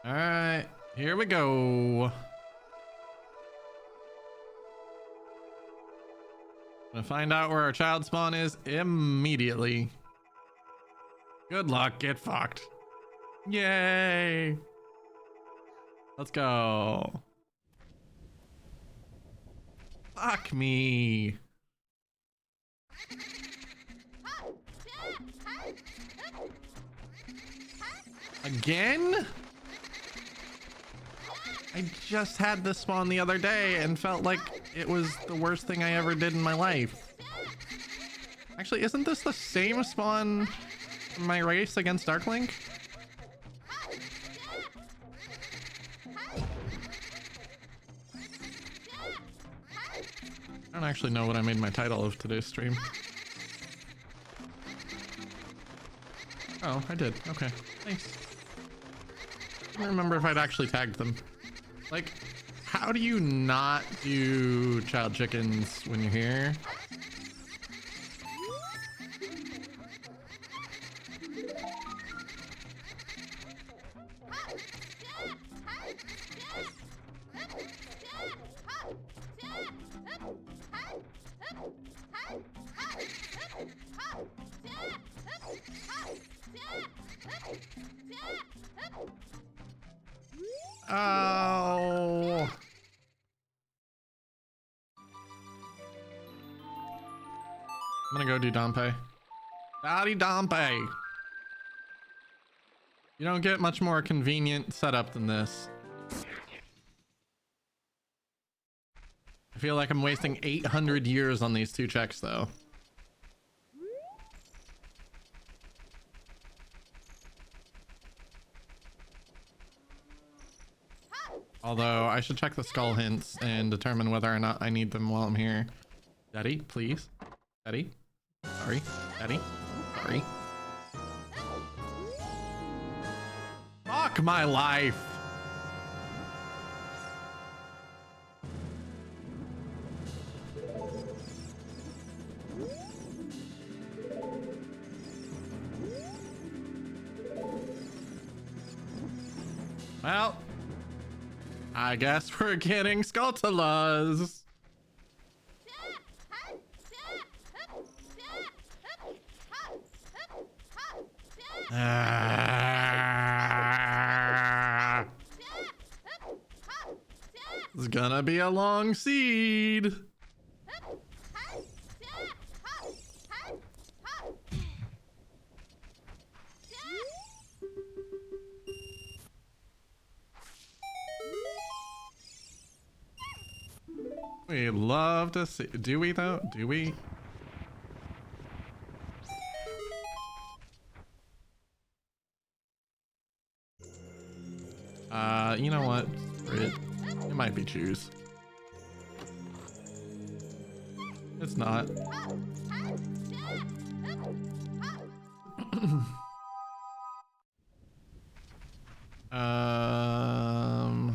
All right, here we go. Gonna find out where our child spawn is immediately. Good luck, get fucked. Yay. Let's go. Fuck me. Again? I just had this spawn the other day and felt like it was the worst thing I ever did in my life. Actually, isn't this the same spawn from my race against Darklink? I don't actually know what I made my title of today's stream. Oh, I did. Okay, thanks. I don't remember if I'd actually tagged them. Like, how do you not do child chickens when you're here? Oh. I'm gonna go do Dompe. Howdy Dompe. You don't get much more convenient setup than this. I feel like I'm wasting 800 years on these two checks though. Although I should check the skull hints and determine whether or not I need them while I'm here. Daddy, please. Daddy. Sorry. Daddy. Sorry. Fuck my life. Well, I guess we're getting Skulltulas. It's gonna be a long seed. We love to see. Do we though? Do we? You know what? It might be choose. It's not. I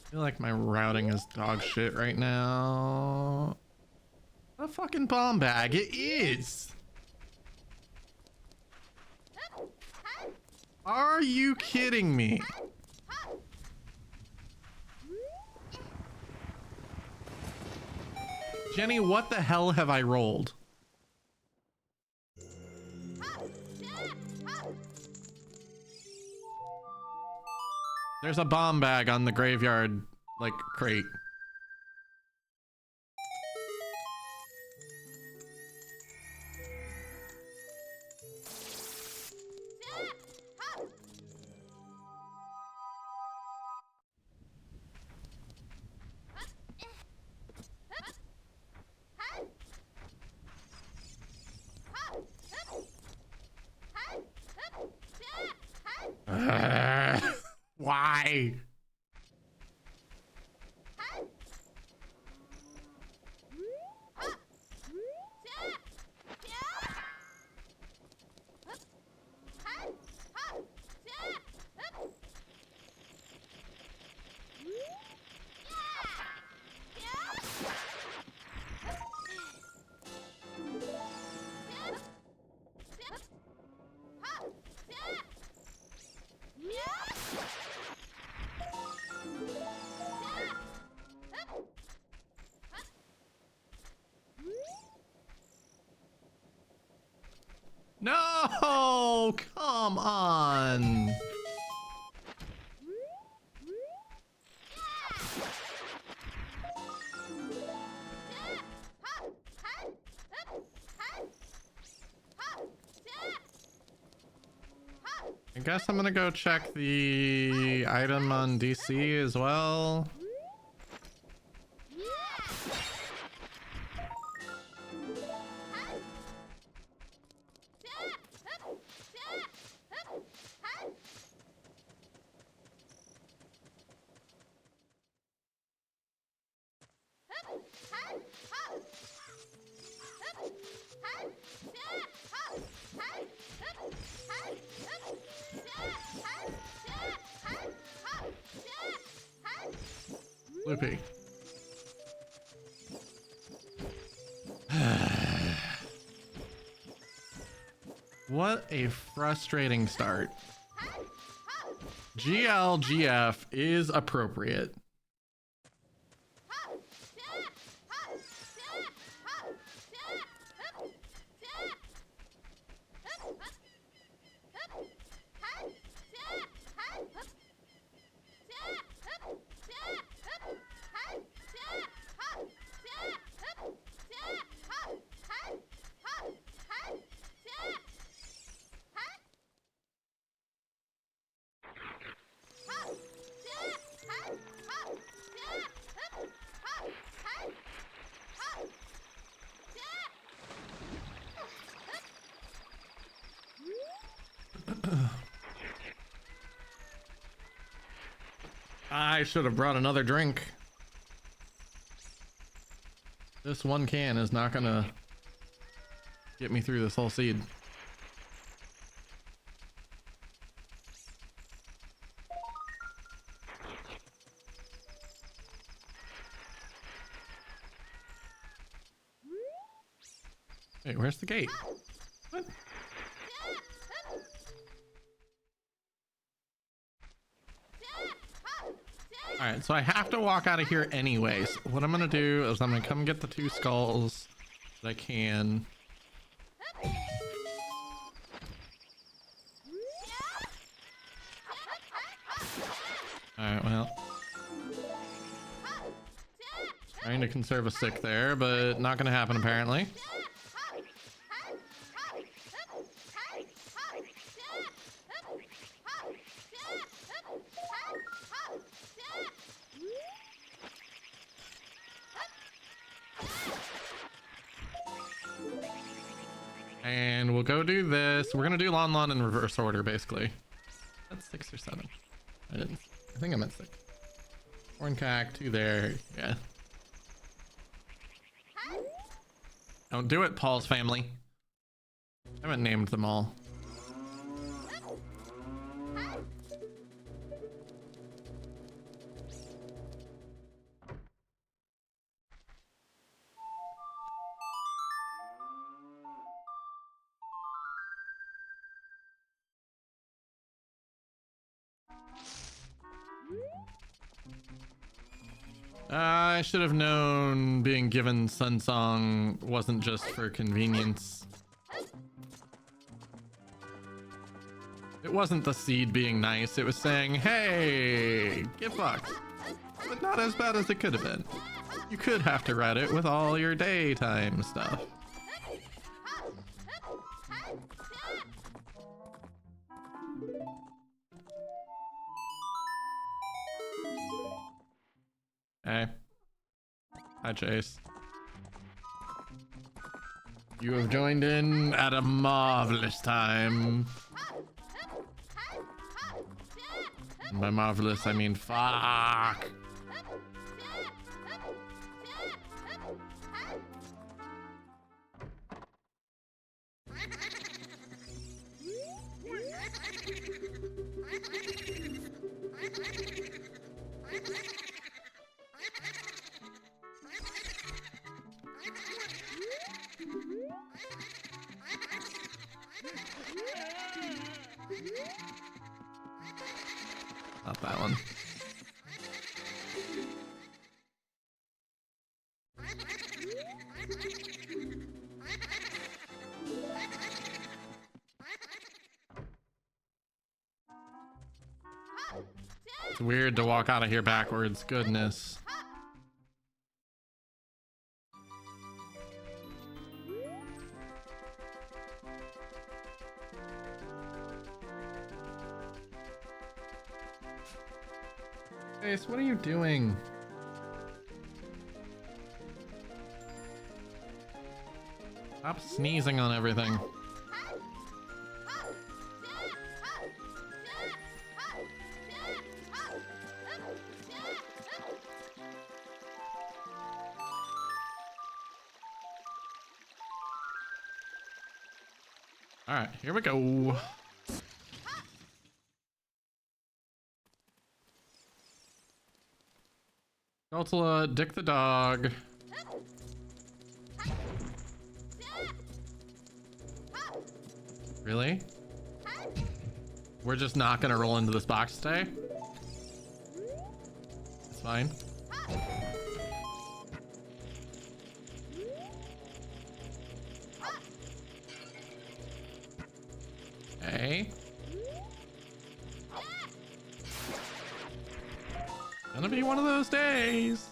feel like my routing is dog shit right now. A fucking bomb bag. It is. Are you kidding me? Jenny, what the hell have I rolled? There's a bomb bag on the graveyard, like, crate. Why? guess I'm gonna go check the item on DC as well. Loopy. What a frustrating start. GLGF is appropriate. I should have brought another drink. This one can is not gonna get me through this whole seed. Wait, where's the gate? What? Alright, so I have to walk out of here anyways. What I'm gonna do is I'm gonna come get the 2 skulls that I can. Alright, well. Trying to conserve a stick there, but not gonna happen apparently. And we'll go do this. We're gonna do Lon Lon in reverse order, basically. That's 6 or 7. I think I meant 6. Horncack, 2 there. Yeah. Don't do it, Paul's family. I haven't named them all. I should have known being given Sun Song wasn't just for convenience. It wasn't the seed being nice, it was saying, hey, get fucked. But not as bad as it could have been. You could have to read it with all your daytime stuff. Hey. Hi, Chase. You have joined in at a marvelous time. And by marvelous, I mean fuck. Not that one. It's weird to walk out of here backwards. Goodness. Ace, what are you doing? Stop sneezing on everything. All right, here we go. Ultila, Dick the dog. Really? We're just not gonna roll into this box today? It's fine. Okay. Gonna be one of those days.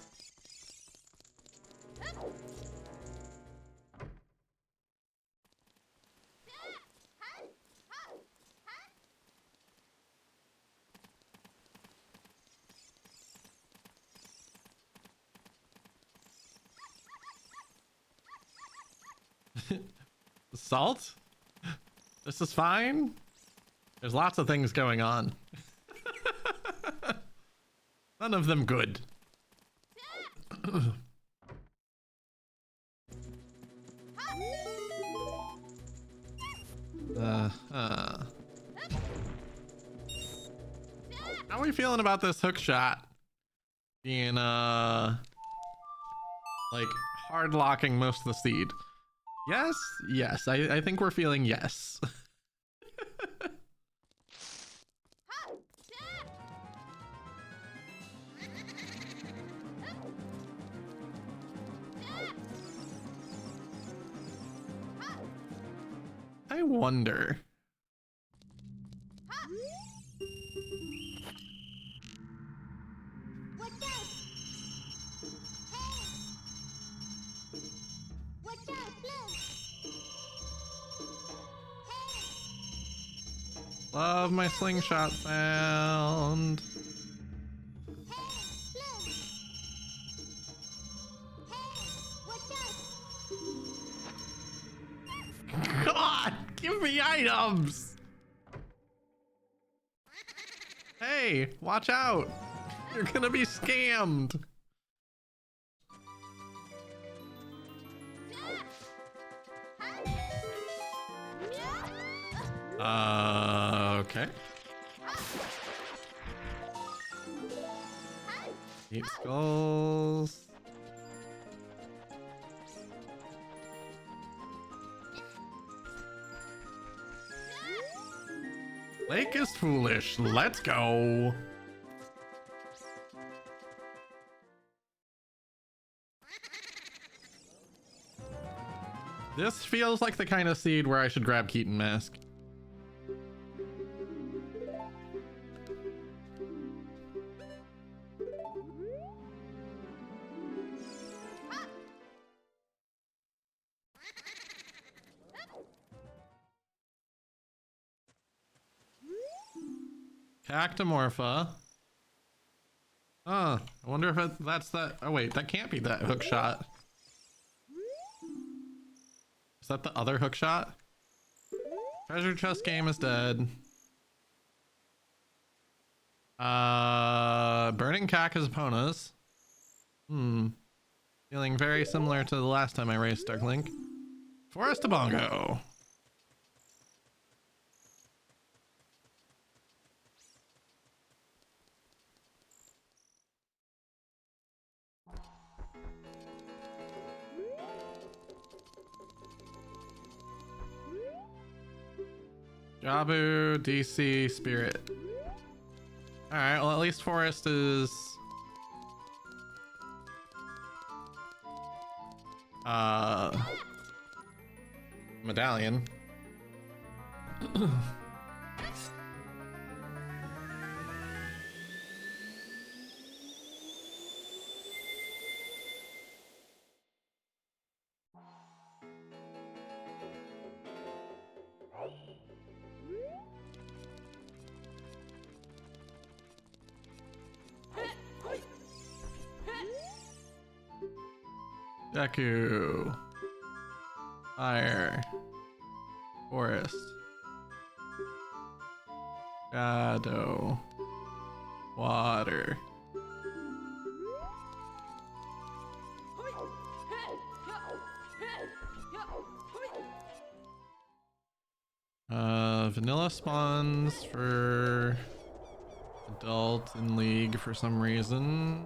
Salt? This is fine. There's lots of things going on. None of them good. How are we feeling about this hook shot being like hard locking most of the seed? Yes, yes, I think we're feeling yes. I wonder. Love my slingshot sound. God, give me items. Hey, watch out. You're gonna be scammed. Okay. 8 skulls. Lake is foolish. Let's go. This feels like the kind of seed where I should grab Keaton Mask. Cactomorpha. I wonder if that's that. Oh wait, that can't be that hook shot. Is that the other hook shot? Treasure chest game is dead. Burning Cack is Epona's. Feeling very similar to the last time I raced Dark Link. Forest of Bongo. Jabu, DC, Spirit. Alright, well at least Forest is... Medallion. Deku. Fire. Forest. Shadow. Water. Vanilla spawns for adult in League for some reason.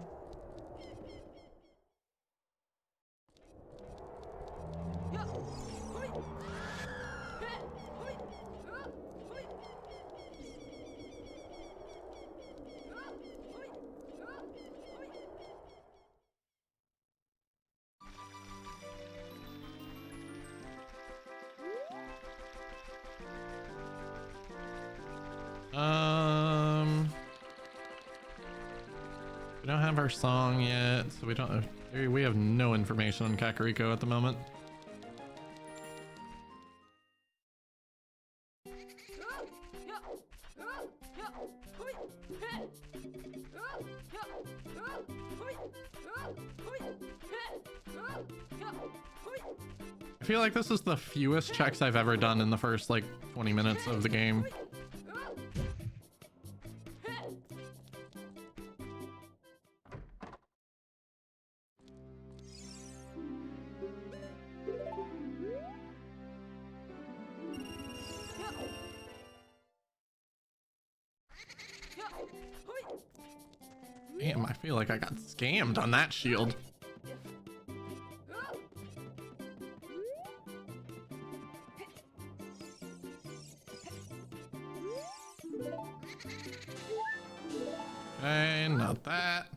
We don't have our song yet, so we have no information on Kakariko at the moment. I feel like this is the fewest checks I've ever done in the first like 20 minutes of the game. Damn, I feel like I got scammed on that shield. Okay, not that.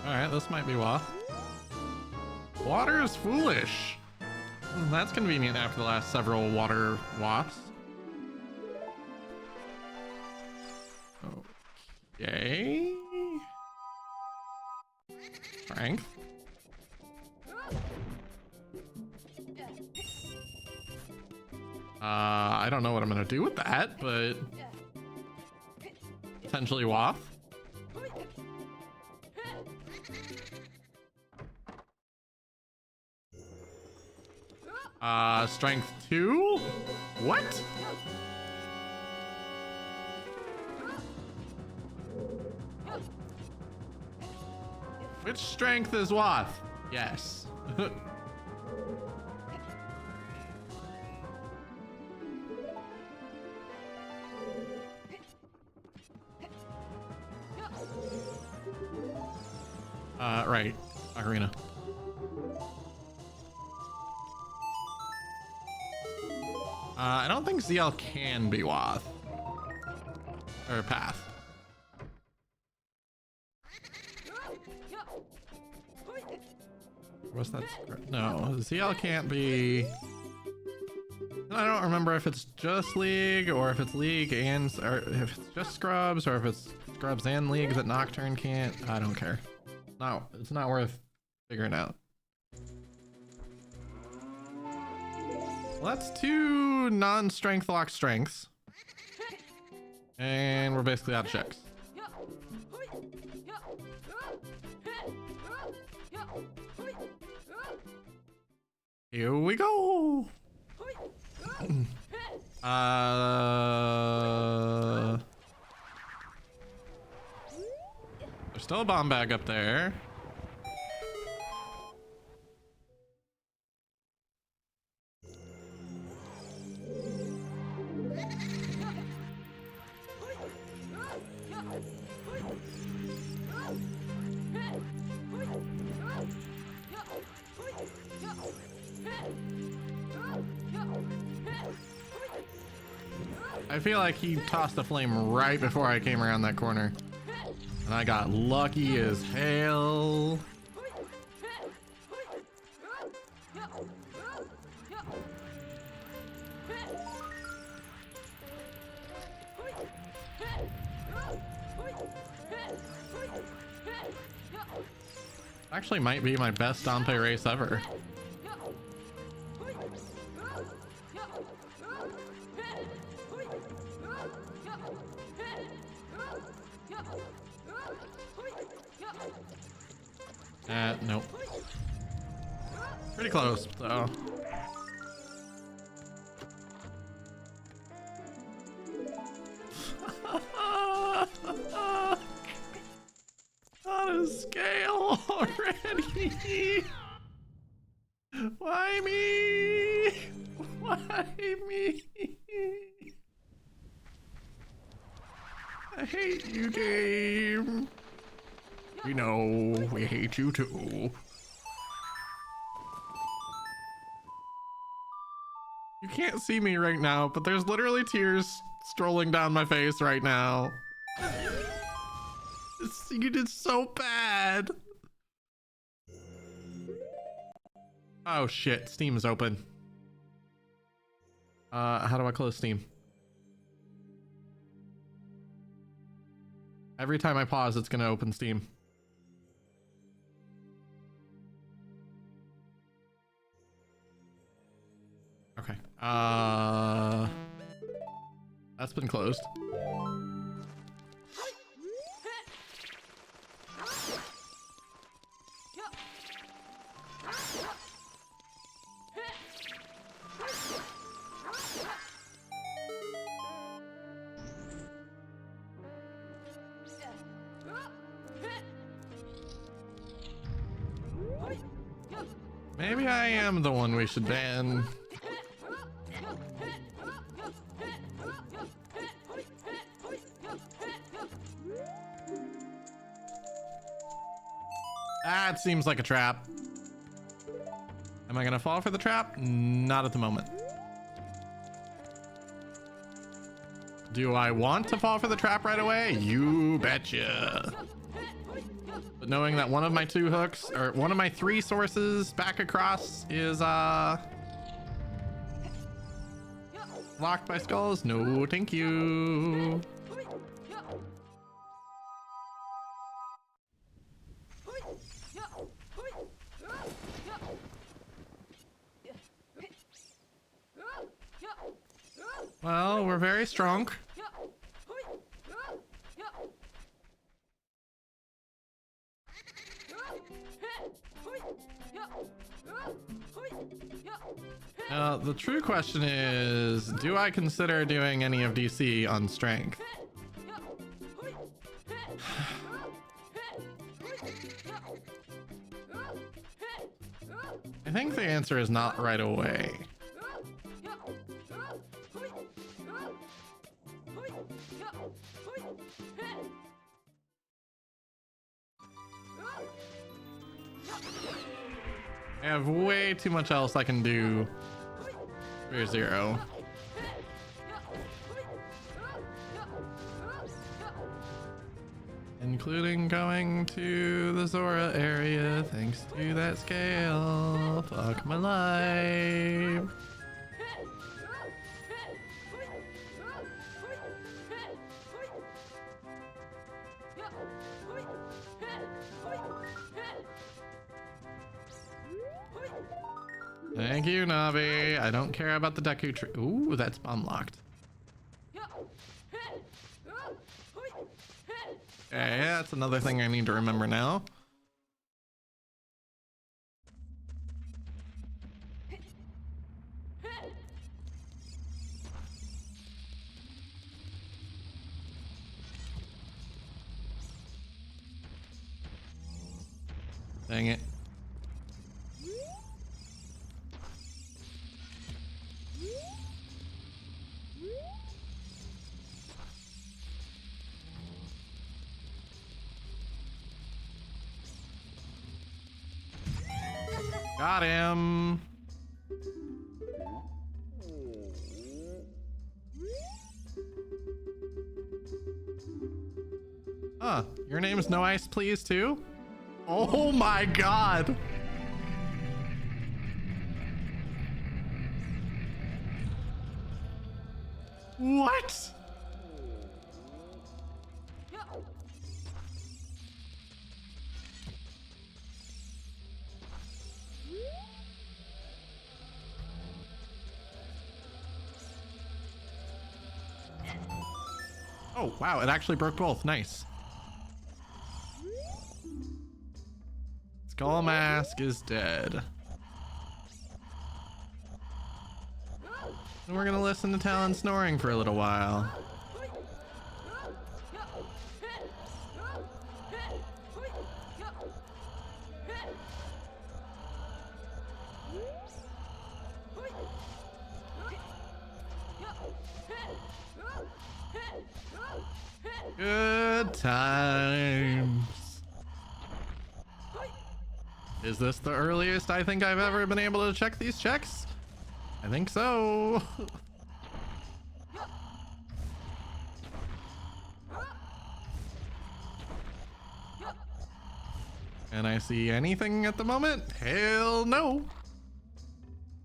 Alright, this might be Waff. Water is foolish. That's convenient after the last several water Waffs. Okay. Strength. I don't know what I'm gonna do with that, but potentially Waff. Strength 2? What? Which strength is Waff? Yes. Right. Ocarina. I don't think ZL can be Waff. Or Path. What's that? No, ZL can't be. I don't remember if it's just League or if it's League and or if it's just Scrubs or if it's Scrubs and League that Nocturne can't. I don't care. No, it's not worth figuring out. Let's do non-strength lock strengths. And we're basically out of checks. Here we go. There's still a bomb bag up there. I feel like he tossed the flame right before I came around that corner. And I got lucky as hell. Actually might be my best Dampé race ever. Nope. Pretty close, though. On a scale already. Why me? Why me? I hate you, game. We know we hate you too. You can't see me right now, but there's literally tears strolling down my face right now. You did so bad. Oh shit, Steam is open. How do I close Steam? Every time I pause, it's gonna open Steam. Okay. That's been closed. Maybe I am the one we should ban. That seems like a trap. Am I gonna fall for the trap? Not at the moment. Do I want to fall for the trap right away? You betcha. But knowing that one of my two hooks, or one of my three sources back across is locked by skulls, no thank you. Well, we're very strong. The true question is, do I consider doing any of DC on strength? I think the answer is not right away. I have way too much else I can do for 0. Including going to the Zora area thanks to that scale. Fuck my life. Thank you, Navi. I don't care about the Deku tree. Ooh, that's unlocked. Okay, that's another thing I need to remember now. Dang it. Got him. Huh, your name is No Ice Please too? Oh my god. What? Oh, wow, it actually broke both. Nice. Skull Mask is dead. And we're gonna listen to Talon snoring for a little while. Good times. Is this the earliest I think I've ever been able to check these checks? I think so. Can I see anything at the moment? Hell no.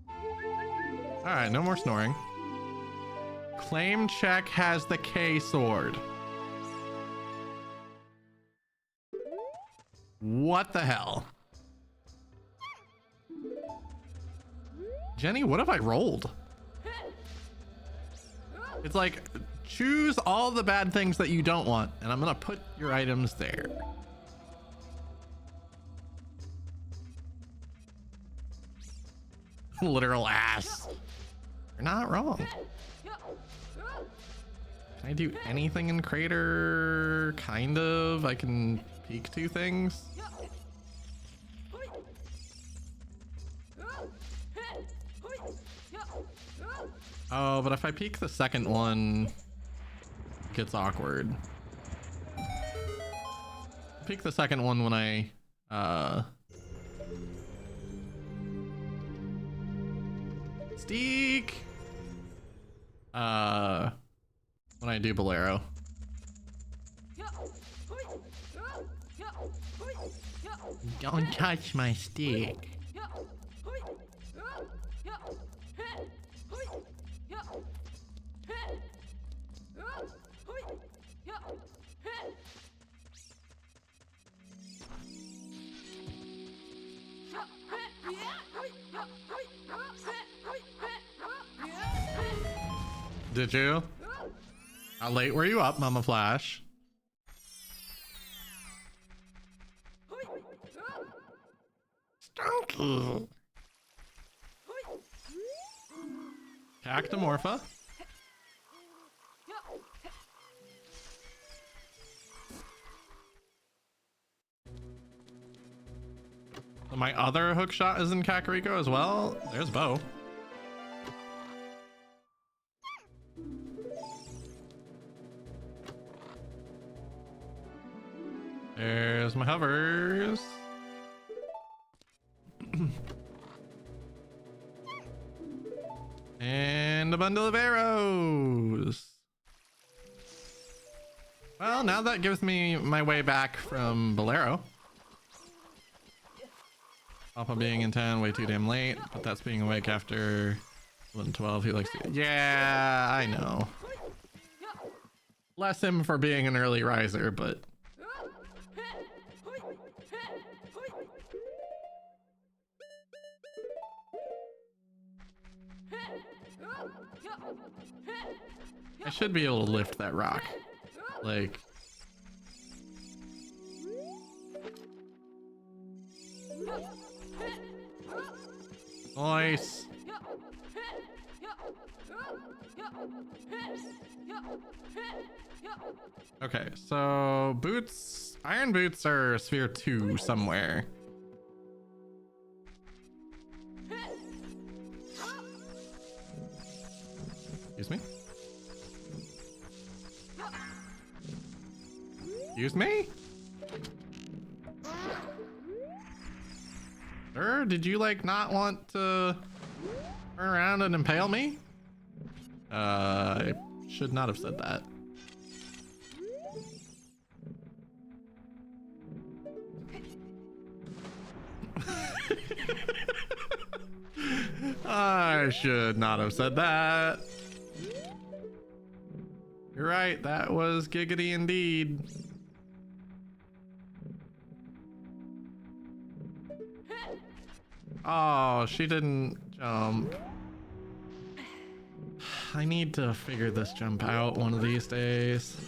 All right, no more snoring. Claim check has the K sword. What the hell? Jenny, what have I rolled? It's like, choose all the bad things that you don't want, and I'm gonna put your items there. Literal ass. You're not wrong. Can I do anything in Crater? Kind of. I can peek two things. Oh, but if I peek the second one, it gets awkward. Peek the second one when I Steak. When I do Bolero. Don't touch my stick. Did you? How late were you up, Mama Flash? Stunky. Cactomorpha. My other hook shot is in Kakariko as well. There's Bo. There's my hovers. And a bundle of arrows. Well, now that gives me my way back from Bolero. Papa being in town way too damn late, but that's being awake after 11:12. He likes to. Yeah, I know. Bless him for being an early riser, but. I should be able to lift that rock. Like. Nice. Okay, so boots, iron boots are sphere 2 somewhere. Excuse me? Excuse me? Sir, did you like not want to turn around and impale me? I should not have said that. I should not have said that. You're right, that was giggity indeed. Oh, she didn't jump. I need to figure this jump out one of these days.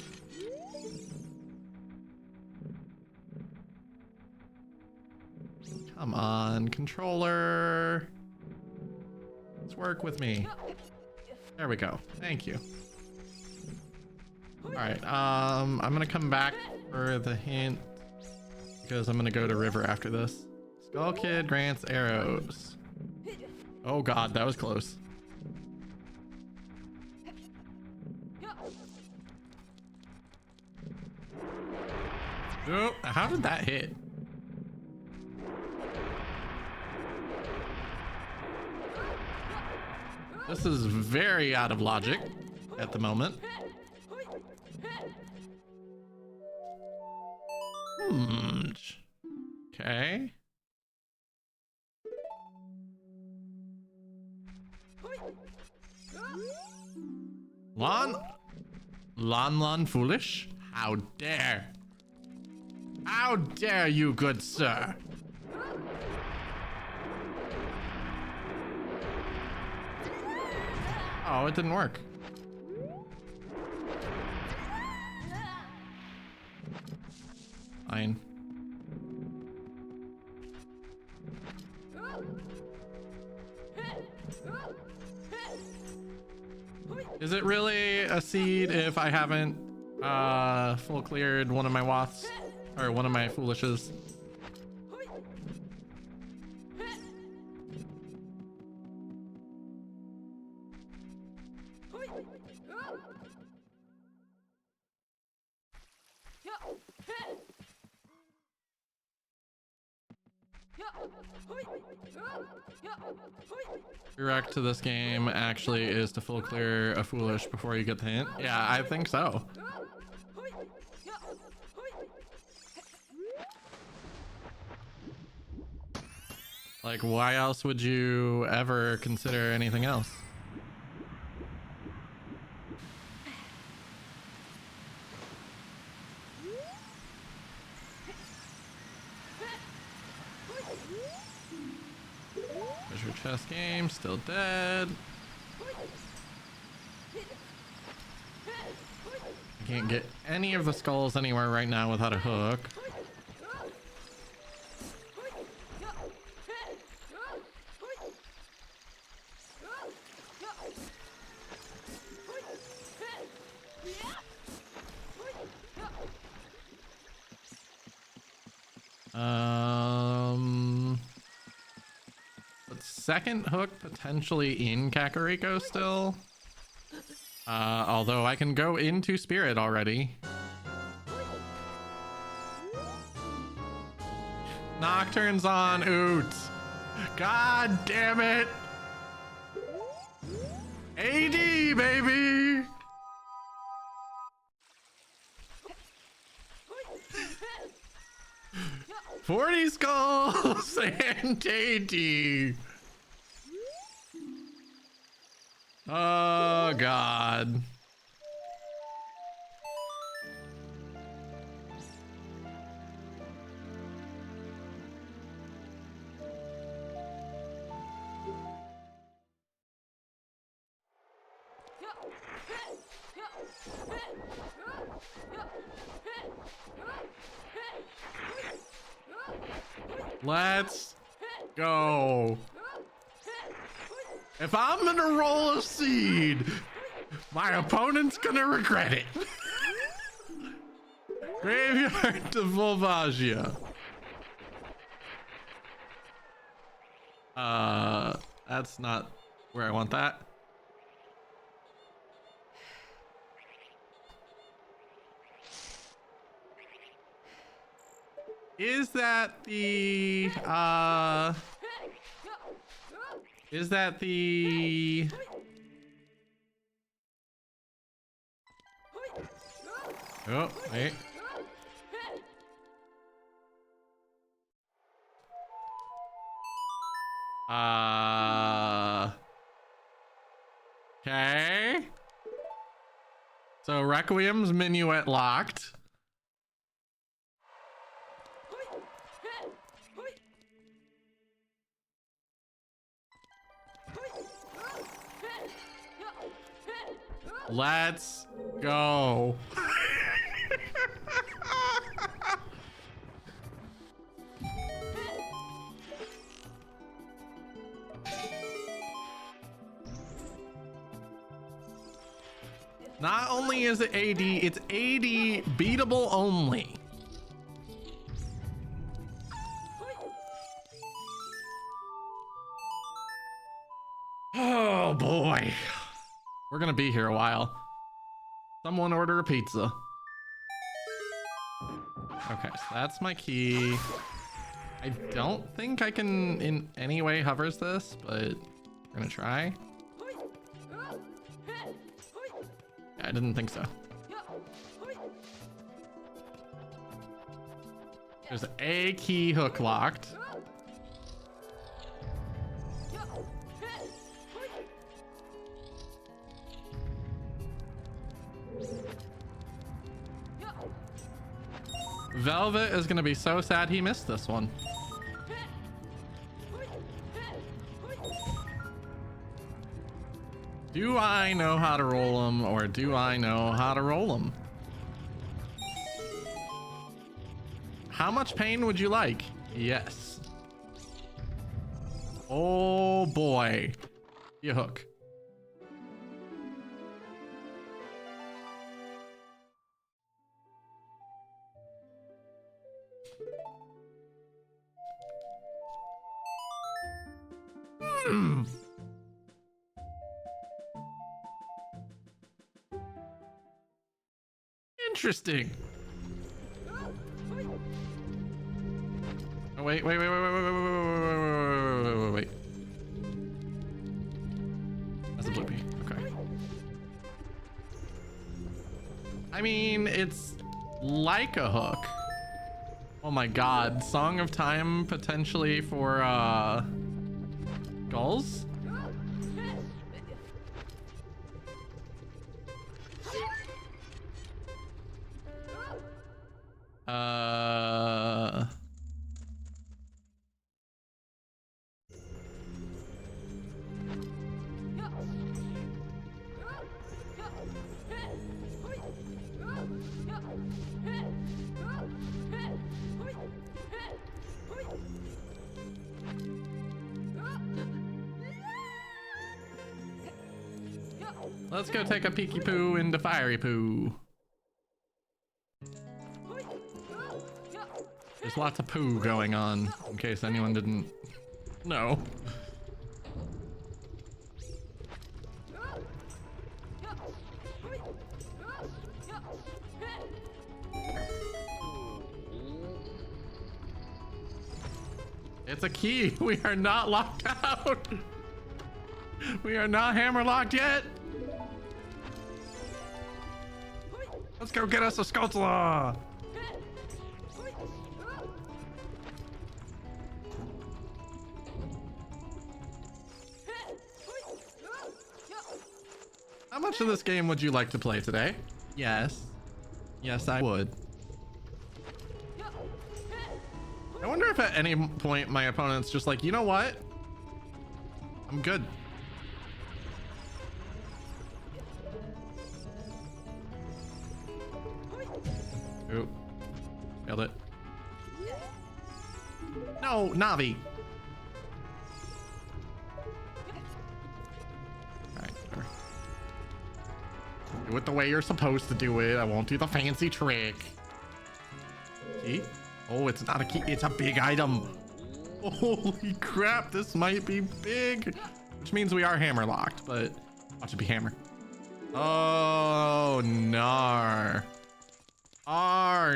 Come on, controller. Let's work with me. There we go. Thank you. All right. I'm gonna come back for the hint because I'm gonna go to river after this. Skull Kid grants arrows. Oh God, that was close. Oh, how did that hit? This is very out of logic at the moment. Okay. Lon foolish? How dare? How dare you, good sir? Oh, it didn't work. Fine. Is it really a seed if I haven't full cleared one of my waths or one of my foolishes? Direct to this game actually is to full clear a foolish before you get the hint. Yeah, I think so. Like, why else would you ever consider anything else? Treasure chest game, still dead. I can't get any of the skulls anywhere right now without a hook. But second hook potentially in Kakariko still. Although I can go into Spirit already. Nocturne's on Oot. God damn it. AD, baby. $40 skulls and AD. Oh God. Let's go. If I'm gonna roll a seed, my opponent's gonna regret it. Graveyard to Volvagia. That's not where I want that. Is that the oh wait, okay, so Requiem's Minuet locked. Let's go. Not only is it AD, it's AD beatable only. Oh boy. We're gonna be here a while. Someone order a pizza. Okay, so that's my key. I don't think I can in any way hovers this, but we're gonna try. Yeah, I didn't think so. There's a key hook locked. Velvet is gonna be so sad he missed this one. Do I know how to roll them, or do I know how to roll them? How much pain would you like? Yes. Oh boy. You hook. Interesting. Oh, wait. That's a bloopy. Okay. I mean, it's like a hook. Oh my god. Song of Time potentially for, gulls? Let's go take a peeky poo into fiery poo. There's lots of poo going on, in case anyone didn't know. It's a key. We are not locked out. We are not hammer locked yet. Let's go get us a Scoutla. How much of this game would you like to play today? Yes. Yes, I would. I wonder if at any point my opponent's just like, you know what? I'm good. Ooh. Failed it. No, Navi. Alright, whatever. Do it the way you're supposed to do it. I won't do the fancy trick. Key? Oh, it's not a key. It's a big item. Holy crap, this might be big. Which means we are hammer locked, but watch it be hammer. Oh, nar.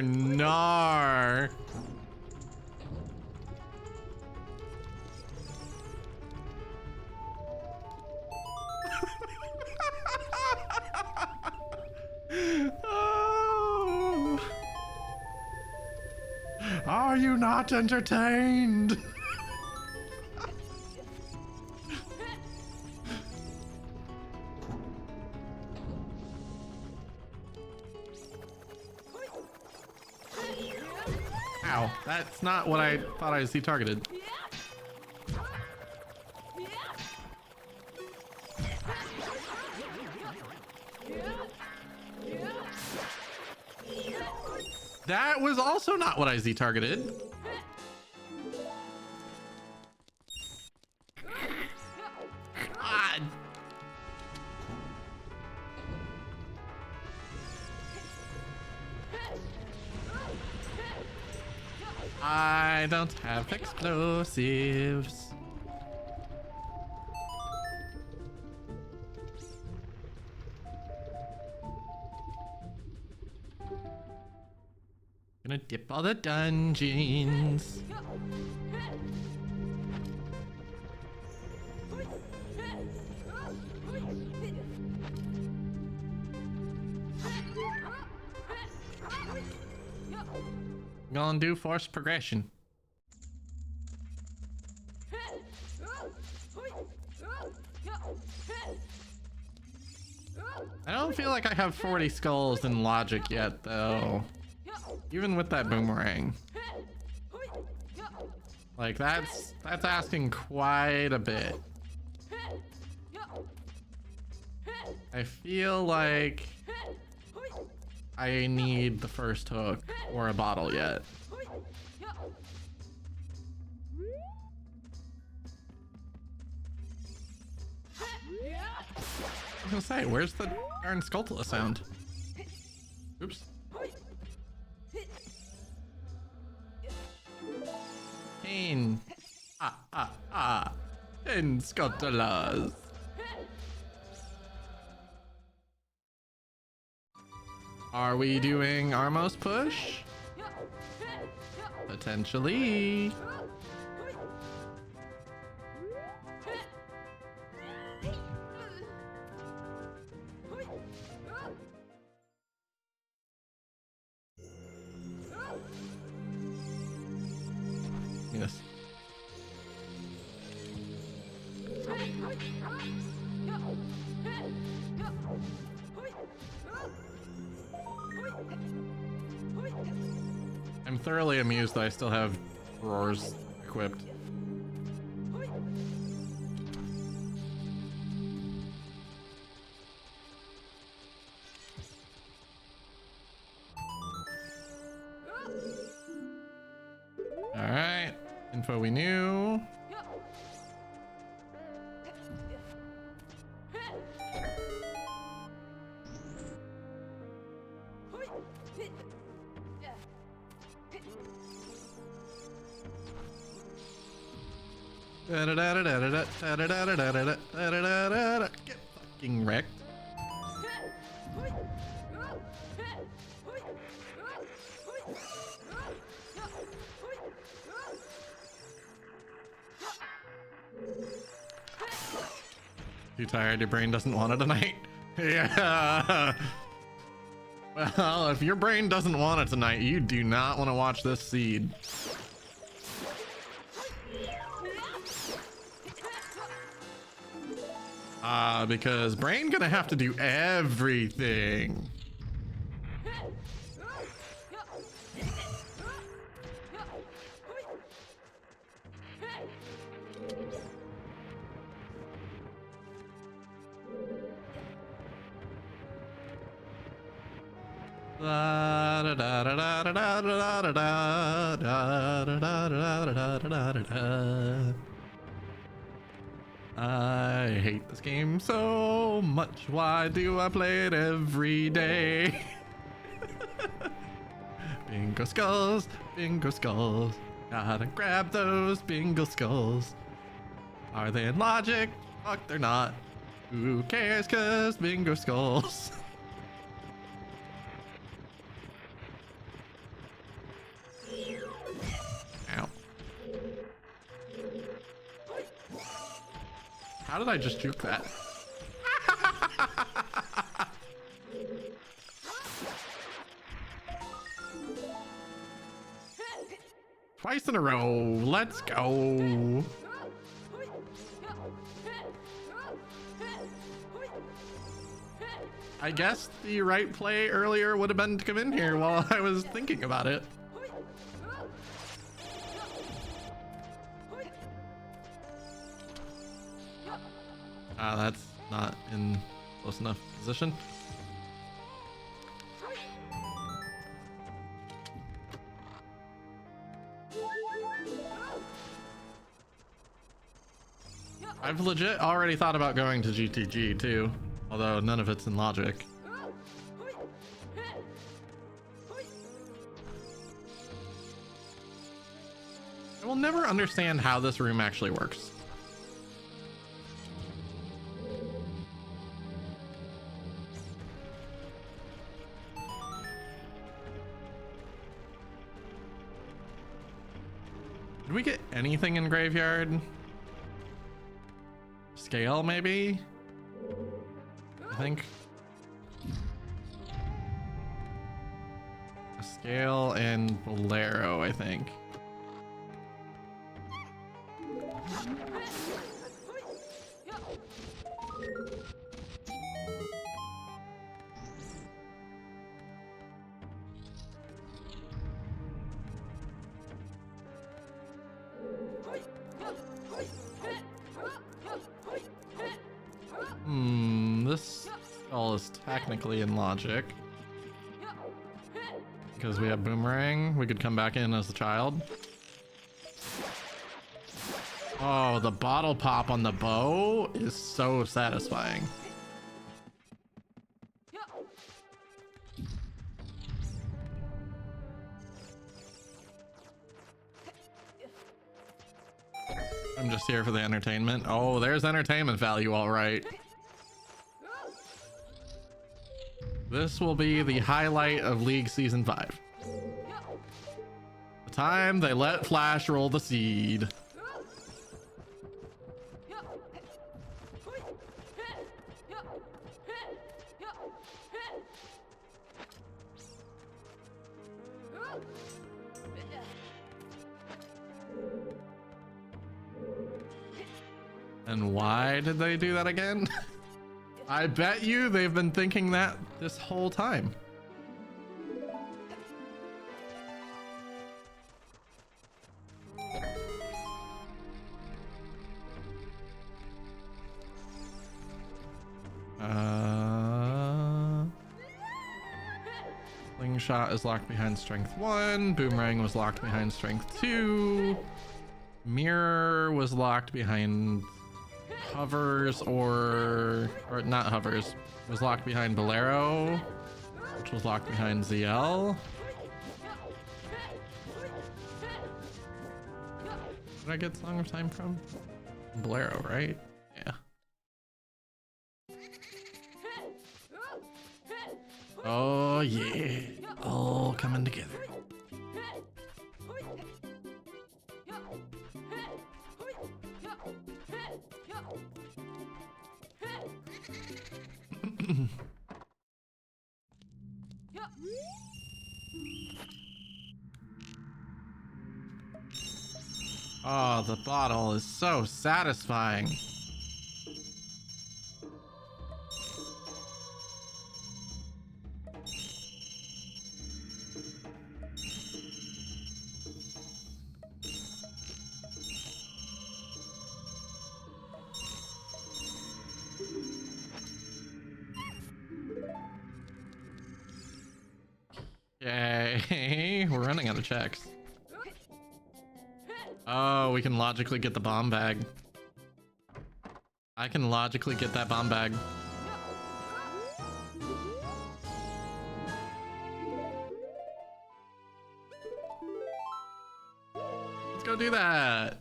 Nar. Oh. Are you not entertained? Ow, that's not what I thought I see targeted. That was also not what I Z targeted. God. I don't have explosives. Gonna dip all the dungeons. Gonna do forced progression. I don't feel like I have 40 skulls in logic yet, though. Even with that boomerang. Like, that's asking quite a bit. I feel like I need the first hook or a bottle yet. I was gonna say, where's the darn Skulltula sound? Oops. Pain. And Skultulas. Are we doing Armos push? Potentially. Yes. I'm thoroughly amused that I still have roars equipped. Alright, info we knew. Get fucking wrecked. Too tired, your brain doesn't want it tonight. Yeah. Well, if your brain doesn't want it tonight, you do not want to watch this seed. Because brain gonna have to do everything. I hate this game so much. Why do I play it every day? Bingo skulls, bingo skulls. Gotta grab those bingo skulls. Are they in logic? Fuck, they're not. Who cares? 'Cause bingo skulls. Ow. How did I just juke that? Twice in a row. Let's go. I guess the right play earlier would have been to come in here while I was thinking about it. That's not in close enough position. I've legit already thought about going to GTG too, although none of it's in logic. I will never understand how this room actually works. Did we get anything in graveyard? Scale, maybe? I think. A scale and Bolero, I think. This skull is technically in logic. Because we have boomerang, we could come back in as a child. Oh, the bottle pop on the bow is so satisfying. I'm just here for the entertainment. Oh, there's entertainment value, all right. This will be the highlight of League Season 5. The time they let Flash roll the seed. And why did they do that again? I bet you they've been thinking that this whole time. Slingshot is locked behind strength 1. Boomerang was locked behind strength 2. Mirror was locked behind hovers or not hovers, was locked behind Bolero, which was locked behind ZL. Did I get Song of Time from? Bolero, right? Yeah. Oh yeah, all coming together. Oh, the bottle is so satisfying. Yay, we're running out of checks. Oh, we can logically get the bomb bag. I can logically get that bomb bag. Let's go do that.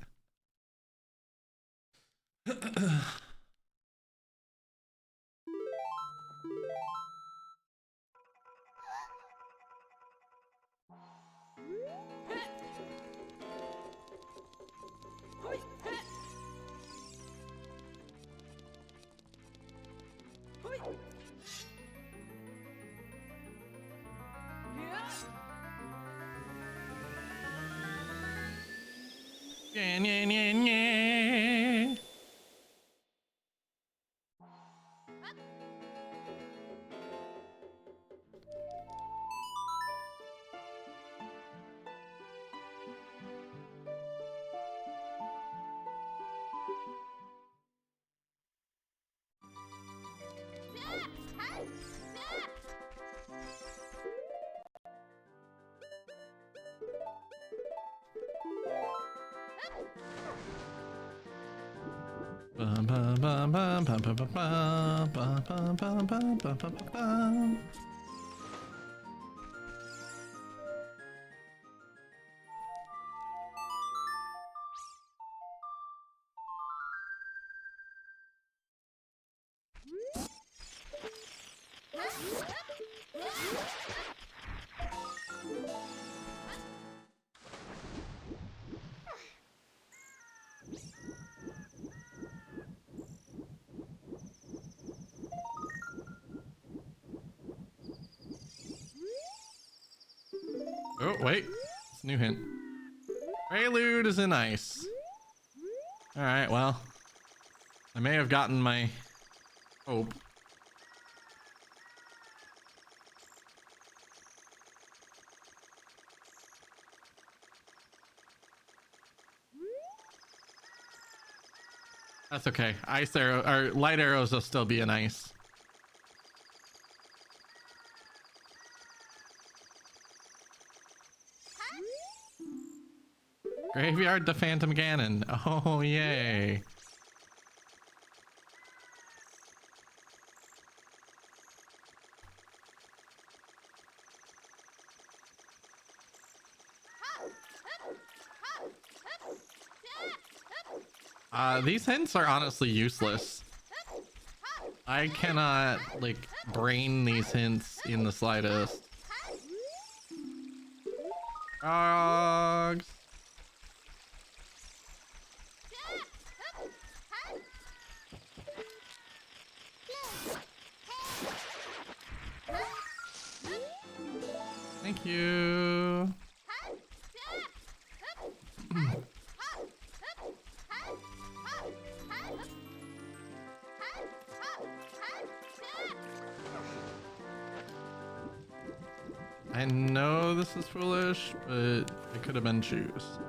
Yeah, yeah, yeah, yeah. Bum, bum, bum, bum, bum, bum, bum, bum, bum, bum, bum, bum, bum, bum, bum. Oh, wait. It's a new hint. Prelude is in ice. Alright, well. I may have gotten my hope. That's okay. Ice arrow or light arrows will still be in ice. Graveyard to Phantom Ganon. Oh, yay. These hints are honestly useless. I cannot, like, brain these hints in the slightest. Dogs. Thank you. I know this is foolish, but it could have been shoes.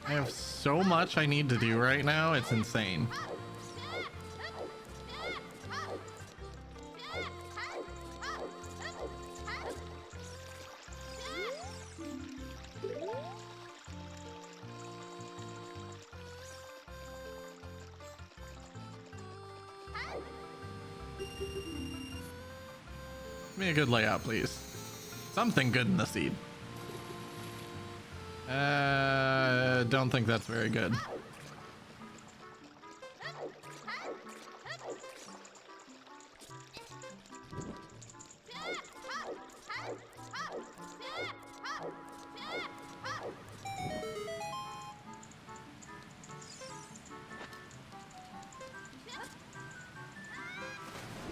I have so much I need to do right now, it's insane. Give me a good layout, please. Something good in the seed. Don't think that's very good.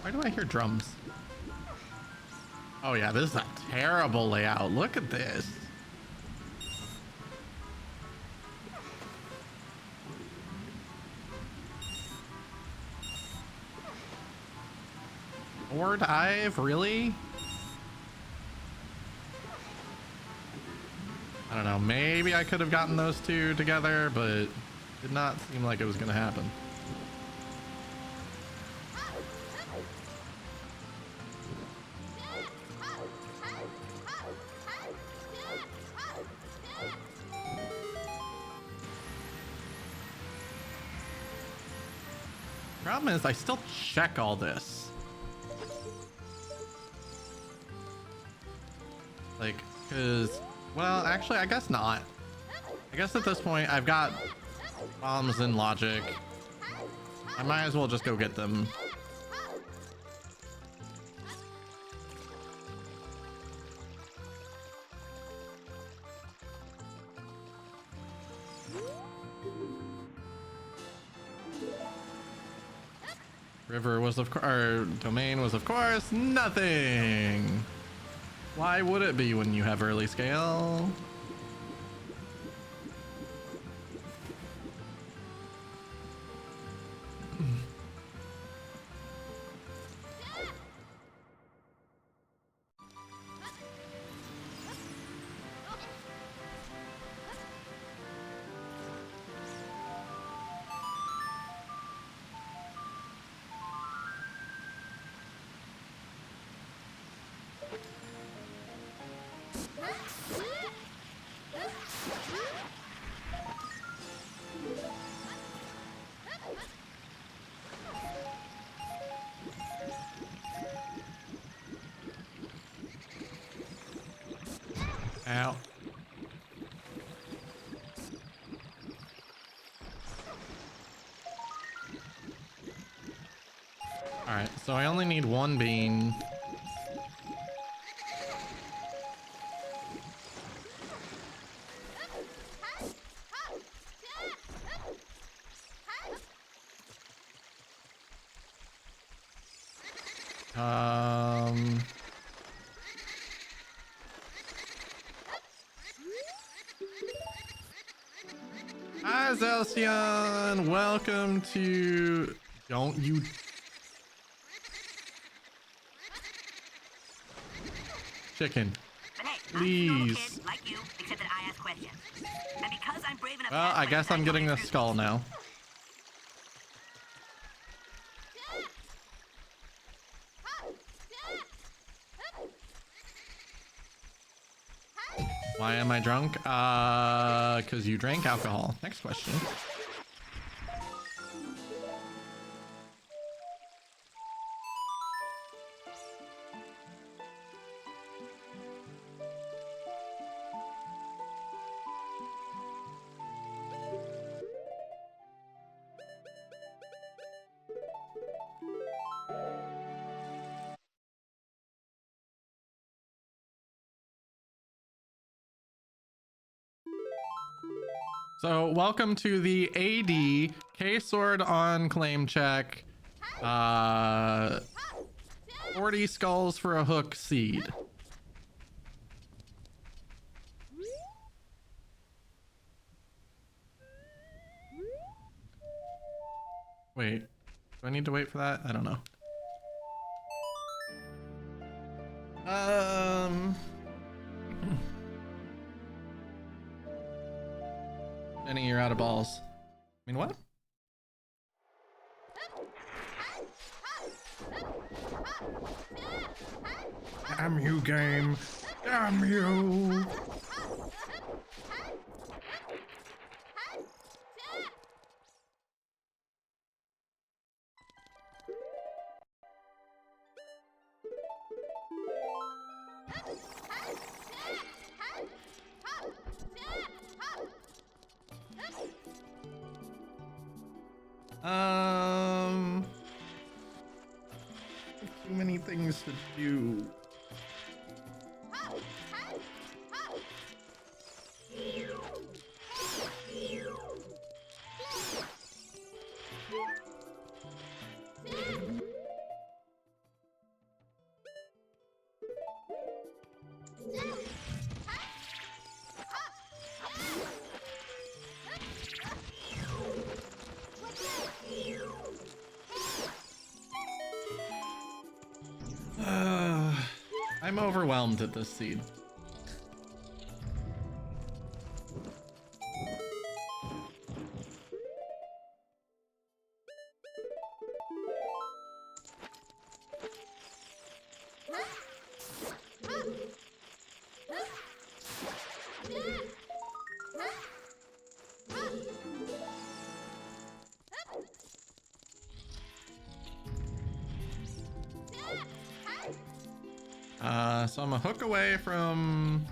Why do I hear drums? Oh yeah, this is a terrible layout. Look at this. Or dive, really? I don't know, maybe I could have gotten those two together, but it did not seem like it was gonna happen. Problem is, I still check all this. Like, cause, well, actually, I guess not. I guess at this point, I've got bombs and logic. I might as well just go get them. River was of course, or domain was of course nothing. Why would it be when you have early scale? Ow. Alright, so I only need one bean. Hi, Zelcion! Welcome to... Don't you... Chicken. But hey, Please. I'm still a kid like you, except that I ask questions. And because I'm brave enough to Well, ask I guess questions, I'm getting know the it's skull true. now. Why am I drunk? Because you drank alcohol. Next question. So welcome to the AD K-Sword on claim check. 40 skulls for a hook seed. Wait, do I need to wait for that? I don't know. Jenny, you're out of balls. I mean, what? Damn you, game. Damn you. Too many things to do. I'm overwhelmed at this seed. So I'm a hook away from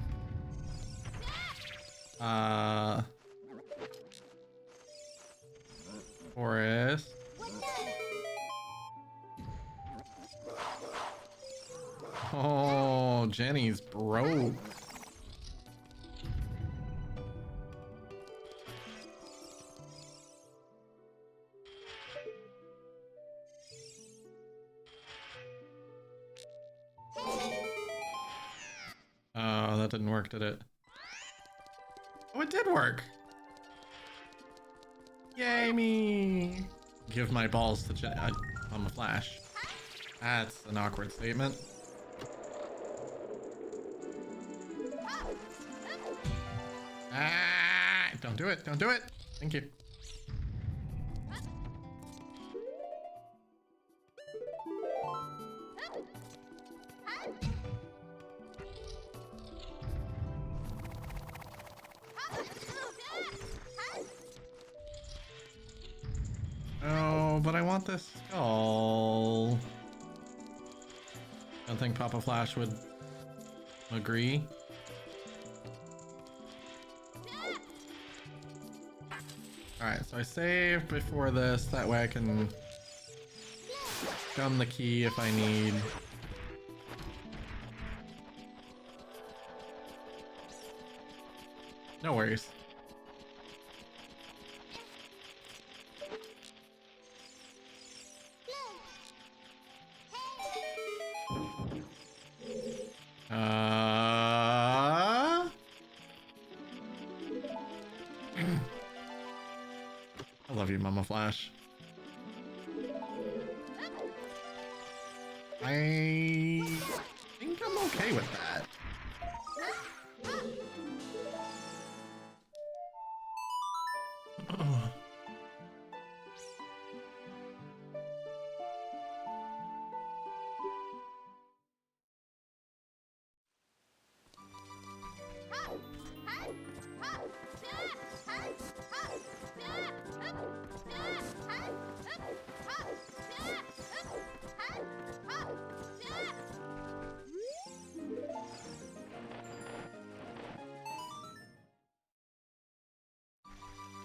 Forest. Oh, Jenny's broke. Oh, that didn't work, did it? Oh, it did work. Yay me. Give my balls to Jenny. I'm a flash. That's an awkward statement. Ah, don't do it. Don't do it. Thank you. but I want this skull. Don't think Papa Flash would agree. Alright, so I save before this, that way I can gum the key if I need. No worries. I love you, Mama Flash. I think I'm okay with that.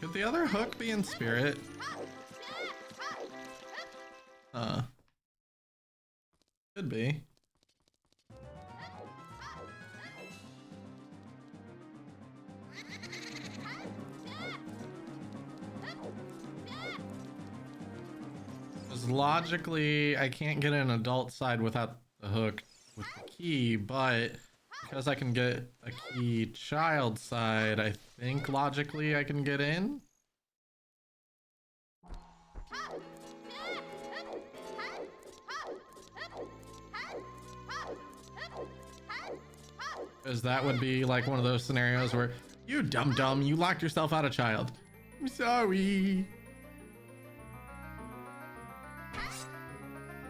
Could the other hook be in spirit? Could be. Because logically, I can't get an adult side without the hook with the key, but because I can get a key child side, I think logically I can get in. Because that would be like one of those scenarios where you dumb, you locked yourself out of child. I'm sorry.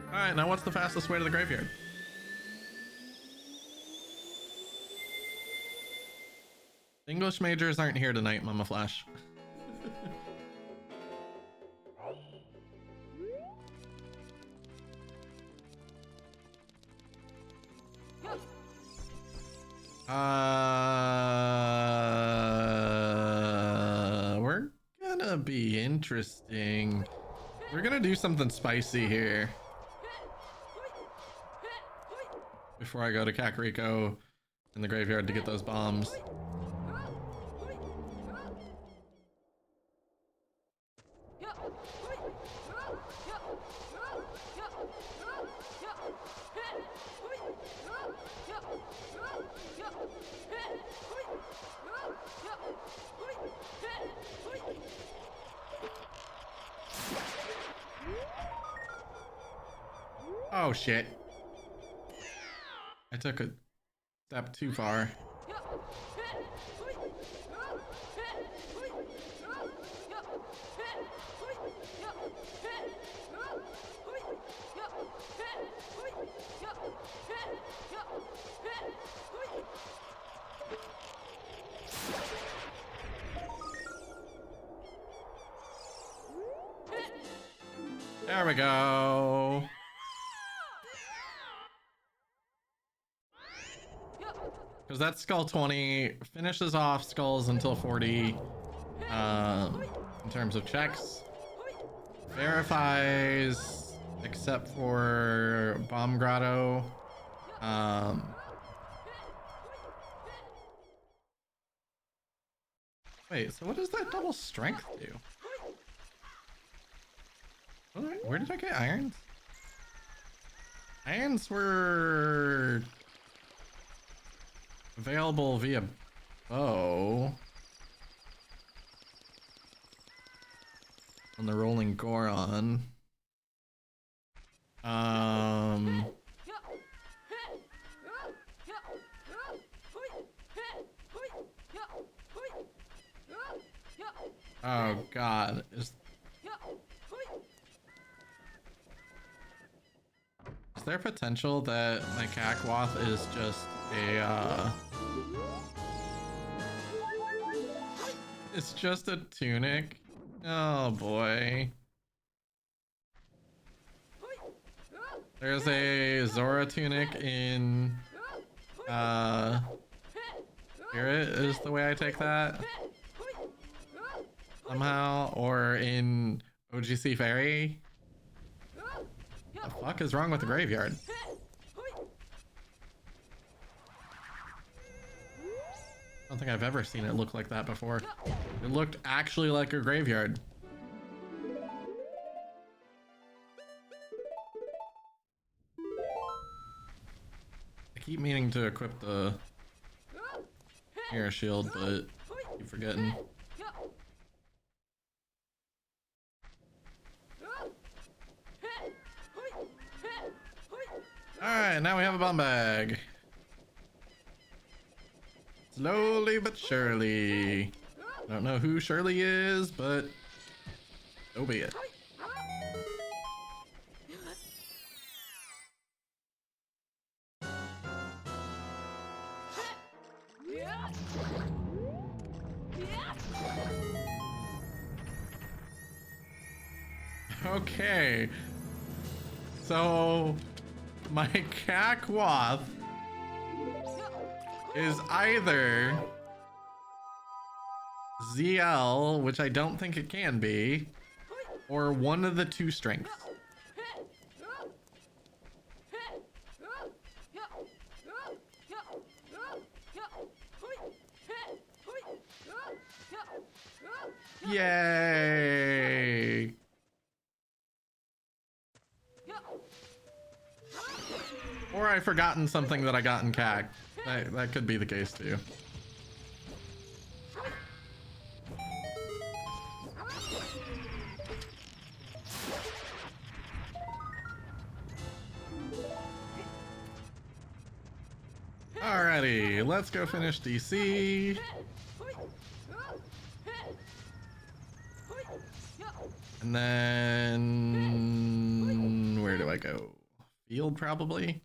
Alright, now what's the fastest way to the graveyard? English majors aren't here tonight, Mama Flash. We're gonna be interesting. We're gonna do something spicy here. Before I go to Kakariko in the graveyard to get those bombs. Oh shit. I took a step too far. There we go. Because that skull 20 finishes off skulls until 40 in terms of checks. Verifies except for Bomb Grotto. Wait, so what does that double strength do? Where did I get irons? Irons were available via bow on the Rolling Goron. Oh god, is there potential that my Cacwath is just a it's just a tunic? Oh boy. There's a Zora tunic in Spirit is the way I take that. Somehow, or in OGC Fairy. What the fuck is wrong with the graveyard? I don't think I've ever seen it look like that before. It looked actually like a graveyard. I keep meaning to equip the mirror shield, but I keep forgetting. Alright, now we have a bomb bag. Slowly but surely. I don't know who Shirley is, but so be it. Okay. So my Cacwoth is either ZL, which I don't think it can be, or one of the two strengths. Yay! Or I've forgotten something that I got in CAC. That could be the case too. Alrighty, let's go finish DC. And then where do I go? Field probably.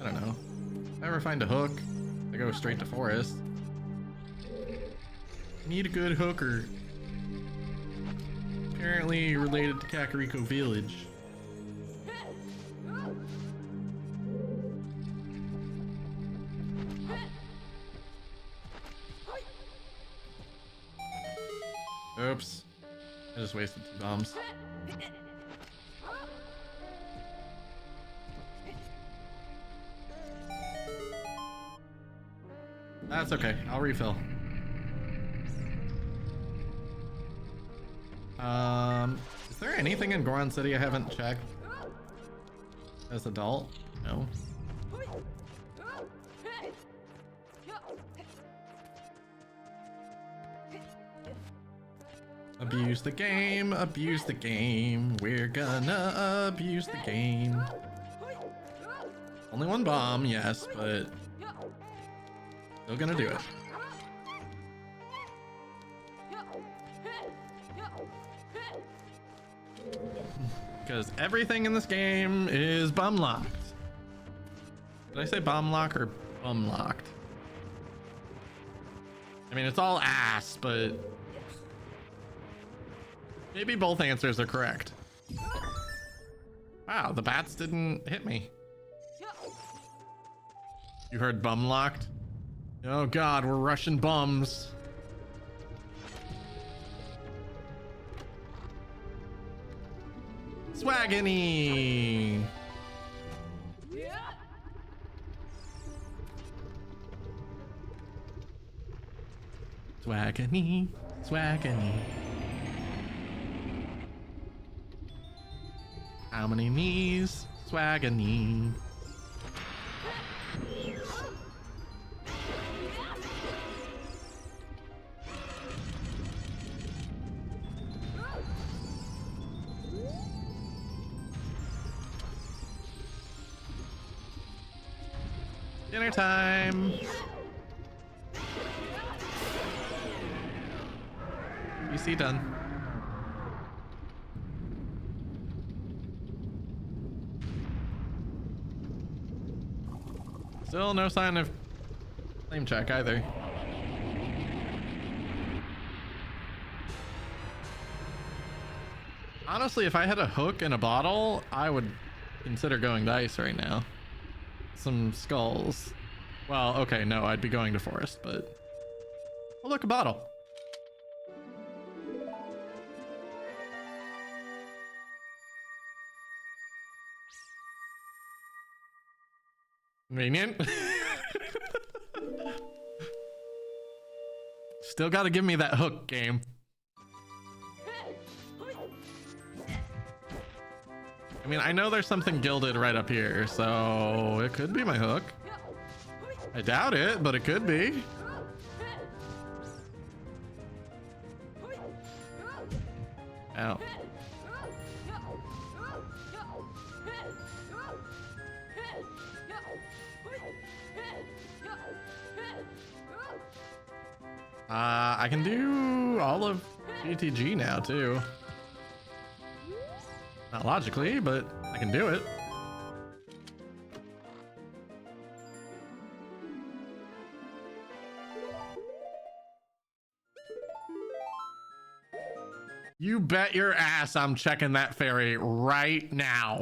I don't know. If I ever find a hook, I go straight to forest. Need a good hooker. Apparently related to Kakariko Village. Oops. I just wasted 2 bombs. That's okay. I'll refill. Is there anything in Goron City I haven't checked? As adult? No. Abuse the game, abuse the game. We're gonna abuse the game. Only 1 bomb, yes, but still gonna do it. Because everything in this game is bum locked. Did I say bomb lock or bum locked? I mean, it's all ass, but maybe both answers are correct. Wow, the bats didn't hit me. You heard bum locked? Oh god, we're Russian bums. Swaggany! Swaggany, swaggany. How many knees? Swaggany. Dinner time. PC done. Still no sign of flame check either. Honestly, if I had a hook and a bottle, I would consider going dice right now. Some skulls. Well, okay, no, I'd be going to forest, but... Oh, look, a bottle. Convenient. Still gotta give me that hook, game. I mean, I know there's something gilded right up here, so it could be my hook. I doubt it, but it could be. Ow. I can do all of GTG now, too. Not logically, but I can do it. You bet your ass I'm checking that ferry right now.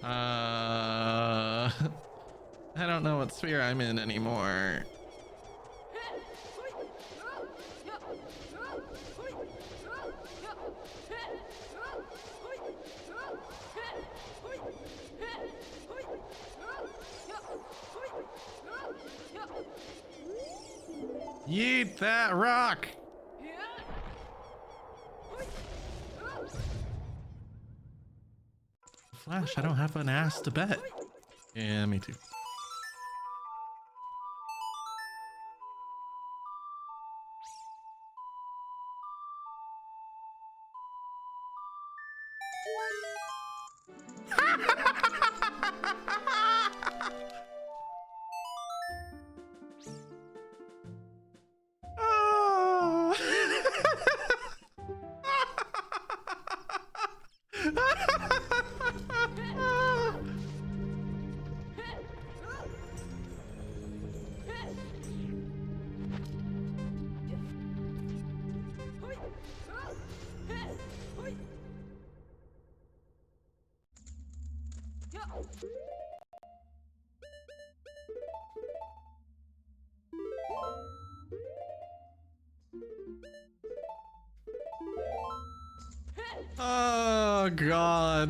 I don't know what sphere I'm in anymore. Yeet that rock! Flash, I don't have an ass to bet. Yeah, me too. Oh god.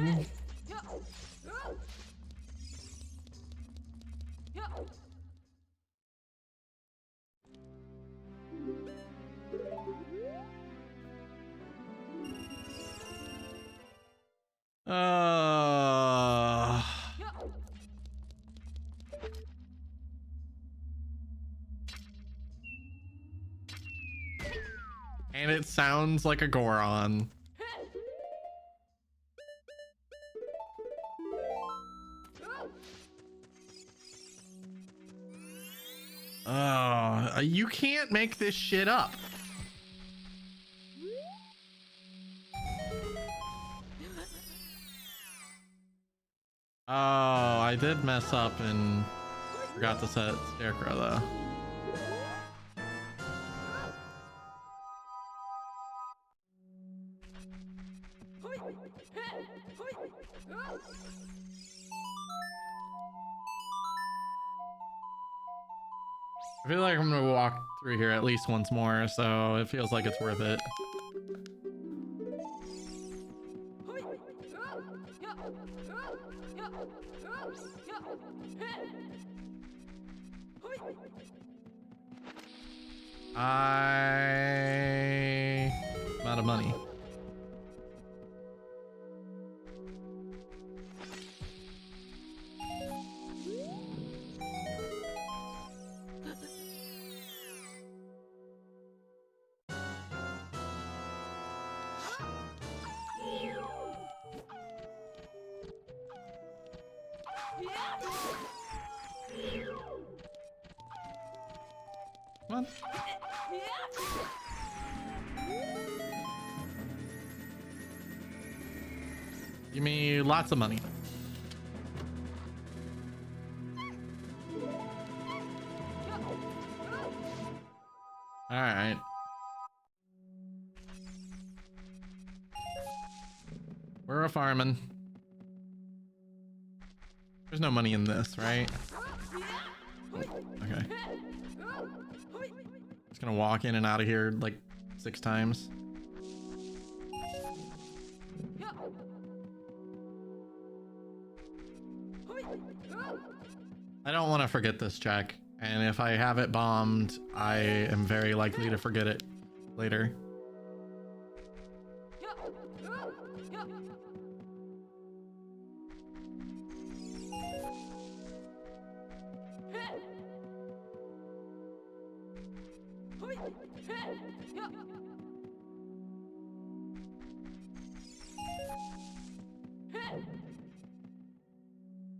And it sounds like a Goron. You can't make this shit up. Oh, I did mess up and forgot to set Scarecrow though. I feel like I'm gonna walk through here at least once more, so it feels like it's worth it. I'm out of money. Come on. Give me lots of money. All right. We're a farming. There's no money in this, right? Okay. Just gonna walk in and out of here like 6 times. I don't want to forget this check, and if I have it bombed, I am very likely to forget it later.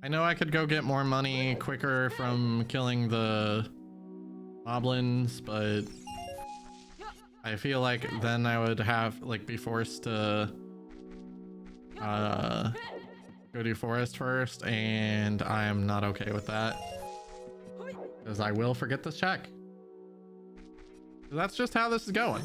I know I could go get more money quicker from killing the moblins, but I feel like then I would have like be forced to go do forest first, and I'm not okay with that because I will forget this check. So that's just how this is going.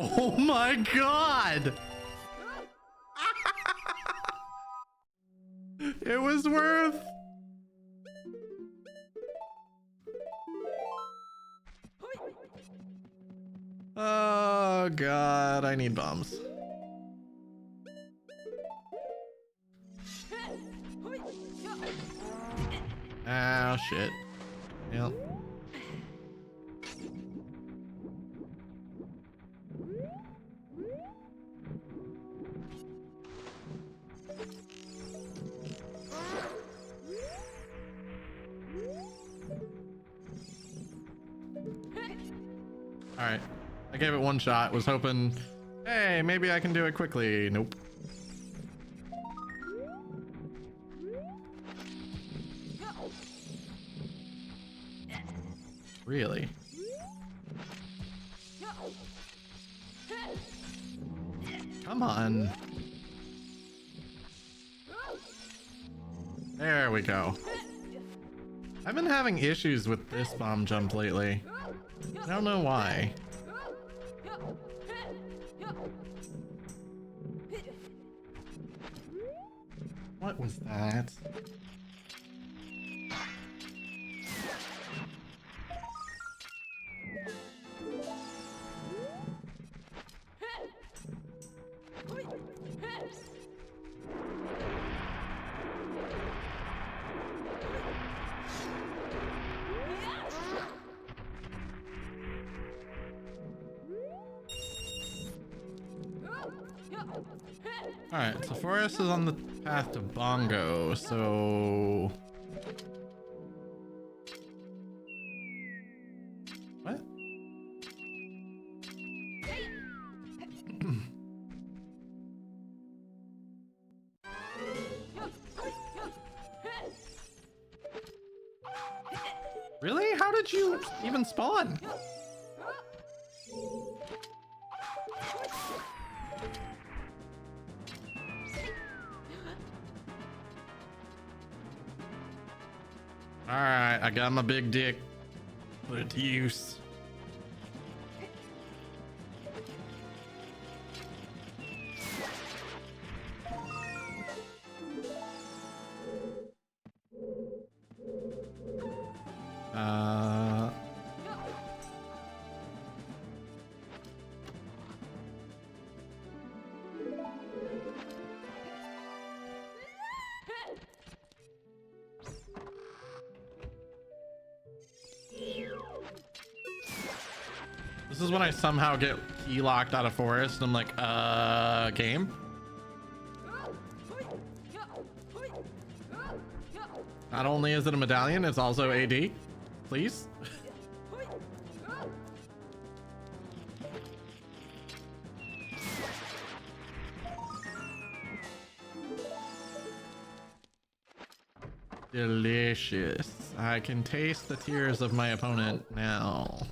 Oh my god! It was worth... Oh god, I need bombs. Oh shit. Yep. All right, I gave it one shot, was hoping, hey, maybe I can do it quickly. Nope. Really? Come on. There we go. I've been having issues with this bomb jump lately. I don't know why. What was that? Alright, so Forest is on the path to Bongo, so... What? Really? How did you even spawn? Alright, I got my big dick. Put it to use. This is when I somehow get key locked out of Forest and I'm like, game? Not only is it a medallion, it's also AD. please. Delicious. I can taste the tears of my opponent now.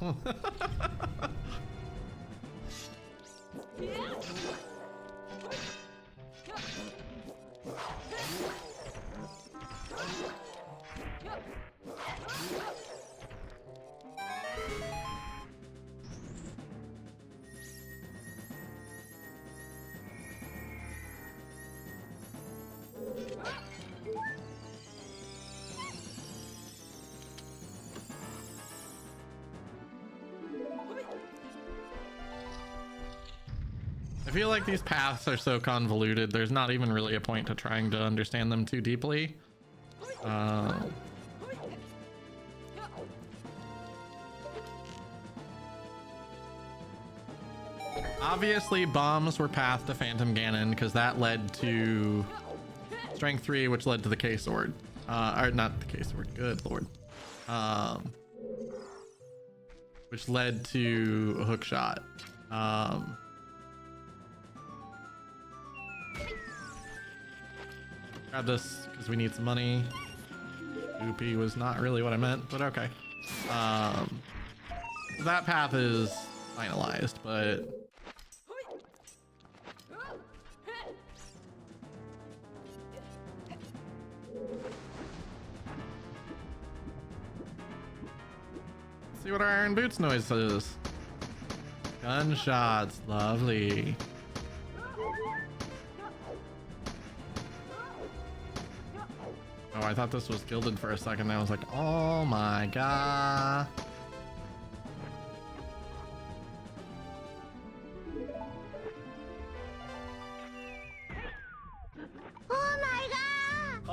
I feel like these paths are so convoluted, there's not even really a point to trying to understand them too deeply. Obviously, bombs were path to Phantom Ganon, because that led to Strength 3, which led to the K-Sword. Or not the K-Sword, good lord. Which led to a hook shot. Grab this because we need some money. Oopie was not really what I meant, but okay. That path is finalized, but let's see what our Iron Boots noise is. Gunshots, lovely. Oh, I thought this was gilded for a second. I was like, oh my god. Oh my god!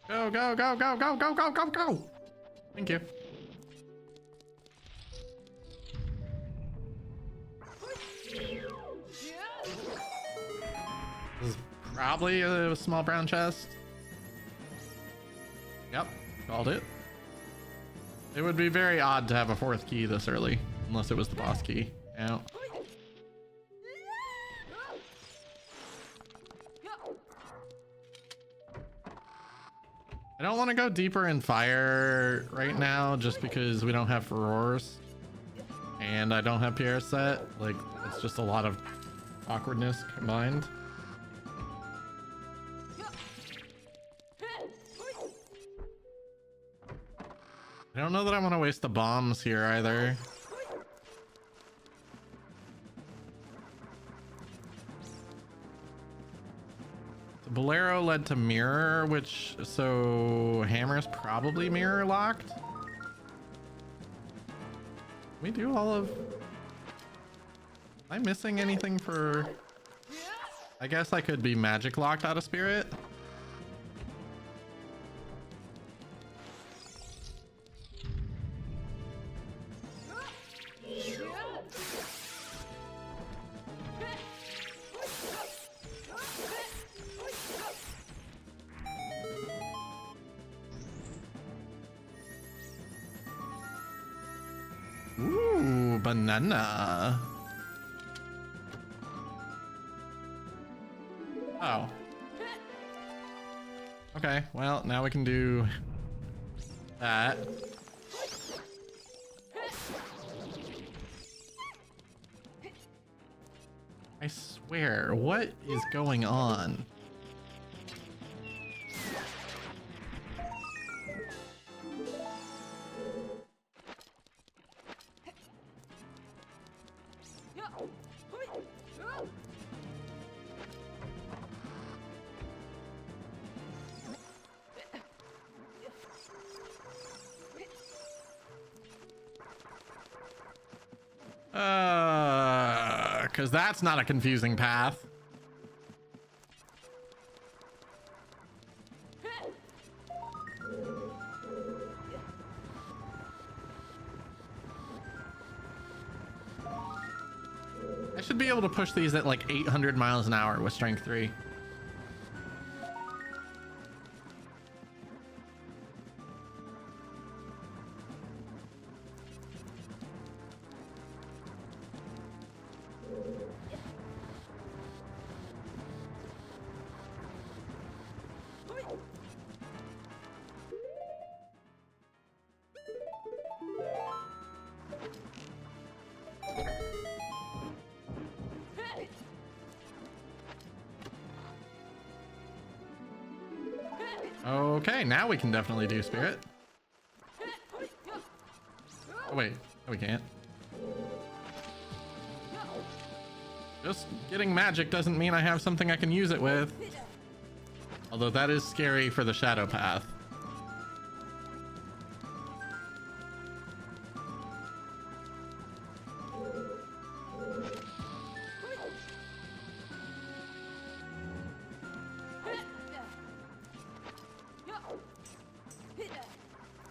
Go, go, go, go, go, go, go, go, go. Thank you. This is probably a small brown chest. Yep, called it. It would be very odd to have a fourth key this early, unless it was the boss key. Yeah. I don't want to go deeper in fire right now just because we don't have roars and I don't have Pierre set. Like, it's just a lot of awkwardness combined. I don't know that I want to waste the bombs here either. Bolero led to mirror, which, so hammer's probably mirror locked. Can we do all of, am I missing anything for, I guess I could be magic locked out of spirit. Ooh, banana. Oh. Okay, well, now we can do that. I swear, what is going on? Because that's not a confusing path. I should be able to push these at like 800 miles an hour with strength 3. Okay, now we can definitely do spirit. Oh wait, no, we can't. Just getting magic doesn't mean I have something I can use it with. Although that is scary for the shadow path.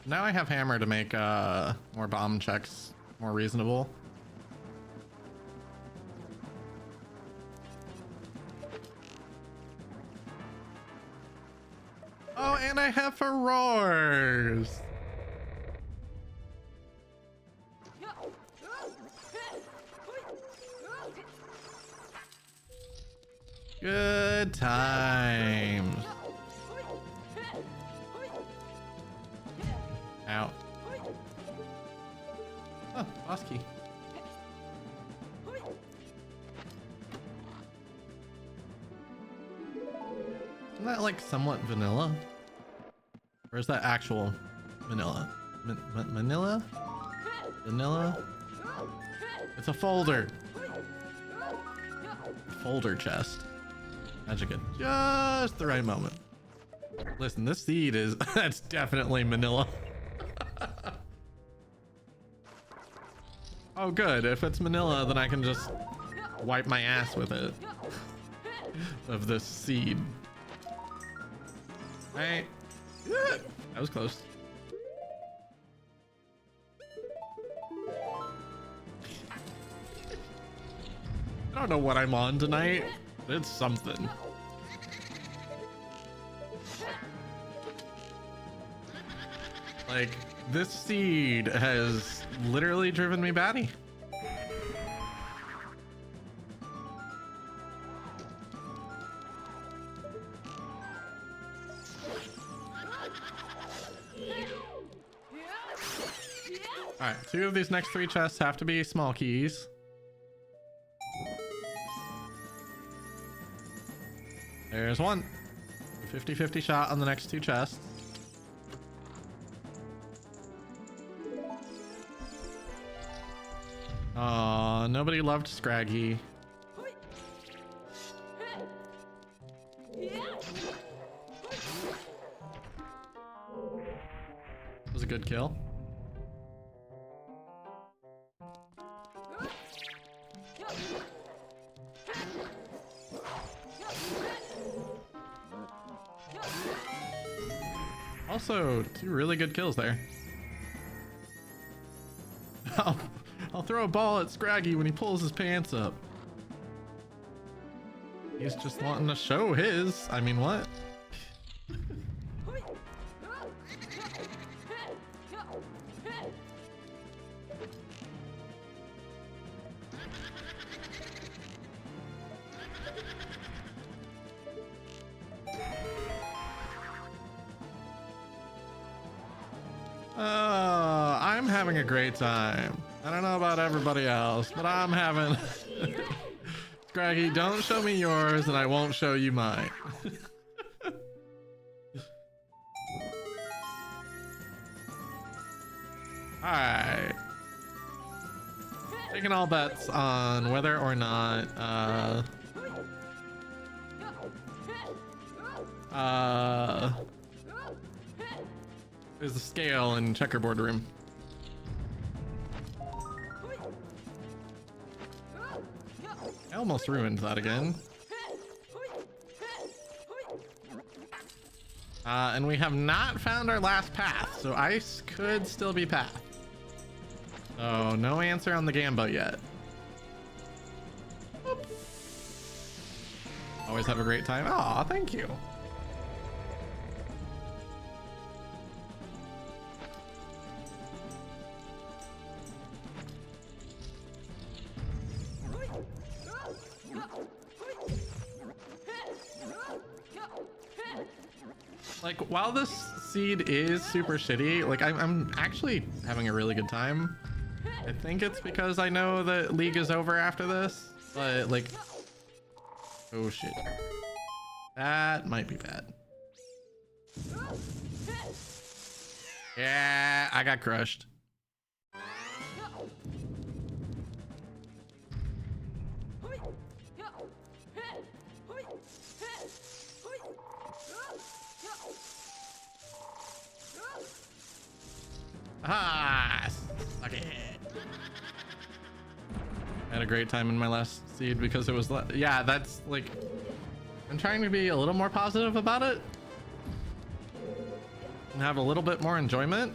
Now I have hammer to make more bomb checks more reasonable. Oh, and I have furrows. Good times. Ow. Oh, boss key. Isn't that like somewhat vanilla? Or is that actual vanilla? Manila? Vanilla? It's a folder. Folder chest. Magic at just the right moment. Listen, this seed is that's definitely manila. Oh good, if it's manila then I can just wipe my ass with it. Of this seed. Right. That was close. I don't know what I'm on tonight. It's something. Like, this seed has literally driven me batty. Alright, 2 of these next 3 chests have to be small keys. There's one. 50-50 shot on the next 2 chests. Aw, nobody loved Scraggy. Was a good kill. Also, 2 really good kills there. I'll throw a ball at Scraggy when he pulls his pants up. He's just wanting to show his. I mean, what? I'm having a great time. I don't know about everybody else, but I'm having... Scraggy, don't show me yours and I won't show you mine. Alright. Taking all bets on whether or not there's a scale in checkerboard room. I almost ruined that again. And we have not found our last path, so ice could still be path. So no answer on the Gambo yet. Always have a great time. Aw, thank you. Like, while this seed is super shitty, like, I'm actually having a really good time. I think it's because I know that League is over after this, but, like, oh shit. That might be bad. Yeah, I got crushed. Ah, suck it. I had a great time in my last seed because it was, yeah, that's like, I'm trying to be a little more positive about it and have a little bit more enjoyment.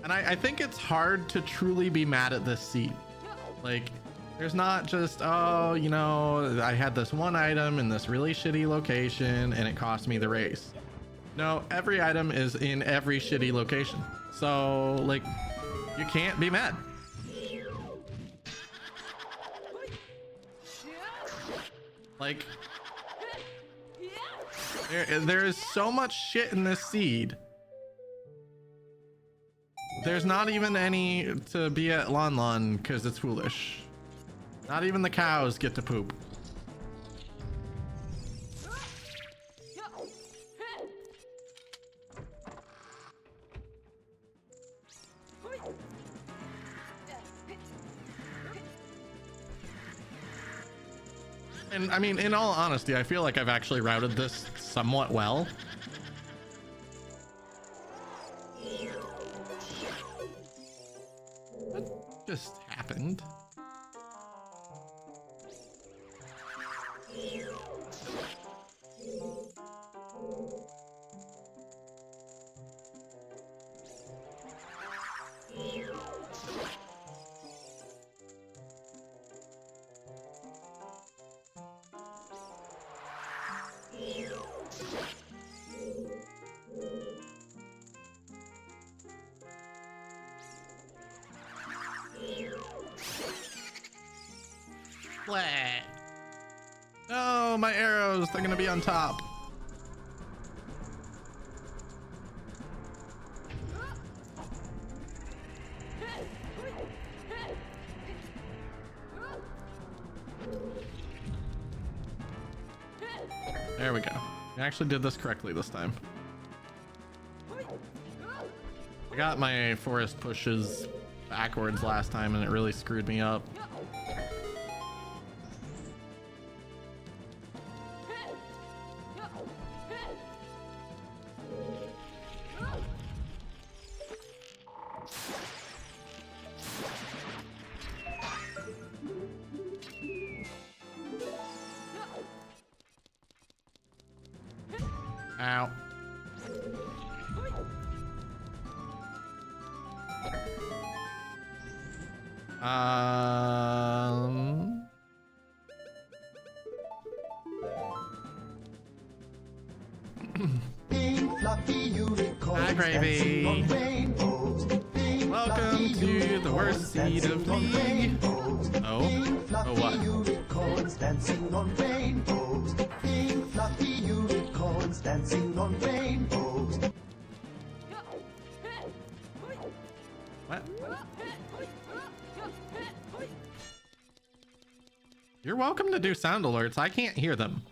And I think it's hard to truly be mad at this seed. Like, there's not just, oh, you know, I had this one item in this really shitty location and it cost me the race. No, every item is in every shitty location. So, like, you can't be mad. Like, there is so much shit in this seed. There's not even any to be at Lon Lon because it's foolish. Not even the cows get to poop. And I mean, in all honesty, I feel like I've actually routed this somewhat well. What just happened? No, my arrows, they're gonna be on top. There we go. I actually did this correctly this time. I got my forest pushes backwards last time and it really screwed me up. Ow. Hi, Gravy. Welcome to the worst seed of League. Oh? Oh, what? Unicorns dancing on rainbows. Pink fluffy unicorns dancing on rainbows. What? You're welcome to do sound alerts. I can't hear them.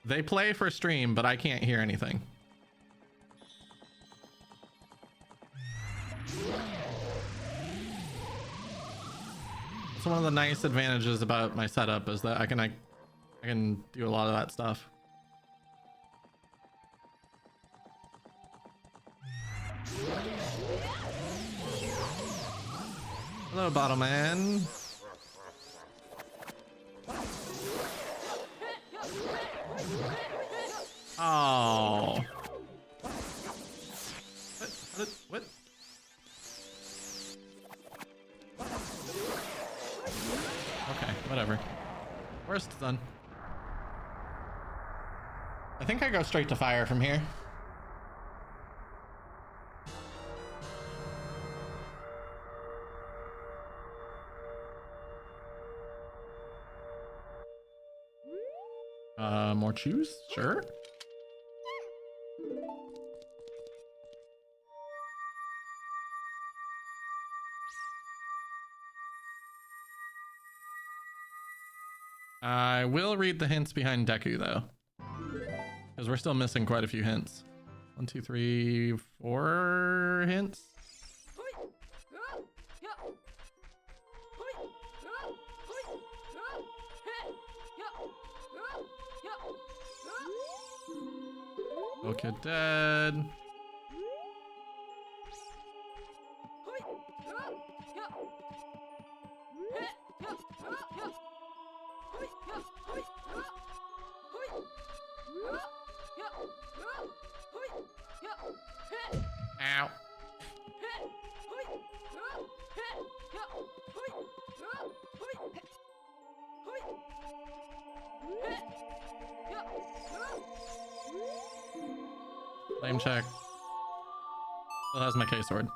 They play for stream, but I can't hear anything. It's one of the nice advantages about my setup is that I can do a lot of that stuff. Hello, Bottle Man. Oh. almost done. I think I go straight to fire from here. More choose? Sure. I will read the hints behind Deku though, because we're still missing quite a few hints. 1, 2, 3, 4 hints. Okay, dead. Ow. Flame check. Still has my K-sword.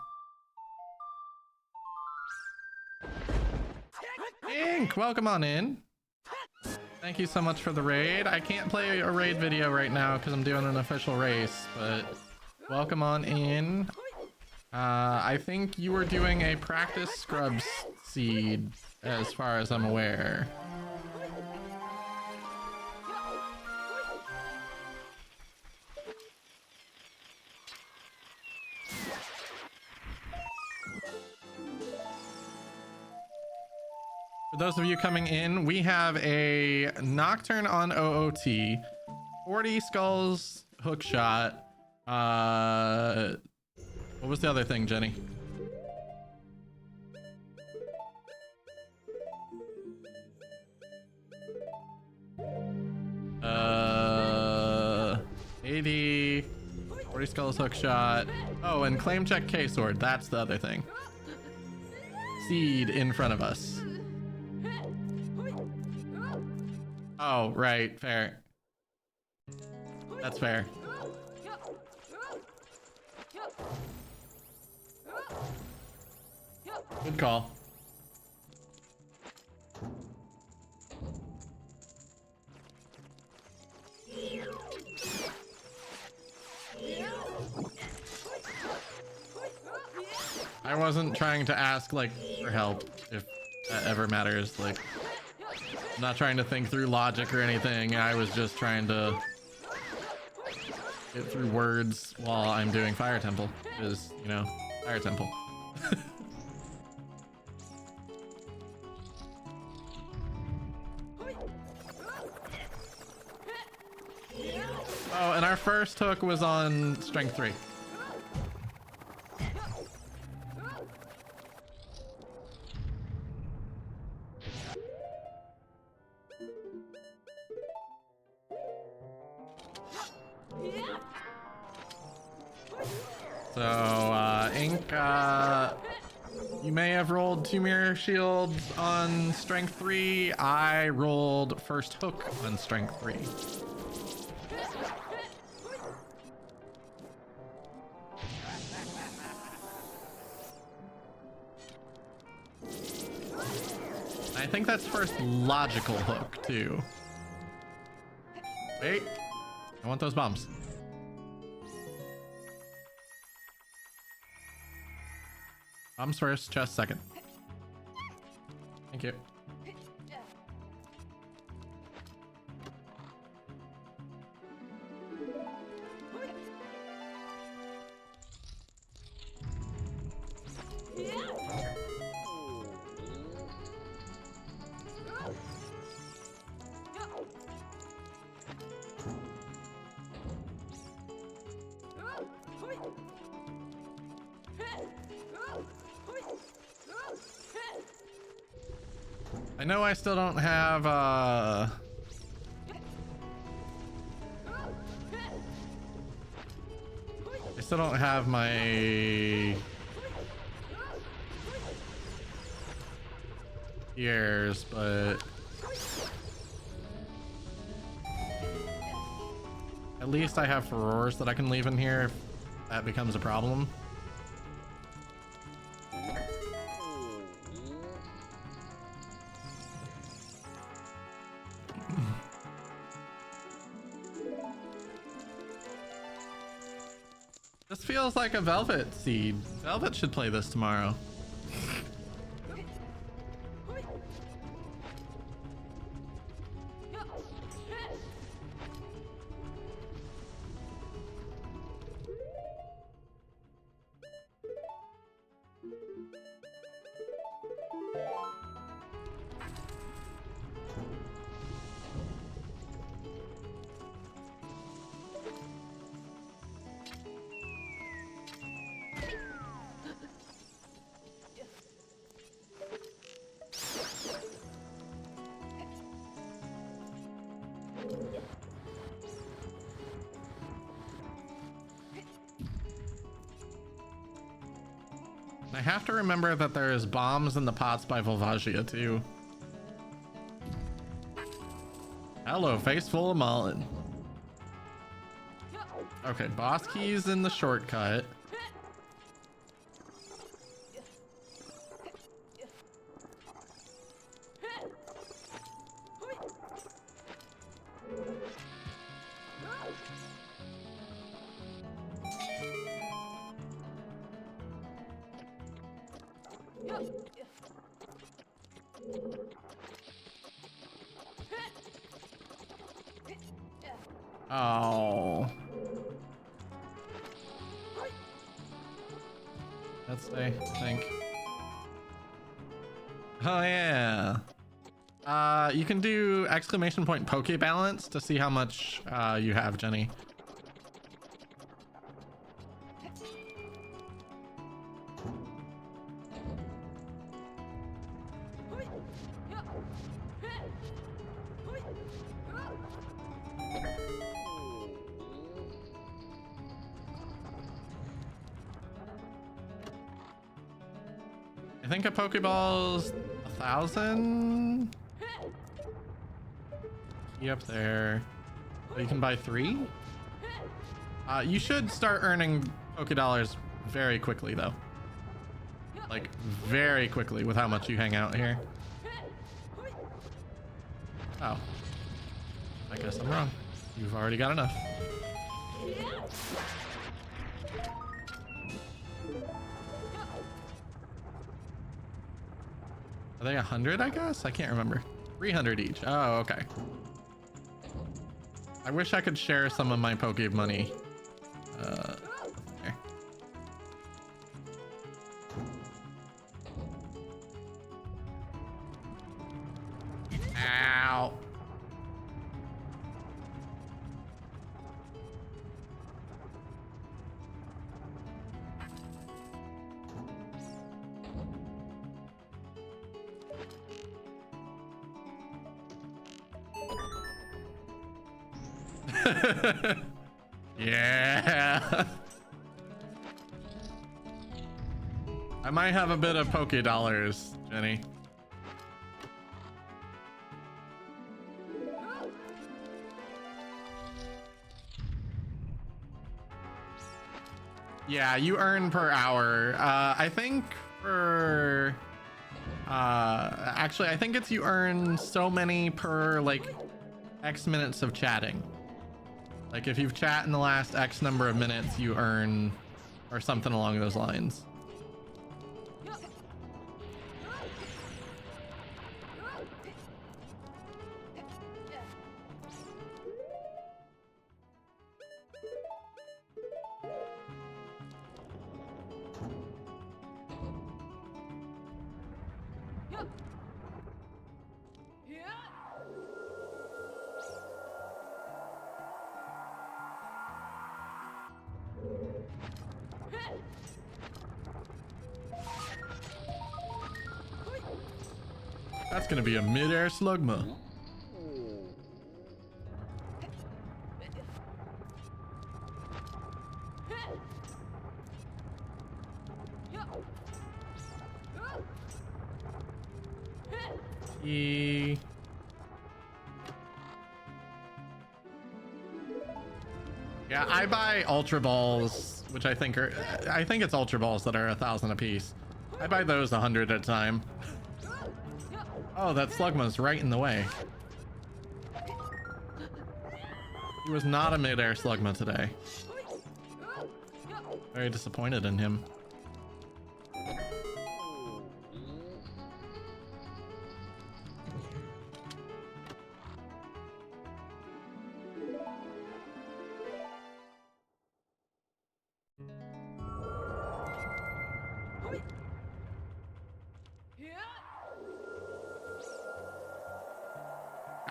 Ink, welcome on in. Thank you so much for the raid. I can't play a raid video right now because I'm doing an official race, but welcome on in. I think you were doing a practice scrubs seed as far as I'm aware. For those of you coming in, we have a Nocturne on OOT, 40 skulls hook shot. What was the other thing, Jenny? AD, 40 skulls hook shot. Oh, and claim check K-sword. That's the other thing. Seed in front of us. Oh, right. Fair. That's fair. Good call. I wasn't trying to ask, like, for help, if that ever matters. Like, I'm not trying to think through logic or anything. I was just trying to get through words while I'm doing Fire Temple. Because, you know, Fire Temple. Oh, and our first hook was on Strength 3. So, Ink, you may have rolled 2 mirror shields on Strength 3. I rolled first hook on Strength 3. I think that's first logical hook, too. Wait. I want those bombs. Bombs first, chest second. Thank you. I know I still don't have, I still don't have my ears, but At least I have Furores that I can leave in here if that becomes a problem. This feels like a Velvet seed. Velvet should play this tomorrow. I have to remember that there's bombs in the pots by Volvagia too. Hello, face full of Mullen. Okay, boss keys in the shortcut. Oh. Let's stay, I think. Oh yeah. You can do exclamation point Poke balance to see how much you have, Jenny. I think a Pokeball's 1,000. Key up there. Oh, you can buy 3. You should start earning Pokedollars very quickly, though. Like very quickly with how much you hang out here. Oh, I guess I'm wrong. You've already got enough. Are they 100, I guess? I can't remember. 300 each. Oh, okay. I wish I could share some of my Poke money. There. Ow. Yeah. I might have a bit of Poke dollars, Jenny. Yeah, you earn per hour. I think for actually I think it's you earn so many per like X minutes of chatting. Like if you've chat in the last X number of minutes, you earn, or something along those lines. That's gonna be a mid-air slugma. Yeah, I buy Ultra Balls, which I think it's Ultra Balls that are 1,000 a piece. I buy those 100 at a time. Oh, that Slugma's right in the way. He was not a mid-air Slugma today. Very disappointed in him.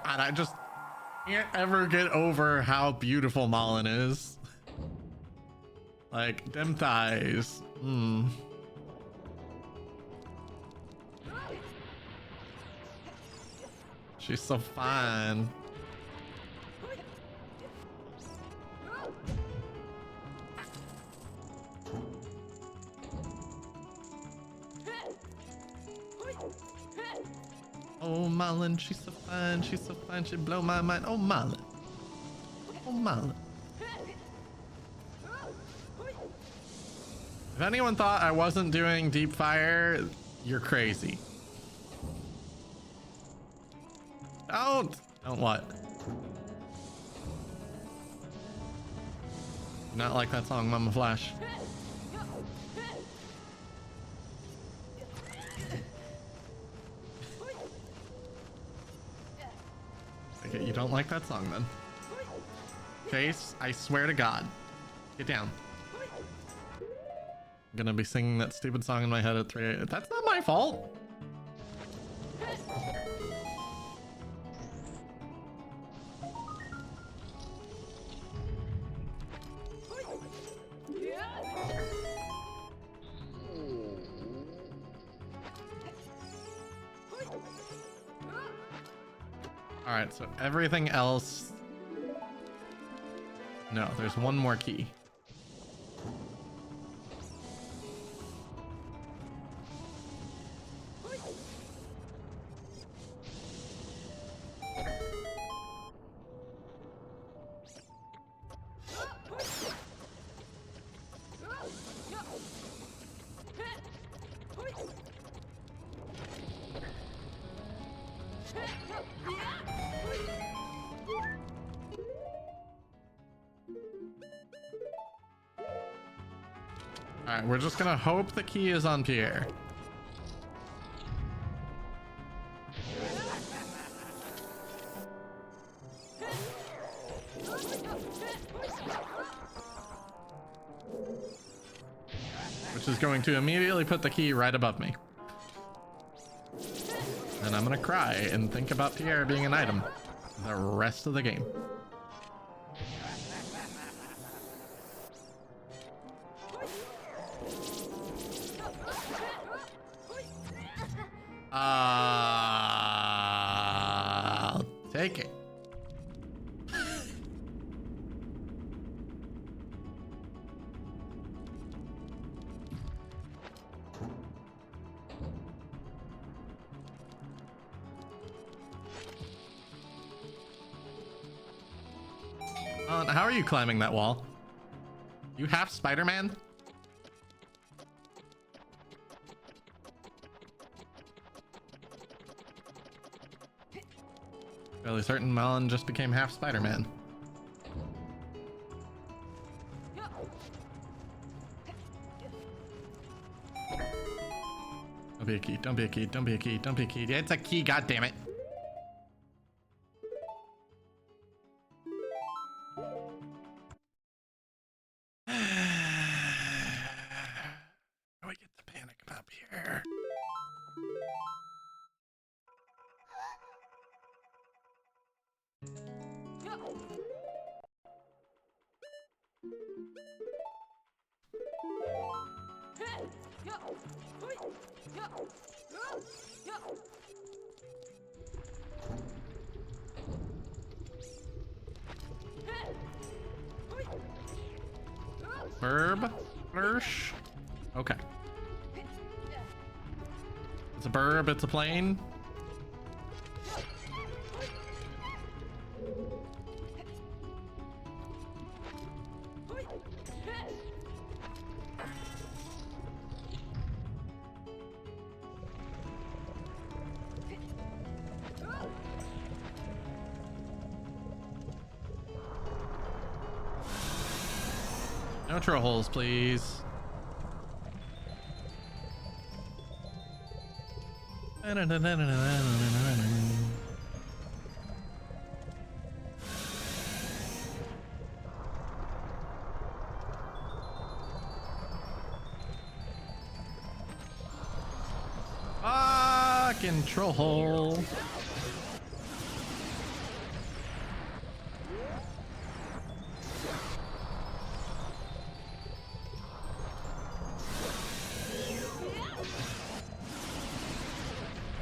God, I just can't ever get over how beautiful Malin is. Like, them thighs. She's so fine. Oh, Malin, she's so fine. She's so fine. She'd blow my mind. Oh, Malin. Oh, Malin. If anyone thought I wasn't doing deep fire, you're crazy. Don't what? Not like that song, Mama Flash. Okay, you don't like that song then. Chase, I swear to God. Get down. I'm gonna be singing that stupid song in my head at 3 a.m. That's not my fault. All right, so everything else. No, there's one more key. All right, we're just gonna hope the key is on Pierre. Which is going to immediately put the key right above me. And I'm gonna cry and think about Pierre being an item the rest of the game. I'll take it. How are you climbing that wall? You half Spider-Man? Fairly certain Malin just became half Spider-Man. Don't be a key, don't be a key, don't be a key, don't be a key. It's a key, goddammit. How do I get the panic up here? Burb? Bursh? Okay. It's a burb, it's a plane. No troll holes, please. Fucking troll hole.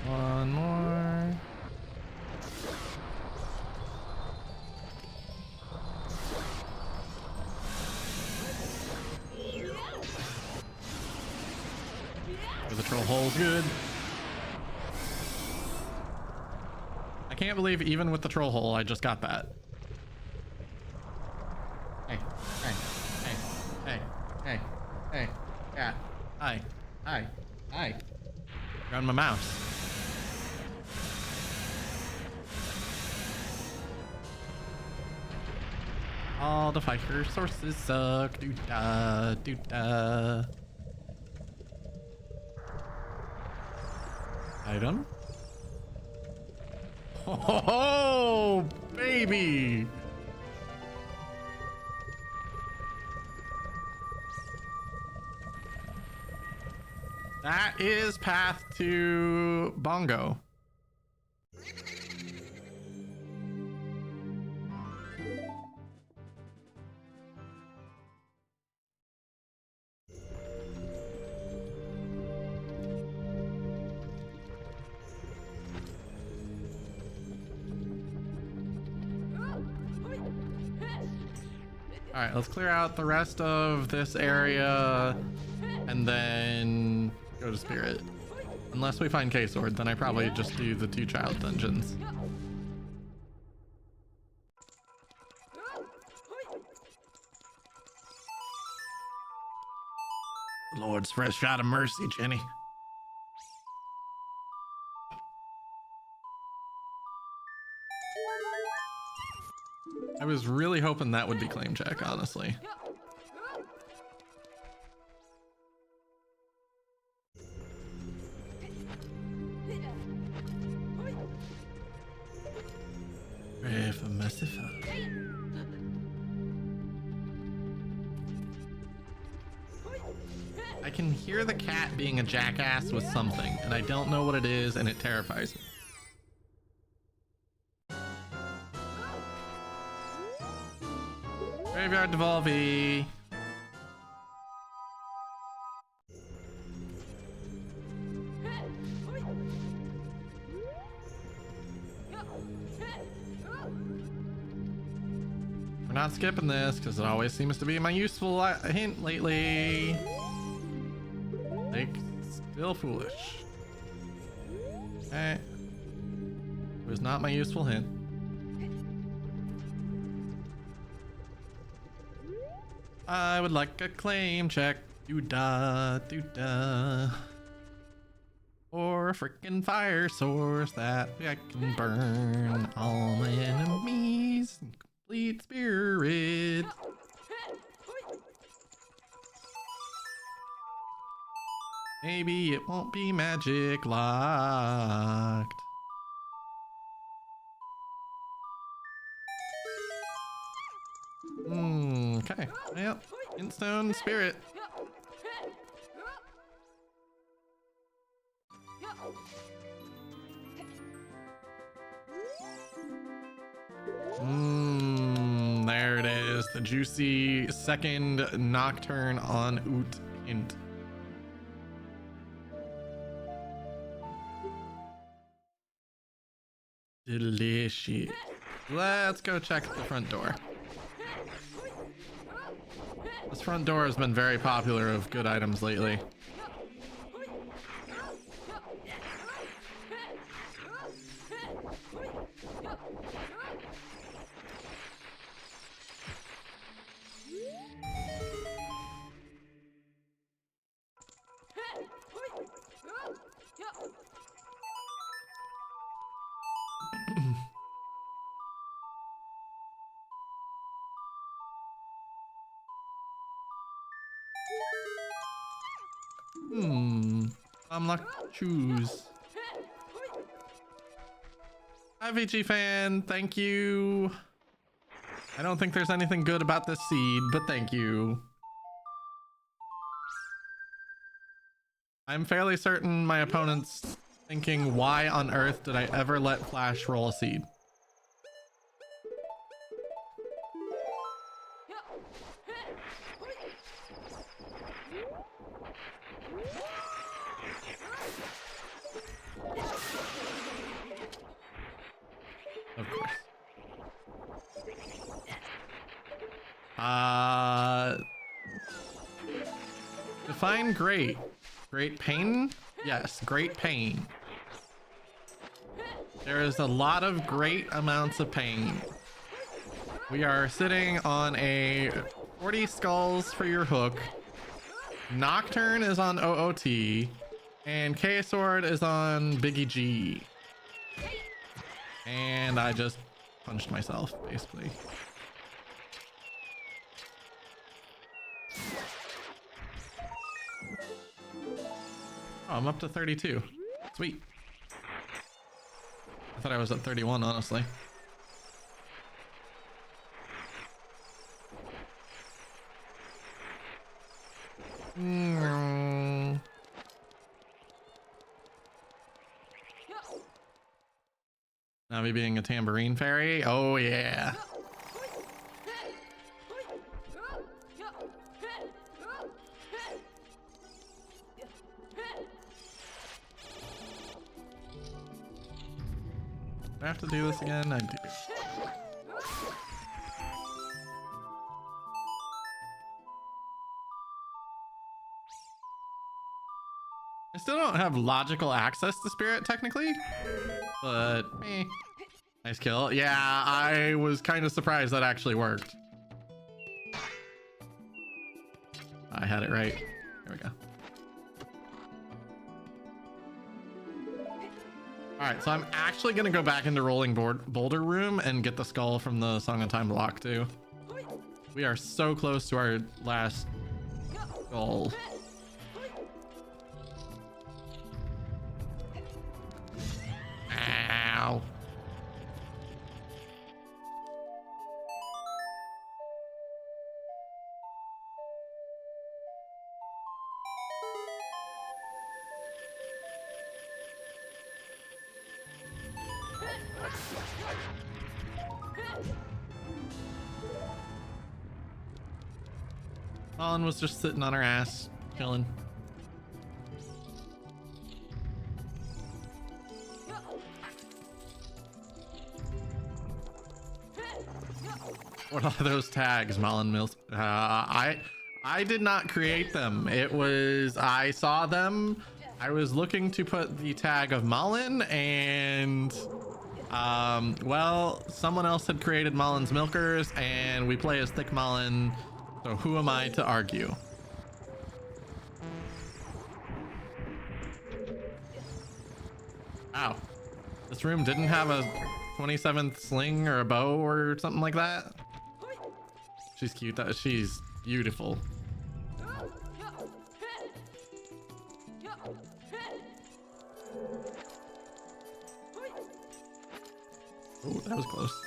One more. The troll hole's good. I can't believe even with the troll hole, I just got that. Hey, hey, hey, hey, hey, hey, yeah, hi, hi, hi. You're on my mouse. All the fire sources suck. Doo-da, doo-da. Item. Oh, baby. That is path to Bongo. All right, let's clear out the rest of this area and then go to Spirit. Unless we find K-Sword, then I probably just do the 2 child dungeons. Lord's fresh shot of mercy, Jenny. I was really hoping that would be claim check, honestly. Pray for merciful. I can hear the cat being a jackass with something, and I don't know what it is, and it terrifies me. Graveyard Devolvee. We're not skipping this because it always seems to be my useful hint lately. Like, still foolish. Okay. It was not my useful hint. I would like a claim check. Doo-da, doo-da. Or a freaking fire source that I can burn all my enemies in complete spirit. Maybe it won't be magic locked. Okay. Well, Instone Spirit. There it is. The juicy second Nocturne on Oot hint. Delicious. Let's go check the front door. This front door has been very popular of good items lately. Unlock choose. Hi, VG fan. Thank you. I don't think there's anything good about this seed, but thank you. I'm fairly certain my opponent's thinking, why on earth did I ever let Flash roll a seed? Of course. Define great. Great pain? Yes, great pain. There is a lot of great amounts of pain. We are sitting on a 40 skulls for your hook. Nocturne is on OOT. And K-Sword is on Biggie G. And I just punched myself, basically. Oh, I'm up to 32. Sweet. I thought I was at 31, honestly. Now me being a tambourine fairy? Oh yeah. Do I have to do this again? I do. I still don't have logical access to Spirit, technically. But, nice kill. Yeah, I was kind of surprised that actually worked. I had it right. There we go. Alright, so I'm actually going to go back into Rolling Boulder Room and get the skull from the Song of Time block, too. We are so close to our last goal. Ow. Colin was just sitting on her ass, chilling. What are those tags, Malin Mills? I did not create them. It was, I saw them. I was looking to put the tag of Malin and well, someone else had created Malin's Milkers and we play as Thick Malin. So who am I to argue? Wow. This room didn't have a 27th sling or a bow or something like that. She's cute. She's beautiful. Oh, that was close.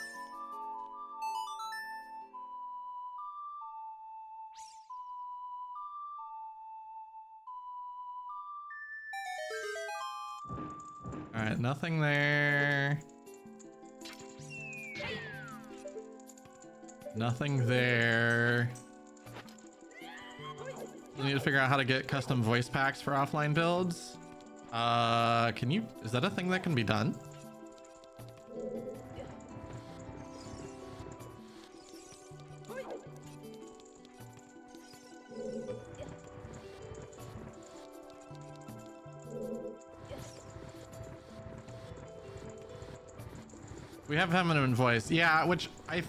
All right, nothing there. Nothing there. We need to figure out how to get custom voice packs for offline builds. Can you, is that a thing that can be done? We have feminine voice. Yeah, which I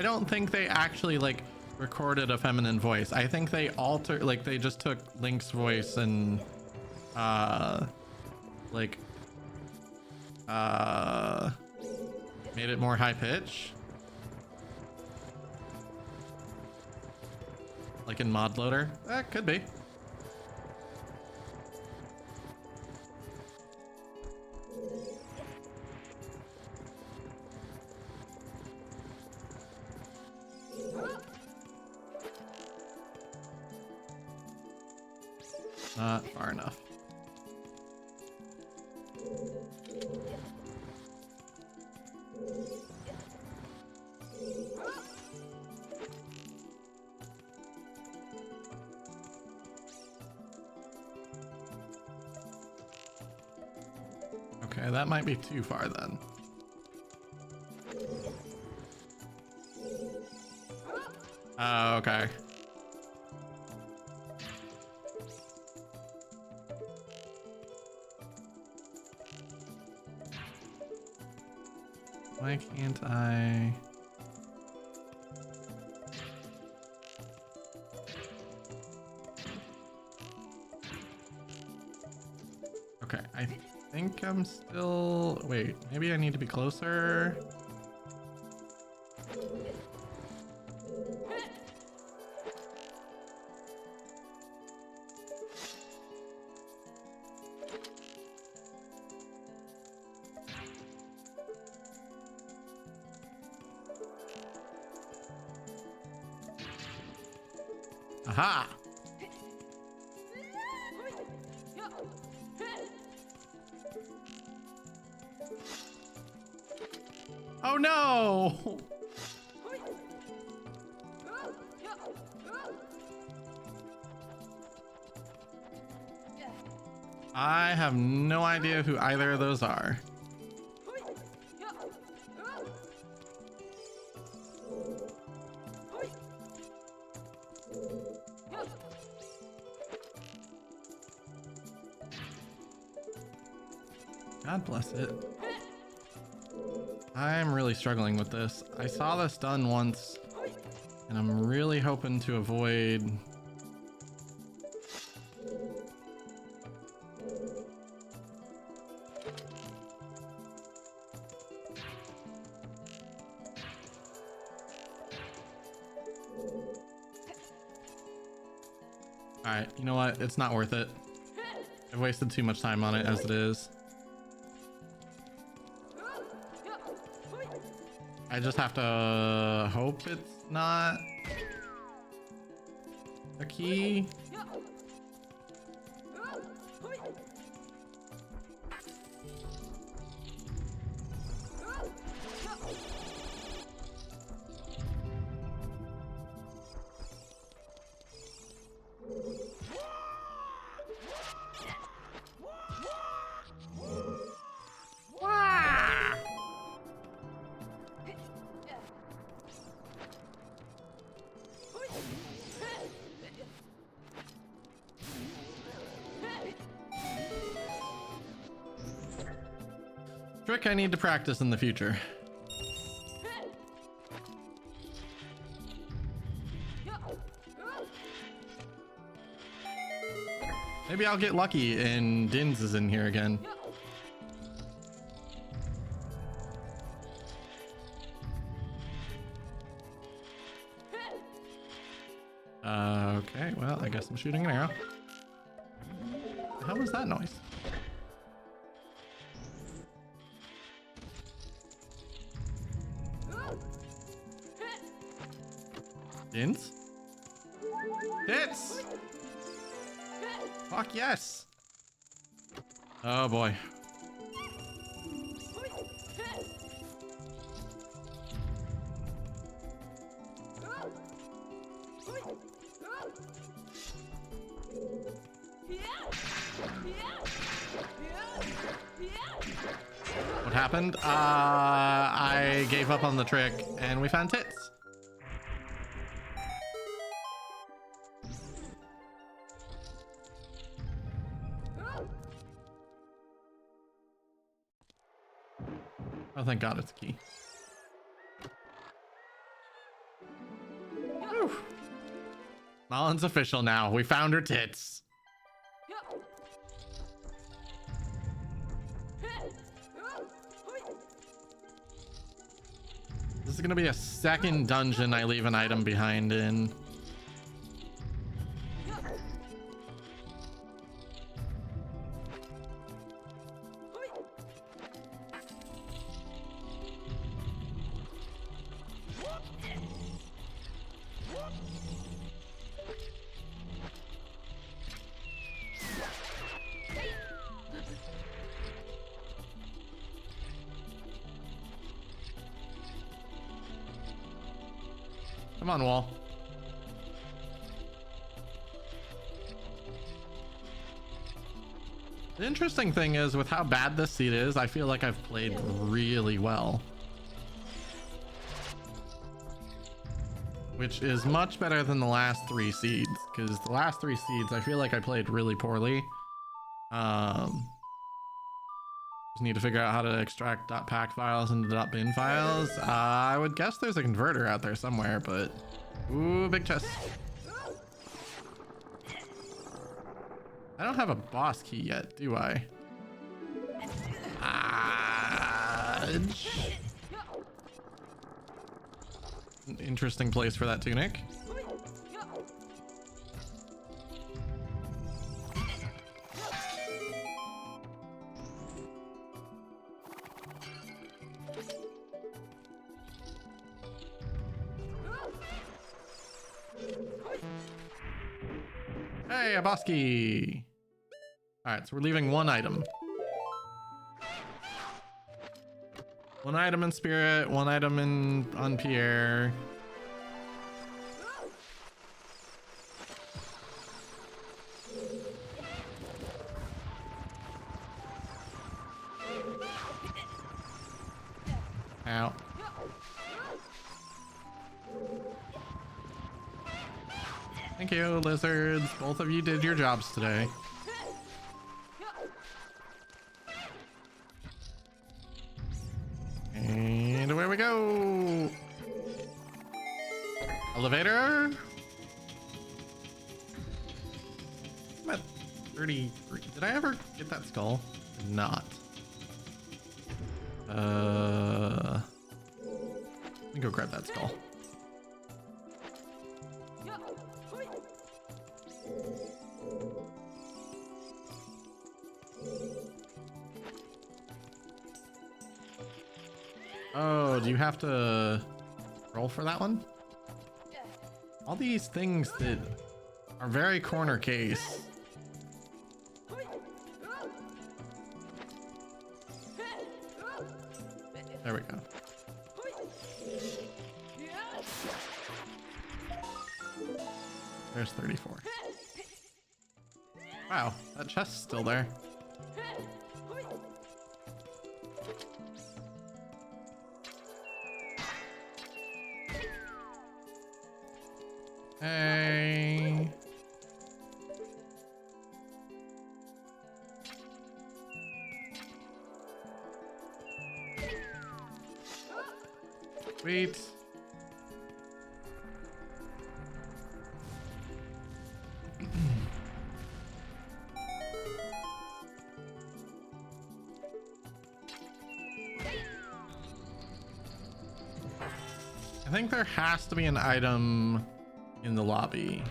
don't think they actually like recorded a feminine voice. I think they they just took Link's voice and made it more high pitch. Like in mod loader. That could be. Not far enough. Okay, that might be too far then. Oh, okay. Why can't I? Okay, I think I'm still... Wait, maybe I need to be closer. Aha! Oh no! I have no idea who either of those are. God bless it. I'm really struggling with this. I saw this done once, and I'm really hoping to avoid... Alright, you know what? It's not worth it. I've wasted too much time on it as it is. I just have to hope it's not a key. Trick I need to practice in the future. Maybe I'll get lucky and Dins is in here again. Okay, well, I guess I'm shooting an arrow. What the hell was that noise? Dins? Hits! Fuck yes! Oh boy. What happened? I gave up on the trick and we found tits. Oh, thank God it's a key. Whew. Mullen's official now. We found her tits. This is gonna be a second dungeon I leave an item behind in. Come on, wall. The interesting thing is, with how bad this seed is, I feel like I've played really well. Which is much better than the last 3 seeds, because the last 3 seeds, I feel like I played really poorly. Just need to figure out how to extract .pack files into .bin files. I would guess there's a converter out there somewhere, but... Ooh, big chest. I don't have a boss key yet, do I? An interesting place for that tunic. Hey, a boss key. All right, so we're leaving 1 item. 1 item in spirit, 1 item on Pierre. Ow. Thank you, lizards. Both of you did your jobs today. And away we go. Elevator. I'm at 33. Did I ever get that skull? Did not. Let me go grab that skull. Oh, do you have to roll for that one? All these things that are very corner case. There we go. There's 34. Wow, that chest's still there. Hey. Sweet. I think there has to be an item in the lobby.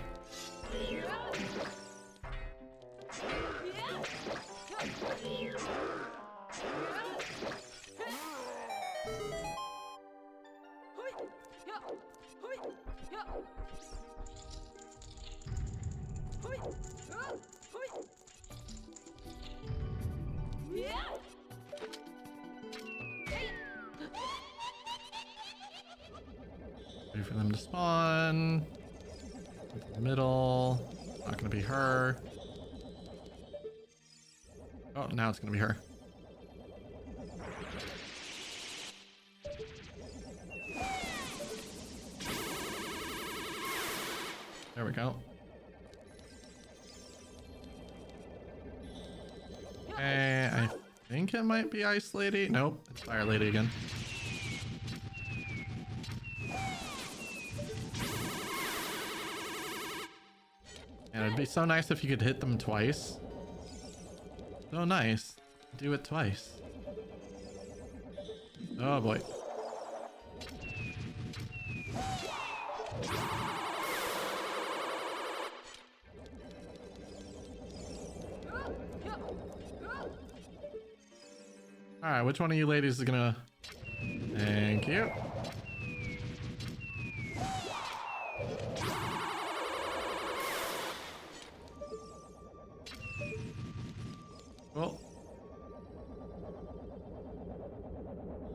Wait for them to spawn. Middle. Not gonna be her. Oh, now it's gonna be her. There we go. Okay, I think it might be Ice Lady. Nope, it's Fire Lady again. And it'd be so nice if you could hit them twice. So nice. Do it twice. Oh boy. Alright, which one of you ladies is gonna... Thank you. Well,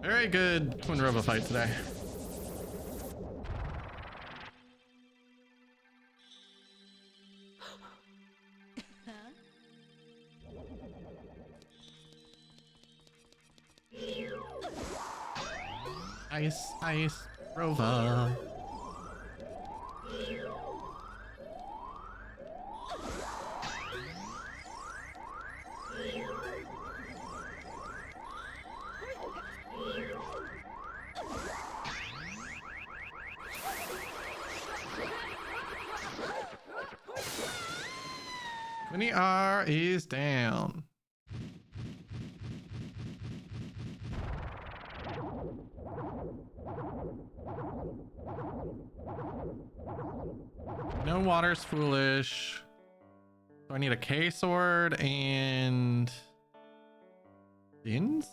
very good Twin Robo fight today. Ice Rover. Winnie R is down. No water's foolish. So I need a K sword and fins?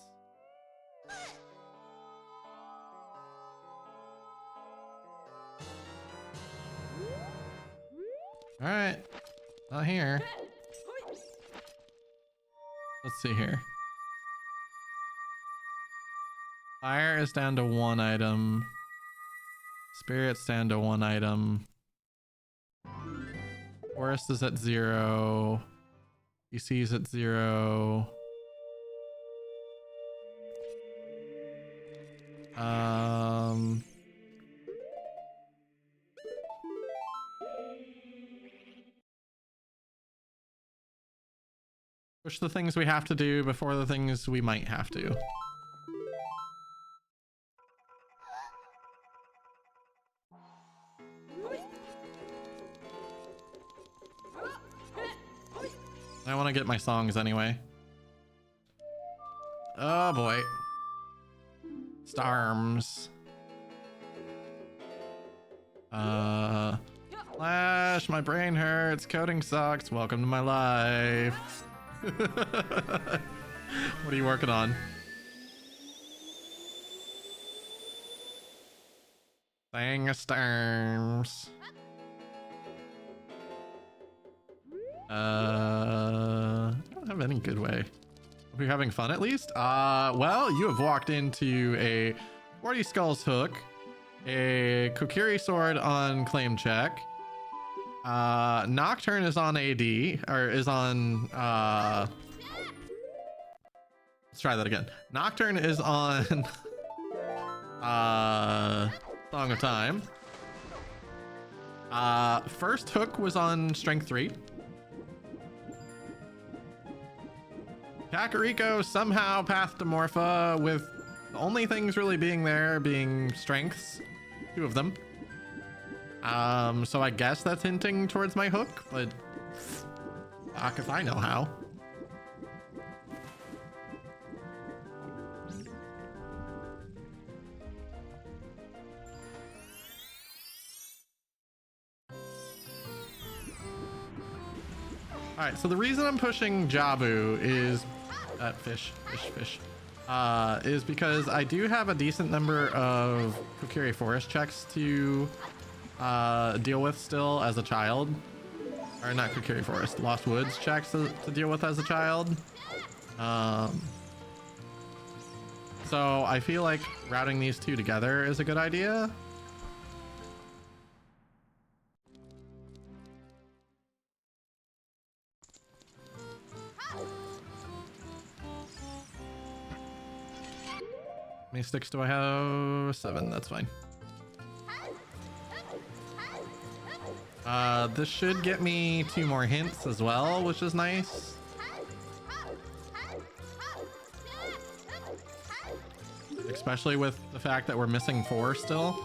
All right, not here. Let's see here. Fire is down to 1 item. Spirit's down to 1 item. Forest is at 0. PC is at 0. Push the things we have to do before the things we might have to. I want to get my songs anyway. Oh boy. Starms. Flash, my brain hurts. Coding sucks. Welcome to my life. What are you working on? Thing of Starms. I don't have any good way. Hope you're having fun at least. Well, you have walked into a 40 Skulls hook, a Kokiri sword on claim check. Nocturne is on AD, or is on, let's try that again. Nocturne is on, Song of Time. First hook was on Strength 3. Kakariko somehow path to Morpha with the only things really being there being strengths, 2 of them. So I guess that's hinting towards my hook, but fuck if I know how. All right, so the reason I'm pushing Jabu is fish, is because I do have a decent number of Kokiri Forest checks to deal with still as a child, or not Kokiri Forest, Lost Woods checks to deal with as a child. So I feel like routing these 2 together is a good idea. How many sticks do I have? 7, that's fine. This should get me 2 more hints as well, which is nice. Especially with the fact that we're missing 4 still.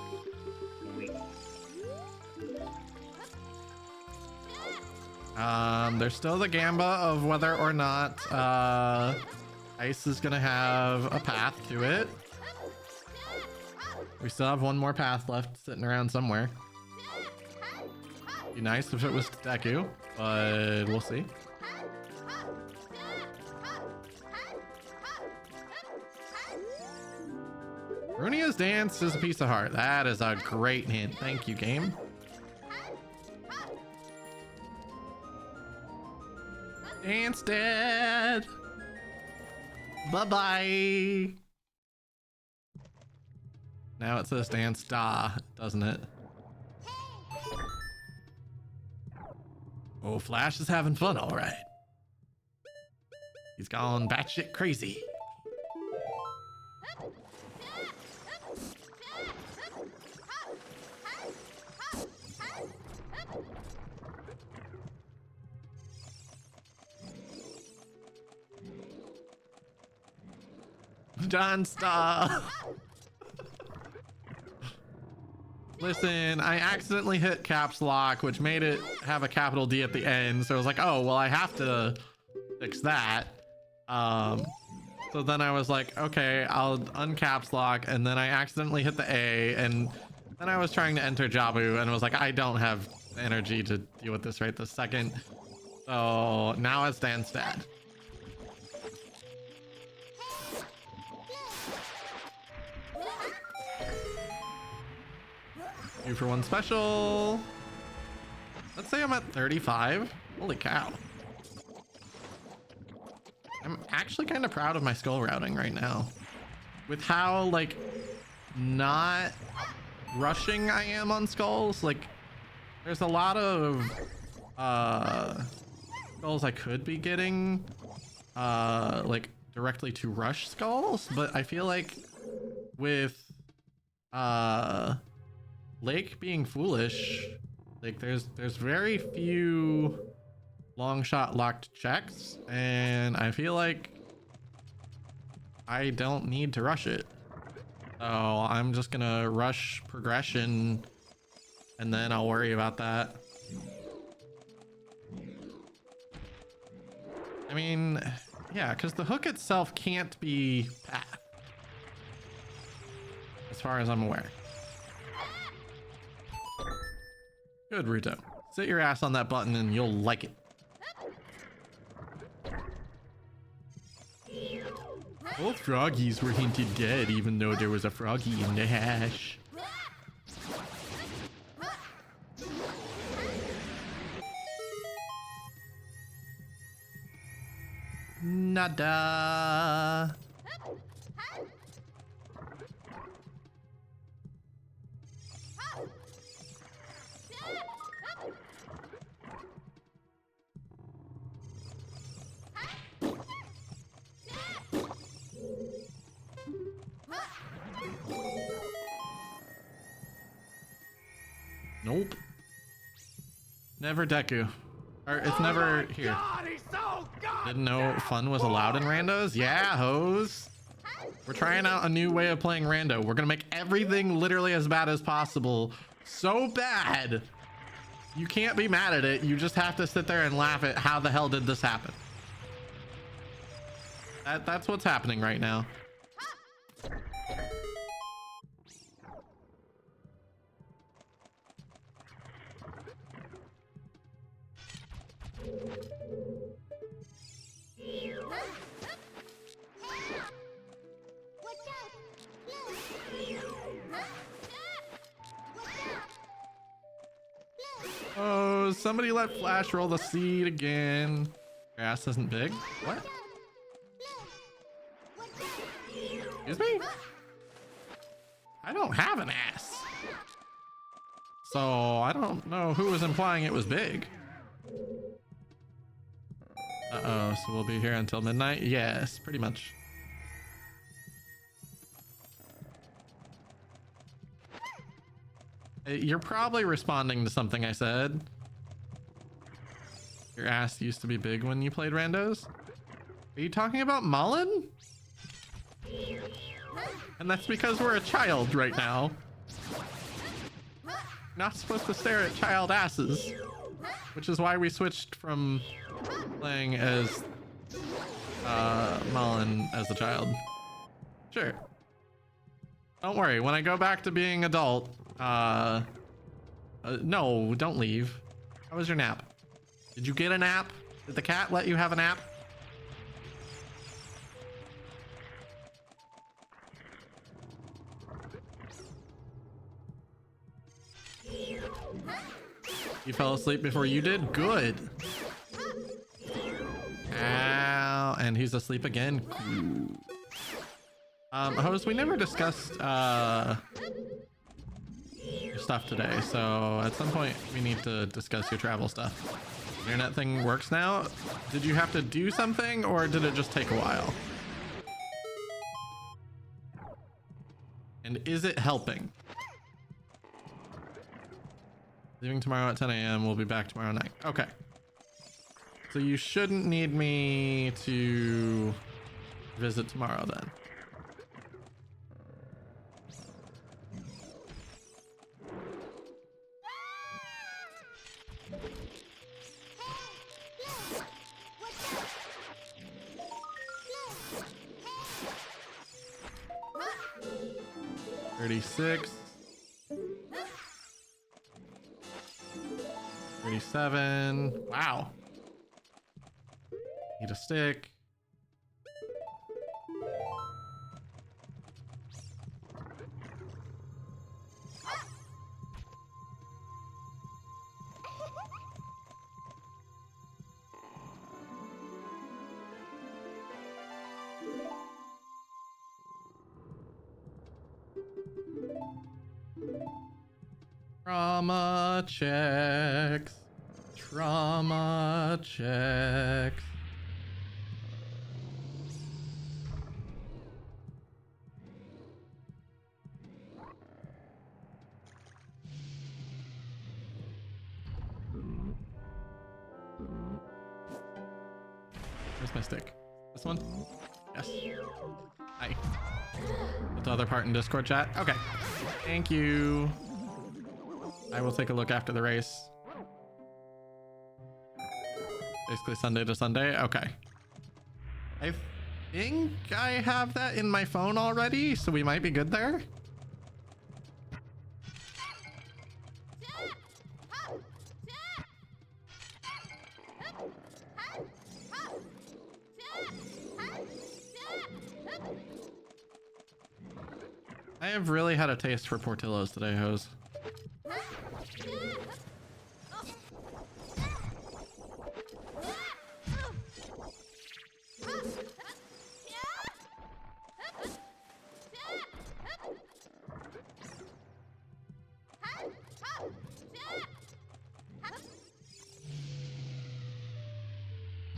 There's still the gamba of whether or not ice is gonna have a path to it. We still have 1 more path left sitting around somewhere. Be nice if it was Deku, but we'll see. Runia's dance is a piece of heart. That is a great hint. Thank you, game. Dance dead. Bye-bye. Now it says dance da, doesn't it? Oh, Flash is having fun, all right. He's gone batshit crazy. John, stop. Listen, I accidentally hit caps lock, which made it have a capital D at the end. So I was like, oh, well, I have to fix that. So then I was like, okay, I'll uncaps lock. And then I accidentally hit the A. And then I was trying to enter Jabu and was like, I don't have the energy to deal with this right this second. So now it's Danstad. 2-for-1 special. Let's say I'm at 35. Holy cow. I'm actually kind of proud of my skull routing right now. With how, like, not rushing I am on skulls. Like, there's a lot of skulls I could be getting, like, directly to rush skulls. But I feel like with Lake being foolish, like there's very few long shot locked checks, and I feel like I don't need to rush it. So I'm just gonna rush progression and then I'll worry about that. I mean, yeah, because the hook itself can't be path, as far as I'm aware. Good, Ruto. Sit your ass on that button and you'll like it. Both froggies were hinted dead, even though there was a froggy in the hash. Nada. Nope. Never Deku. Or it's never here. God, he's so good. Didn't know fun was allowed in randos? Yeah, hoes. We're trying out a new way of playing rando. We're gonna make everything literally as bad as possible. So bad, you can't be mad at it. You just have to sit there and laugh at how the hell did this happen. That's what's happening right now. Oh, somebody let Flash roll the seed again. Your ass isn't big? What? Excuse me? I don't have an ass. So I don't know who was implying it was big. Uh-oh, so we'll be here until midnight? Yes, pretty much. You're probably responding to something I said. Your ass used to be big when you played randos? Are you talking about Mullen? And that's because we're a child right now. Not supposed to stare at child asses. Which is why we switched from playing as Mullen as a child. Sure. Don't worry, when I go back to being adult, no, don't leave. How was your nap? Did you get a nap? Did the cat let you have a nap? You fell asleep before you did? Good. Ow, and he's asleep again. Host, we never discussed your stuff today, so at some point we need to discuss your travel stuff. Internet thing works now. Did you have to do something, or did it just take a while? And is it helping? Leaving tomorrow at 10 a.m. We'll be back tomorrow night. Okay. So you shouldn't need me to visit tomorrow then. 36. 37. Wow. Need a stick. Trauma checks. Trauma checks. Where's my stick? This one? Yes. Hi. Put the other part in Discord chat. Okay. Thank you. I will take a look after the race. Basically Sunday to Sunday. Okay. I think I have that in my phone already, so we might be good there. I have really had a taste for Portillo's today, Hose.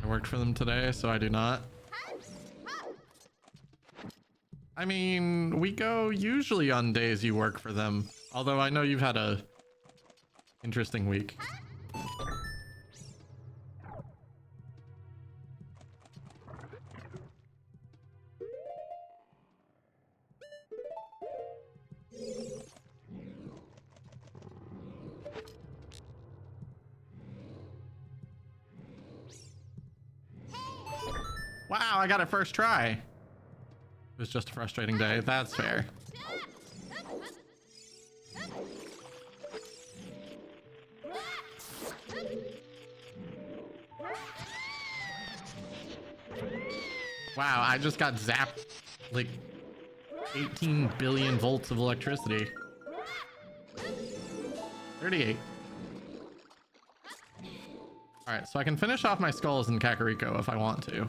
I worked for them today, so I do not. I mean, we go usually on days you work for them. Although I know you've had a interesting week. Wow, I got it first try. It was just a frustrating day. That's fair. Wow, I just got zapped like 18 billion volts of electricity. 38. All right, so I can finish off my skulls in Kakariko if I want to.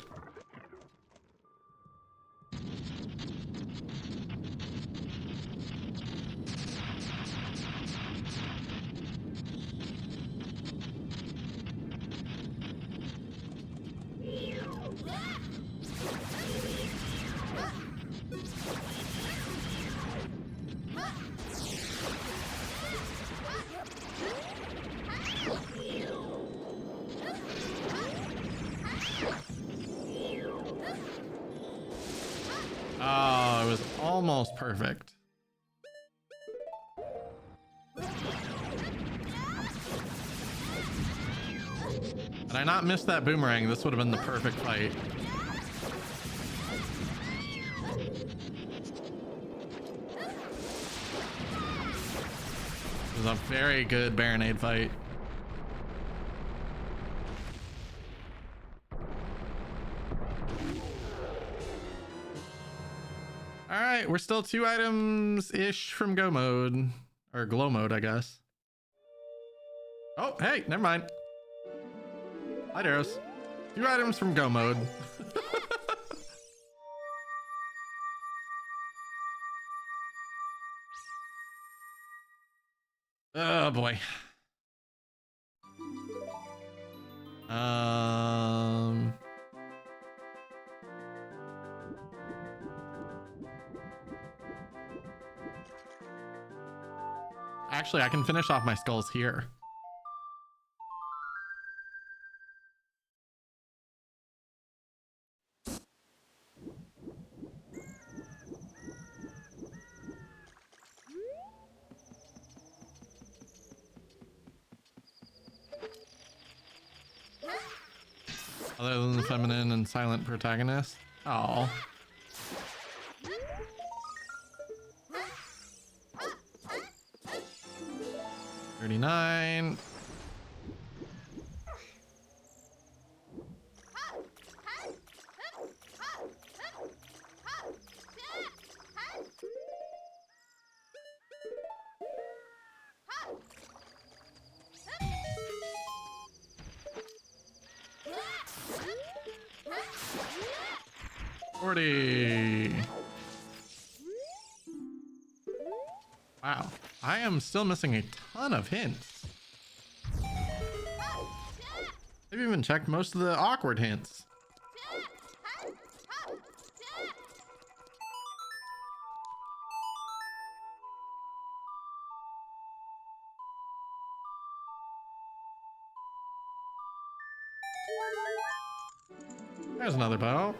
Oh, it was almost perfect. Had I not missed that boomerang, this would have been the perfect fight. It was a very good Baronade fight. All right, we're still 2 items-ish from go mode. Or glow mode, I guess. Oh, hey, never mind. Light arrows. 2 items from go mode. Oh boy. Actually, I can finish off my skulls here. Other than the feminine and silent protagonist. Oh. 39. Wow, I am still missing a ton of hints. I've even checked most of the awkward hints. There's another bow.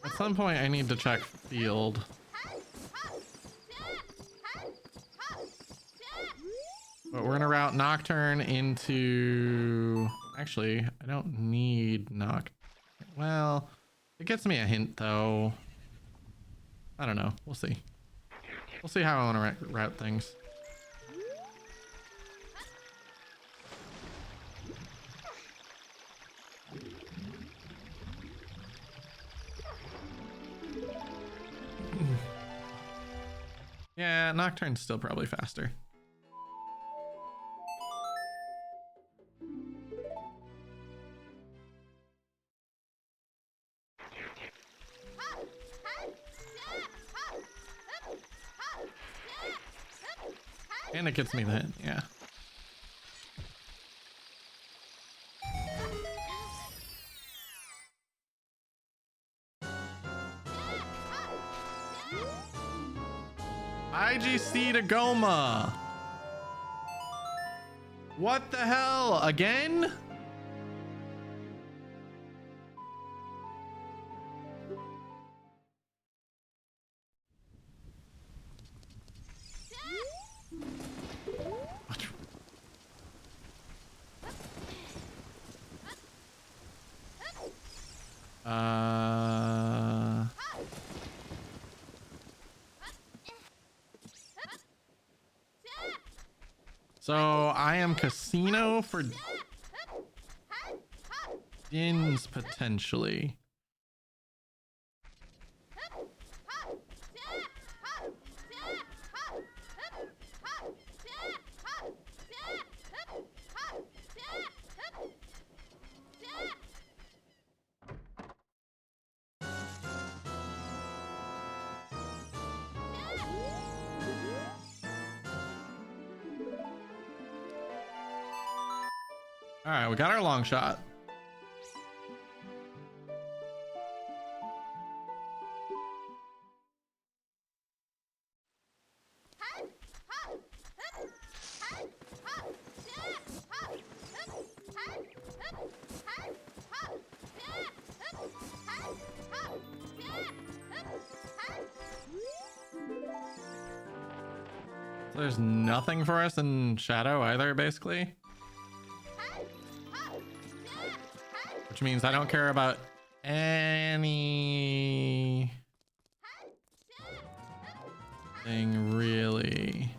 At some point, I need to check field. But we're gonna route Nocturne into... Actually, I don't need Nocturne. Well, it gets me a hint though. I don't know. We'll see. We'll see how I want to route things. Yeah, Nocturne's still probably faster. And it gets me the hint, yeah. IGC to Goma. What the hell? Again? So I am casino for Dins potentially. All right, we got our long shot. There's nothing for us in Shadow either, basically. Which means I don't care about anything really.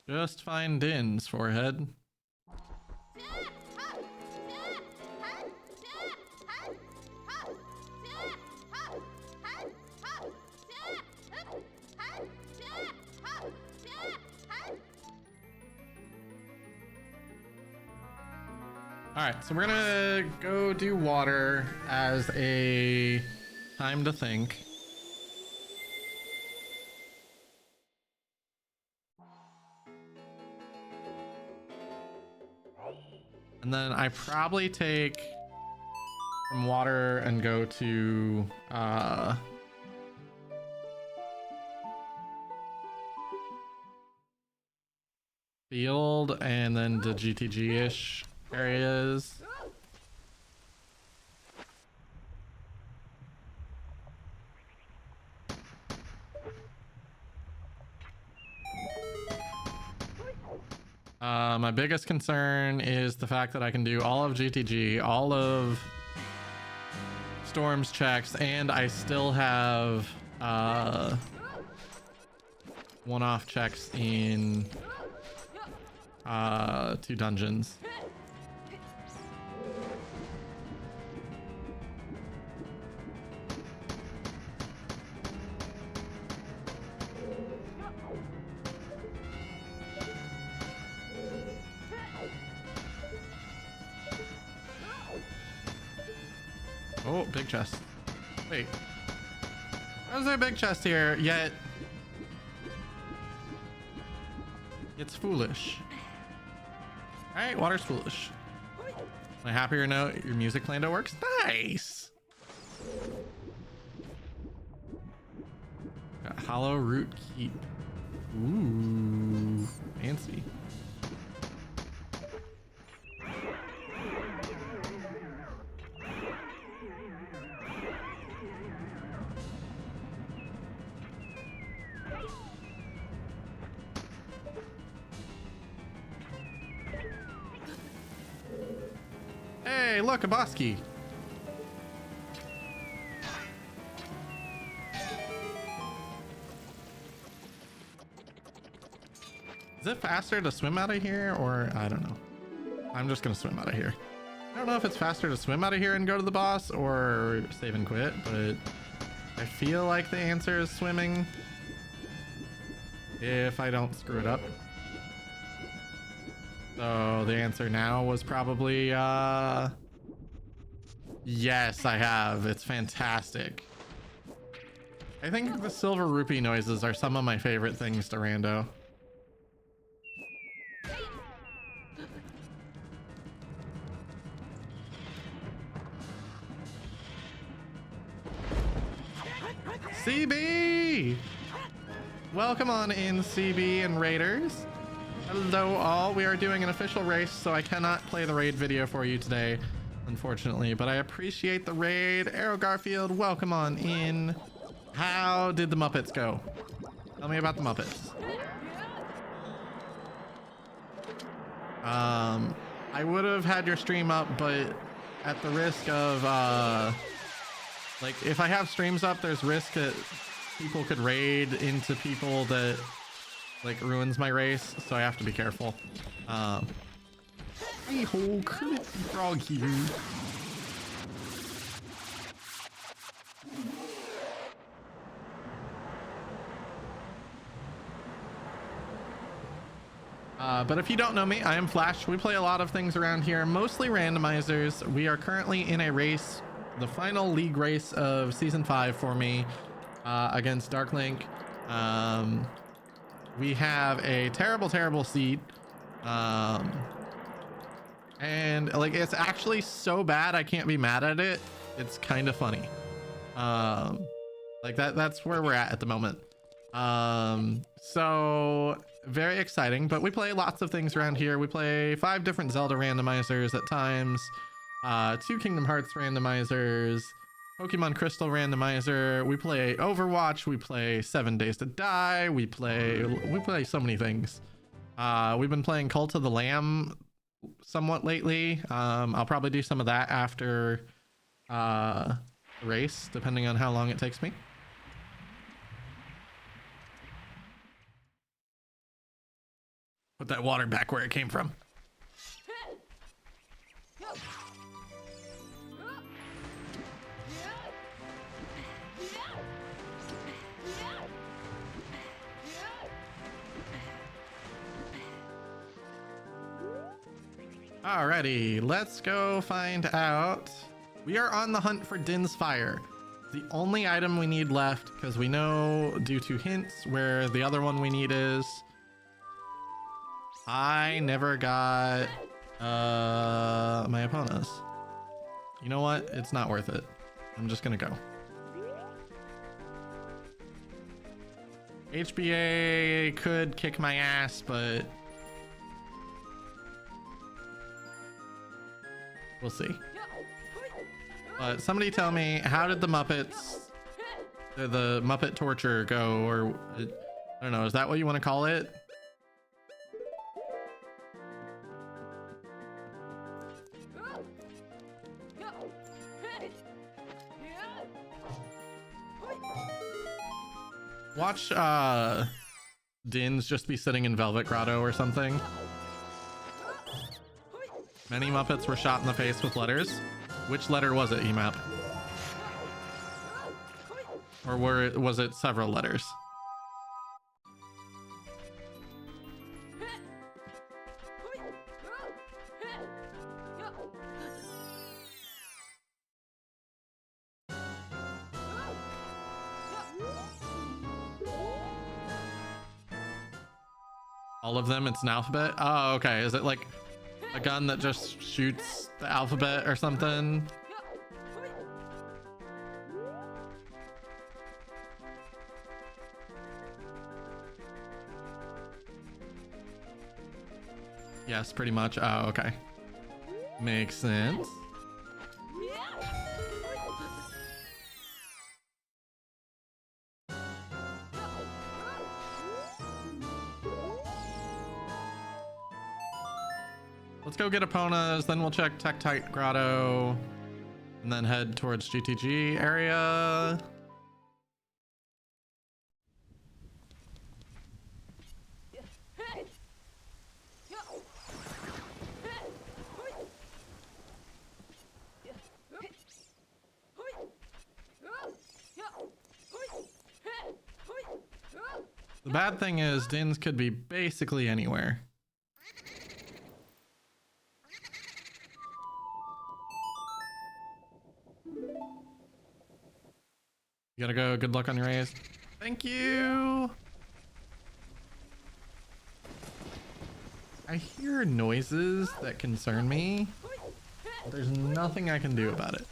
Just find Din's forehead. All right, so we're gonna go do water as a time to think. And then I probably take from water and go to field and then the GTG-ish areas. My biggest concern is the fact that I can do all of GTG, all of Storm's checks, and I still have one-off checks in 2 dungeons. Oh, big chest. Wait. How's there a big chest here? Yet it's foolish. Alright, water's foolish. On a happier note, your music lando works. Nice! Got hollow root keep. Ooh, fancy. Hey, look, a boss key. Is it faster to swim out of here, or I don't know? I'm just gonna swim out of here. I don't know if it's faster to swim out of here and go to the boss or save and quit, but I feel like the answer is swimming if I don't screw it up. So the answer now was probably yes, I have. It's fantastic. I think the silver rupee noises are some of my favorite things to rando. CB! Welcome on in, CB and Raiders. Hello all. We are doing an official race, so I cannot play the raid video for you today, unfortunately, but I appreciate the raid. Arrow Garfield, welcome on in. How did the Muppets go? Tell me about the Muppets. I would have had your stream up, but at the risk of like, if I have streams up, there's risk that people could raid into people that like ruins my race, so I have to be careful. Hey ho, Kermit the Frog here. But if you don't know me, I am Flash. We play a lot of things around here, mostly randomizers. We are currently in a race, the final league race of season 5 for me, against darkxl1nk. We have a terrible seed, and like, it's actually so bad I can't be mad at it. It's kind of funny. Like that's where we're at the moment. So very exciting, but we play lots of things around here. We play 5 different Zelda randomizers at times, 2 Kingdom Hearts randomizers, Pokemon Crystal randomizer. We play Overwatch. We play 7 Days to Die. We play so many things. We've been playing Cult of the Lamb somewhat lately. I'll probably do some of that after the race, depending on how long it takes me. Put that water back where it came from. Alrighty, let's go find out. We are on the hunt for Din's Fire. The only item we need left, because we know due to hints where the other one we need is. I never got my Eponas. You know what? It's not worth it. I'm just gonna go. HBA could kick my ass, but We'll see. But somebody tell me, how did the Muppet torture go? Or I don't know, is that what you want to call it? Watch Dins just be sitting in Velvet Grotto or something. Many Muppets were shot in the face with letters. Which letter was it, EMAP? Or was it several letters? All of them, it's an alphabet? Oh, okay. Is it like a gun that just shoots the alphabet or something? Yes, pretty much. Oh, okay. Makes sense. Let's go get Epona's, then we'll check Tektite Grotto, and then head towards GTG area. The bad thing is Dins could be basically anywhere. You gotta go. Good luck on your race. Thank you. I hear noises that concern me, but there's nothing I can do about it.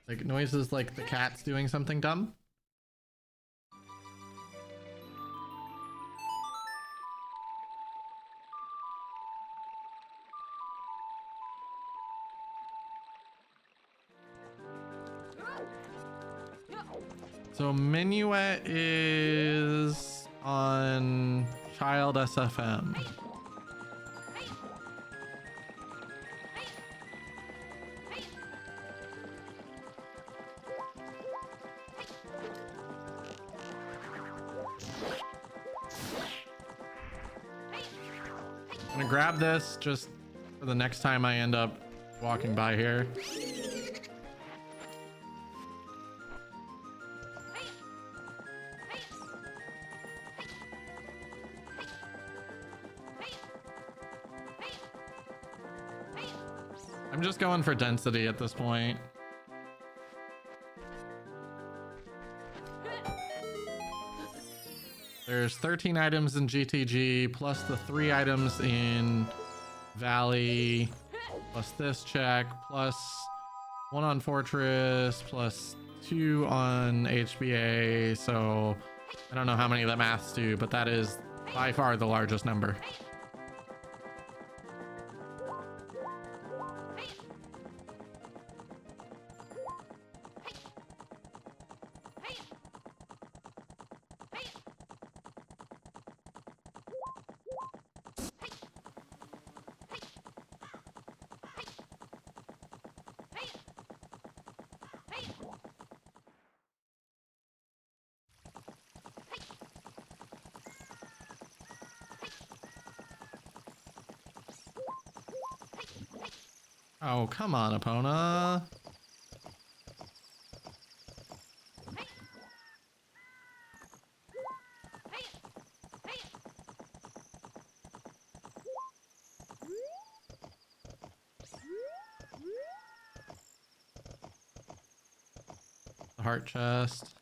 Like noises like the cat's doing something dumb. So Minuet is on Child SFM. I'm gonna grab this just for the next time I end up walking by here. I'm just going for density at this point. There's 13 items in GTG, plus the 3 items in Valley, plus this check, plus 1 on Fortress, plus 2 on HBA. So I don't know how many the maths do, but that is by far the largest number. Oh, come on, Epona. The heart chest.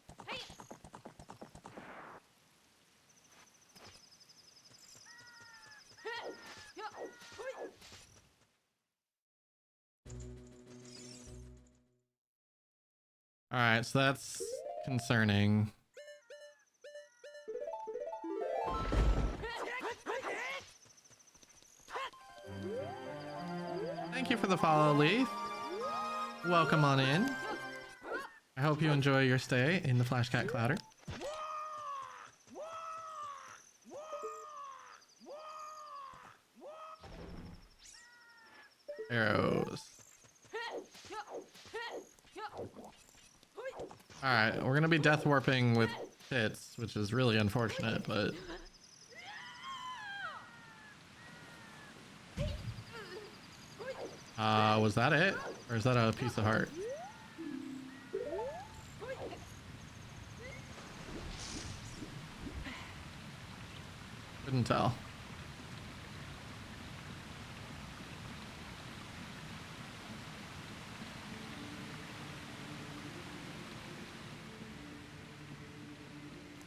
All right, so that's concerning. Thank you for the follow, Leith. Welcome on in. I hope you enjoy your stay in the Flashcat Clouder. Arrows. Alright, we're gonna be death warping with hits, which is really unfortunate, but... was that it? Or is that a piece of heart? Couldn't tell.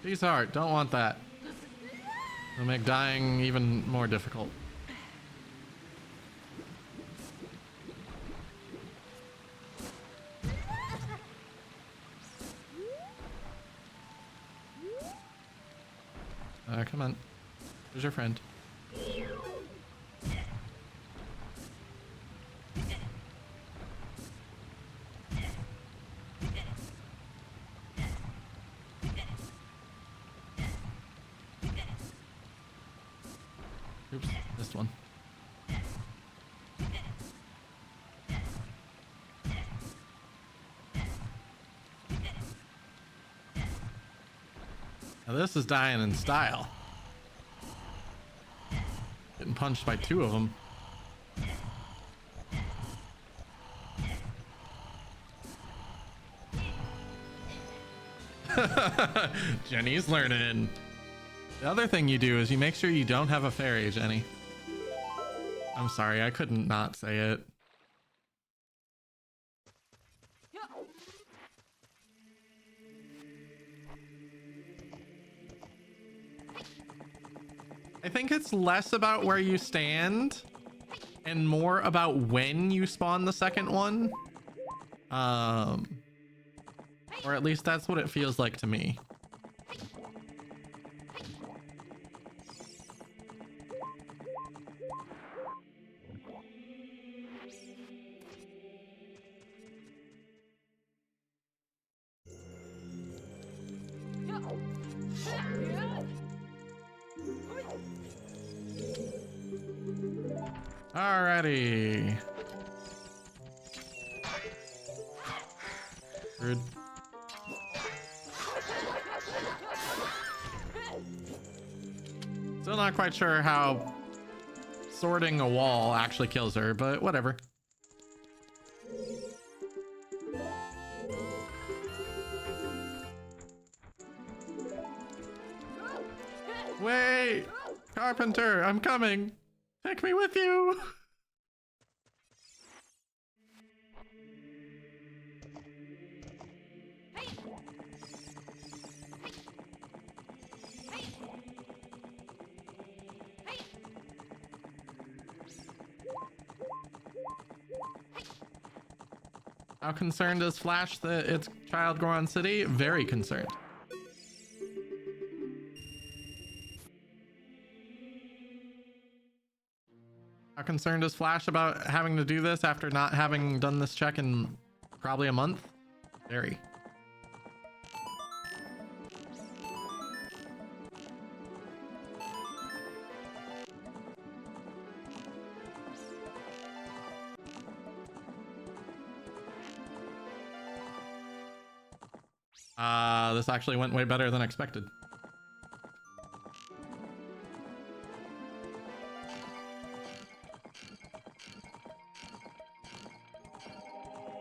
Piece of heart, don't want that. It'll make dying even more difficult. Come on. Where's your friend? Oops, missed one. Now this is dying in style. Getting punched by two of them. Jenny's learning. The other thing you do is you make sure you don't have a fairy, Jenny. I'm sorry, I couldn't not say it. I think it's less about where you stand and more about when you spawn the second one. Or at least that's what it feels like to me. Alrighty. Rude. Still not quite sure how sorting a wall actually kills her, but whatever. Wait! Carpenter, I'm coming! Take me with you! How concerned is Flash that it's Child Goron City? Very concerned. How concerned is Flash about having to do this after not having done this check in probably a month? Very. This actually went way better than expected.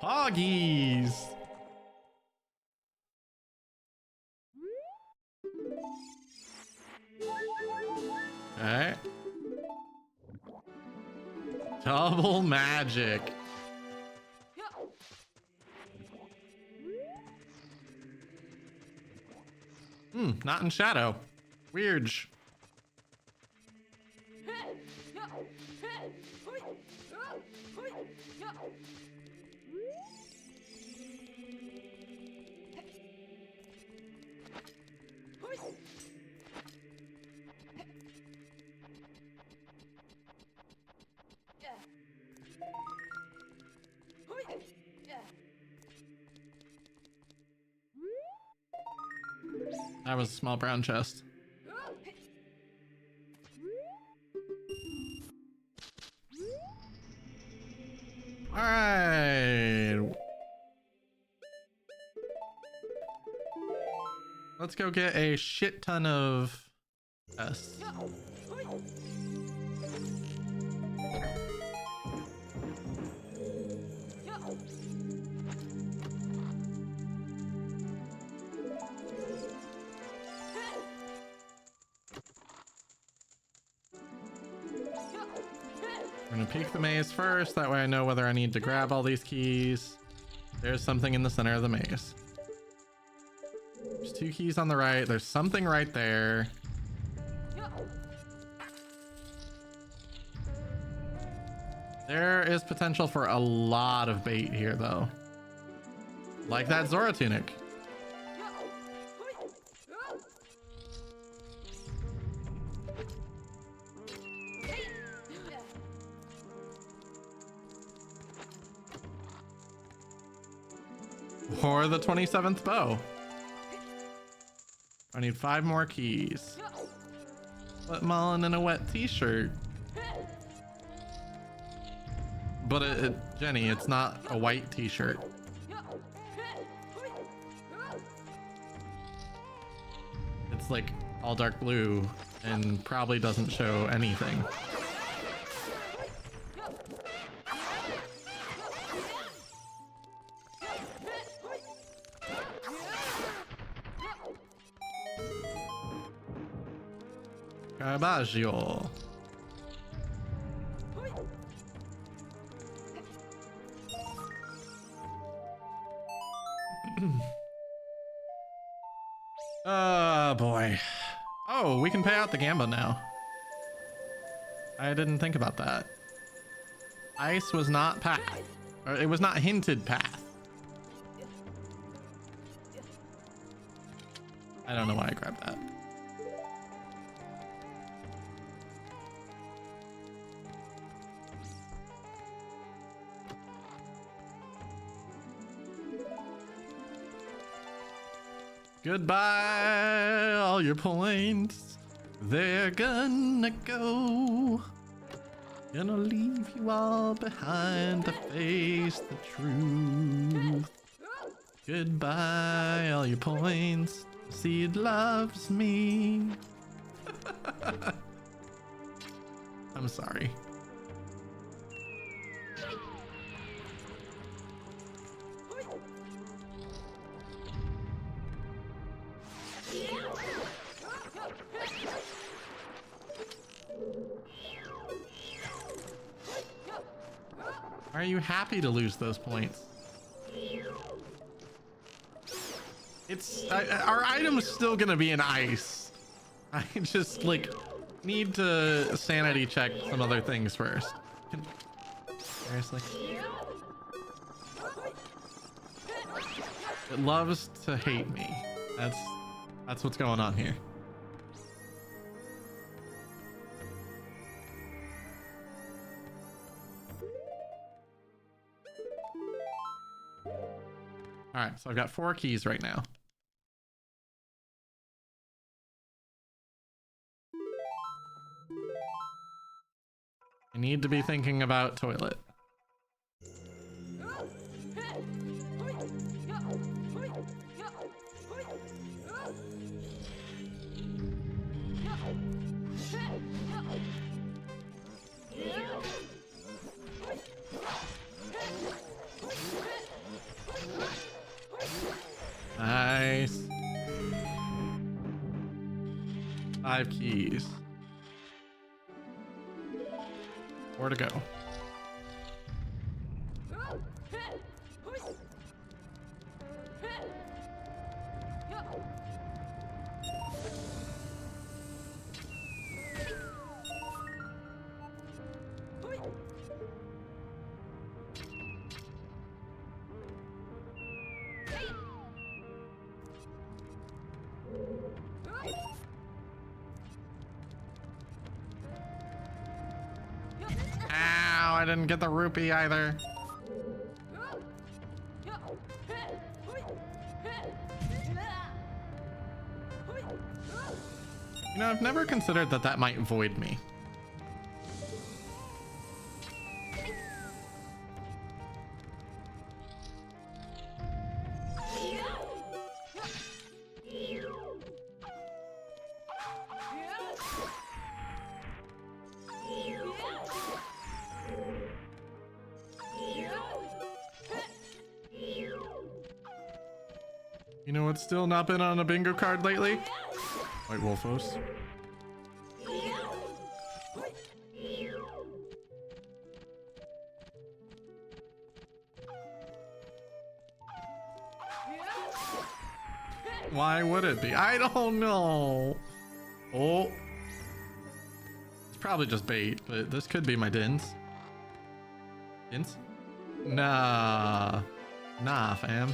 Hoggies! Okay. Double magic. Not in shadow. Weird. That was a small brown chest. All right. Let's go get a shit ton of chests. I'm gonna peek the maze first, that way I know whether I need to grab all these keys. There's something in the center of the maze. There's 2 keys on the right, there's something right there. There is potential for a lot of bait here though. Like that Zora tunic. Or the 27th bow. I need 5 more keys. Put Mullen in a wet t-shirt. But Jenny, it's not a white t-shirt. It's like all dark blue and probably doesn't show anything. Caravaggio. Oh boy. Oh, we can pay out the gamba now. I didn't think about that. Ice was not path. Or it was not hinted path. I don't know why I grabbed that. Goodbye, all your points. They're gonna go. Gonna leave you all behind to face the truth. Goodbye, all your points. Seed loves me. I'm sorry. Are you happy to lose those points? It's our item's still gonna be in ice. I just like need to sanity check some other things first. Seriously? It loves to hate me. That's what's going on here. All right, so I've got 4 keys right now. I need to be thinking about toilet. Nice. 5 keys. 4 to go. Ow, I didn't get the rupee either. You know, I've never considered that that might void me. You know what's still not been on a bingo card lately? White Wolfos. Why would it be? I don't know. Oh. It's probably just bait, but this could be my dins. Dins? Nah. Nah, fam.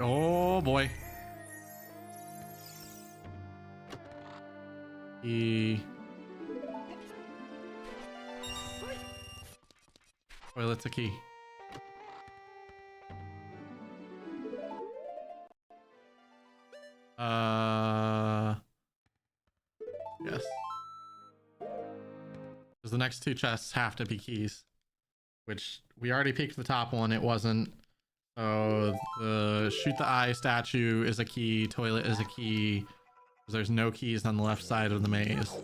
Oh boy. Toilet's a key. Yes. Because the next two chests have to be keys, which we already peeked the top one. It wasn't. So the shoot the eye statue is a key. Toilet is a key. Because there's no keys on the left side of the maze.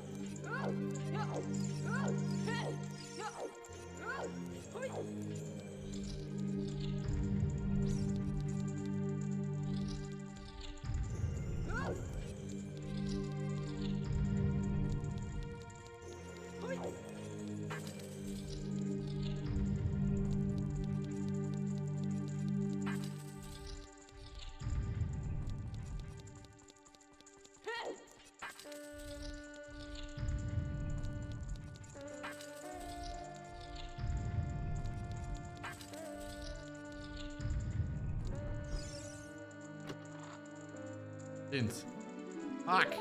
Fuck.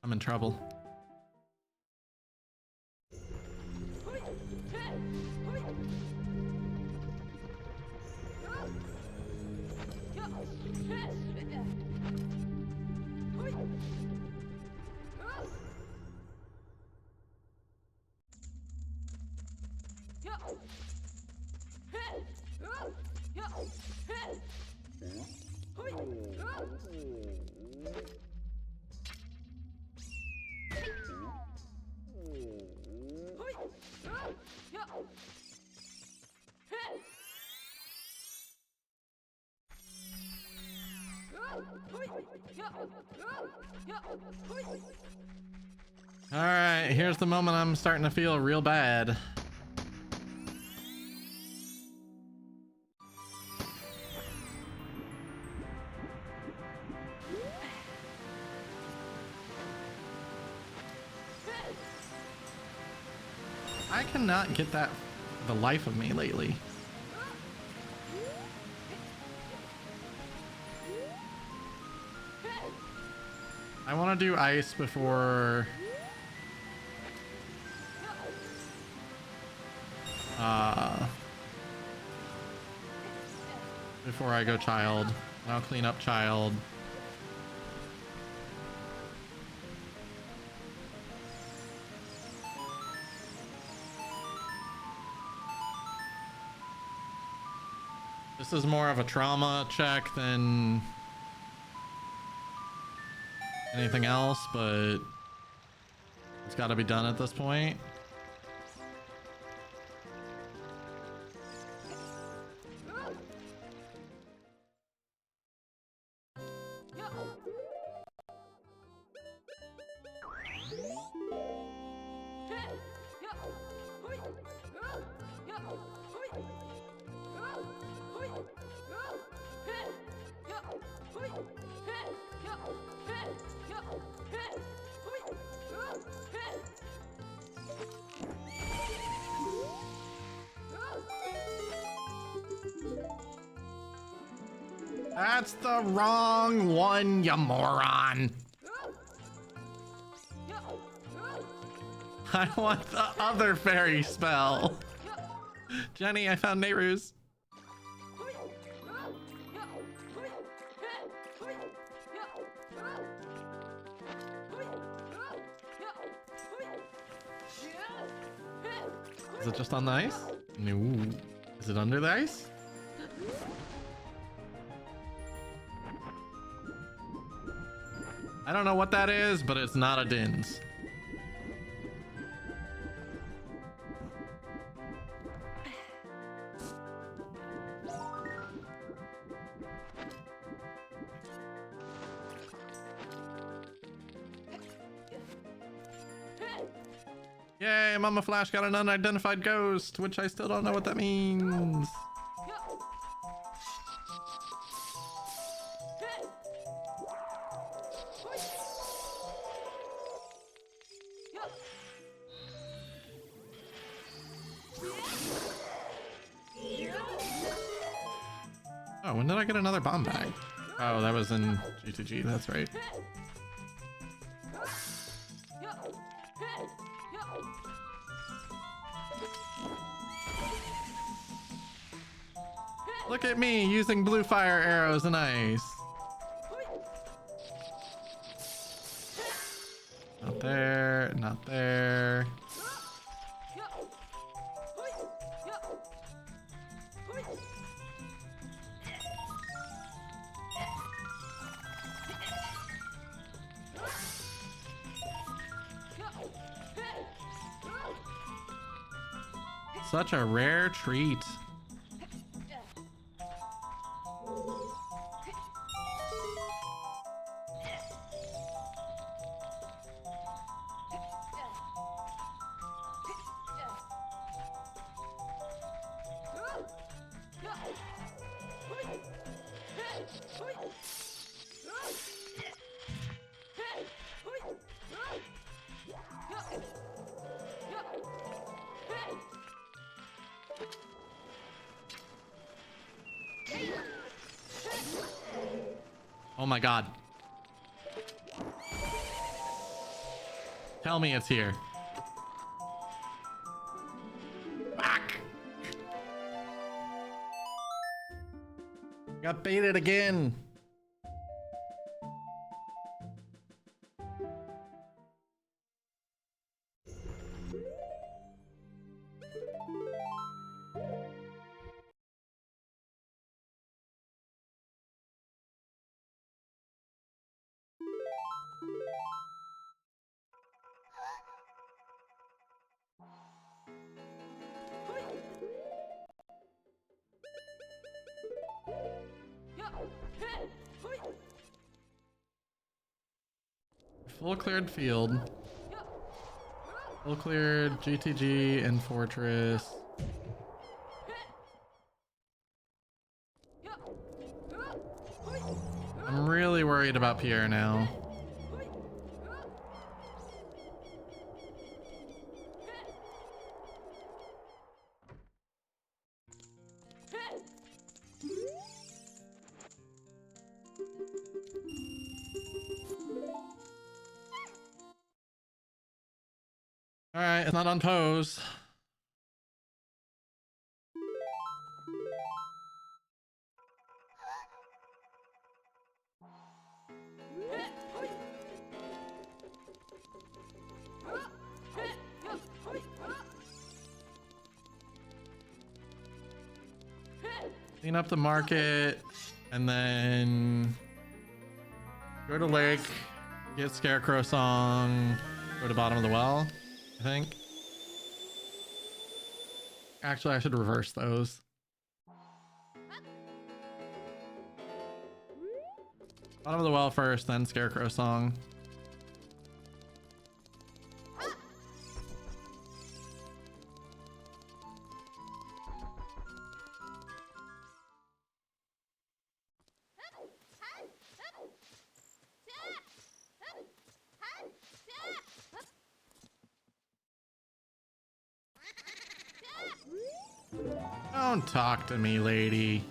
I'm in trouble. All right, here's the moment I'm starting to feel real bad. I cannot get that the life of me lately. I want to do ice before before I go child. I'll clean up child. This is more of a trauma check than anything else, but it's got to be done at this point. That's the wrong one, you moron. I want the other fairy spell. Jenny, I found Nehru's. Is it just on the ice? No. Is it under the ice? I don't know what that is, but it's not a Dins. Yay, Mama Flash got an unidentified ghost, which I still don't know what that means. Oh, when did I get another bomb bag? Oh, that was in G2G, that's right. Look at me using blue fire arrows and ice. Not there, not there. Such a rare treat. Oh my god. Tell me it's here. Back. Got baited again. Full cleared field. Full cleared GTG and Fortress. I'm really worried about Pierre now. Alright, it's not on pose. Clean up the market and then go to lake, get Scarecrow Song, go to bottom of the well, I think. Actually, I should reverse those. Bottom of the well first, then Scarecrow Song. Don't talk to me, lady.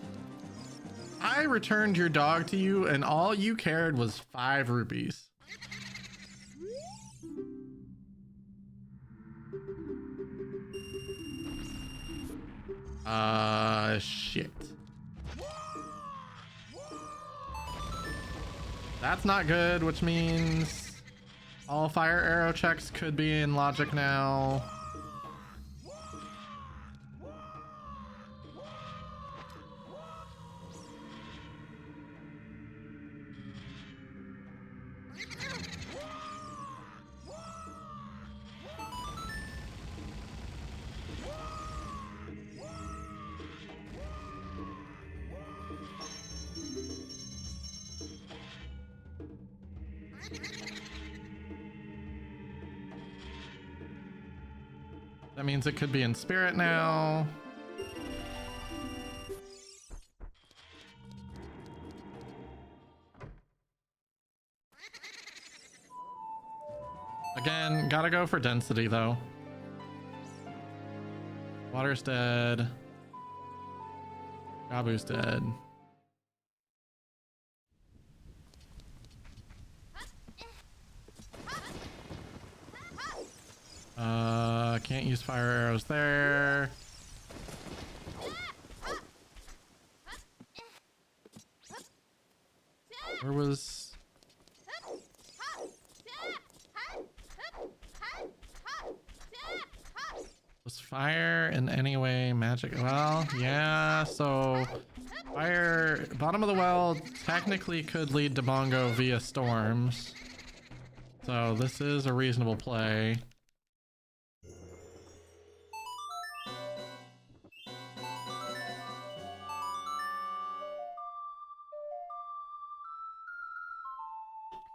I returned your dog to you and all you cared was 5 rupees. Shit. That's not good, which means all fire arrow checks could be in logic now. That means it could be in spirit now. Again, gotta go for density though. Water's dead. Gabu's dead. Can't use fire arrows there. Where was... Was fire in any way magic? Well, yeah, so fire, bottom of the well technically could lead to Bongo via storms. So this is a reasonable play.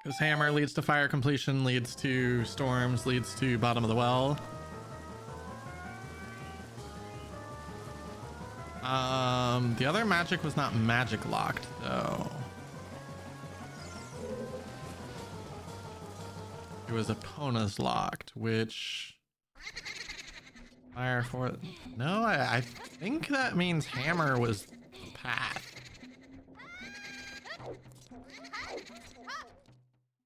Because hammer leads to fire completion, leads to storms, leads to bottom of the well. The other magic was not magic locked though. It was Epona's locked, which fire for no, I think that means hammer was the path.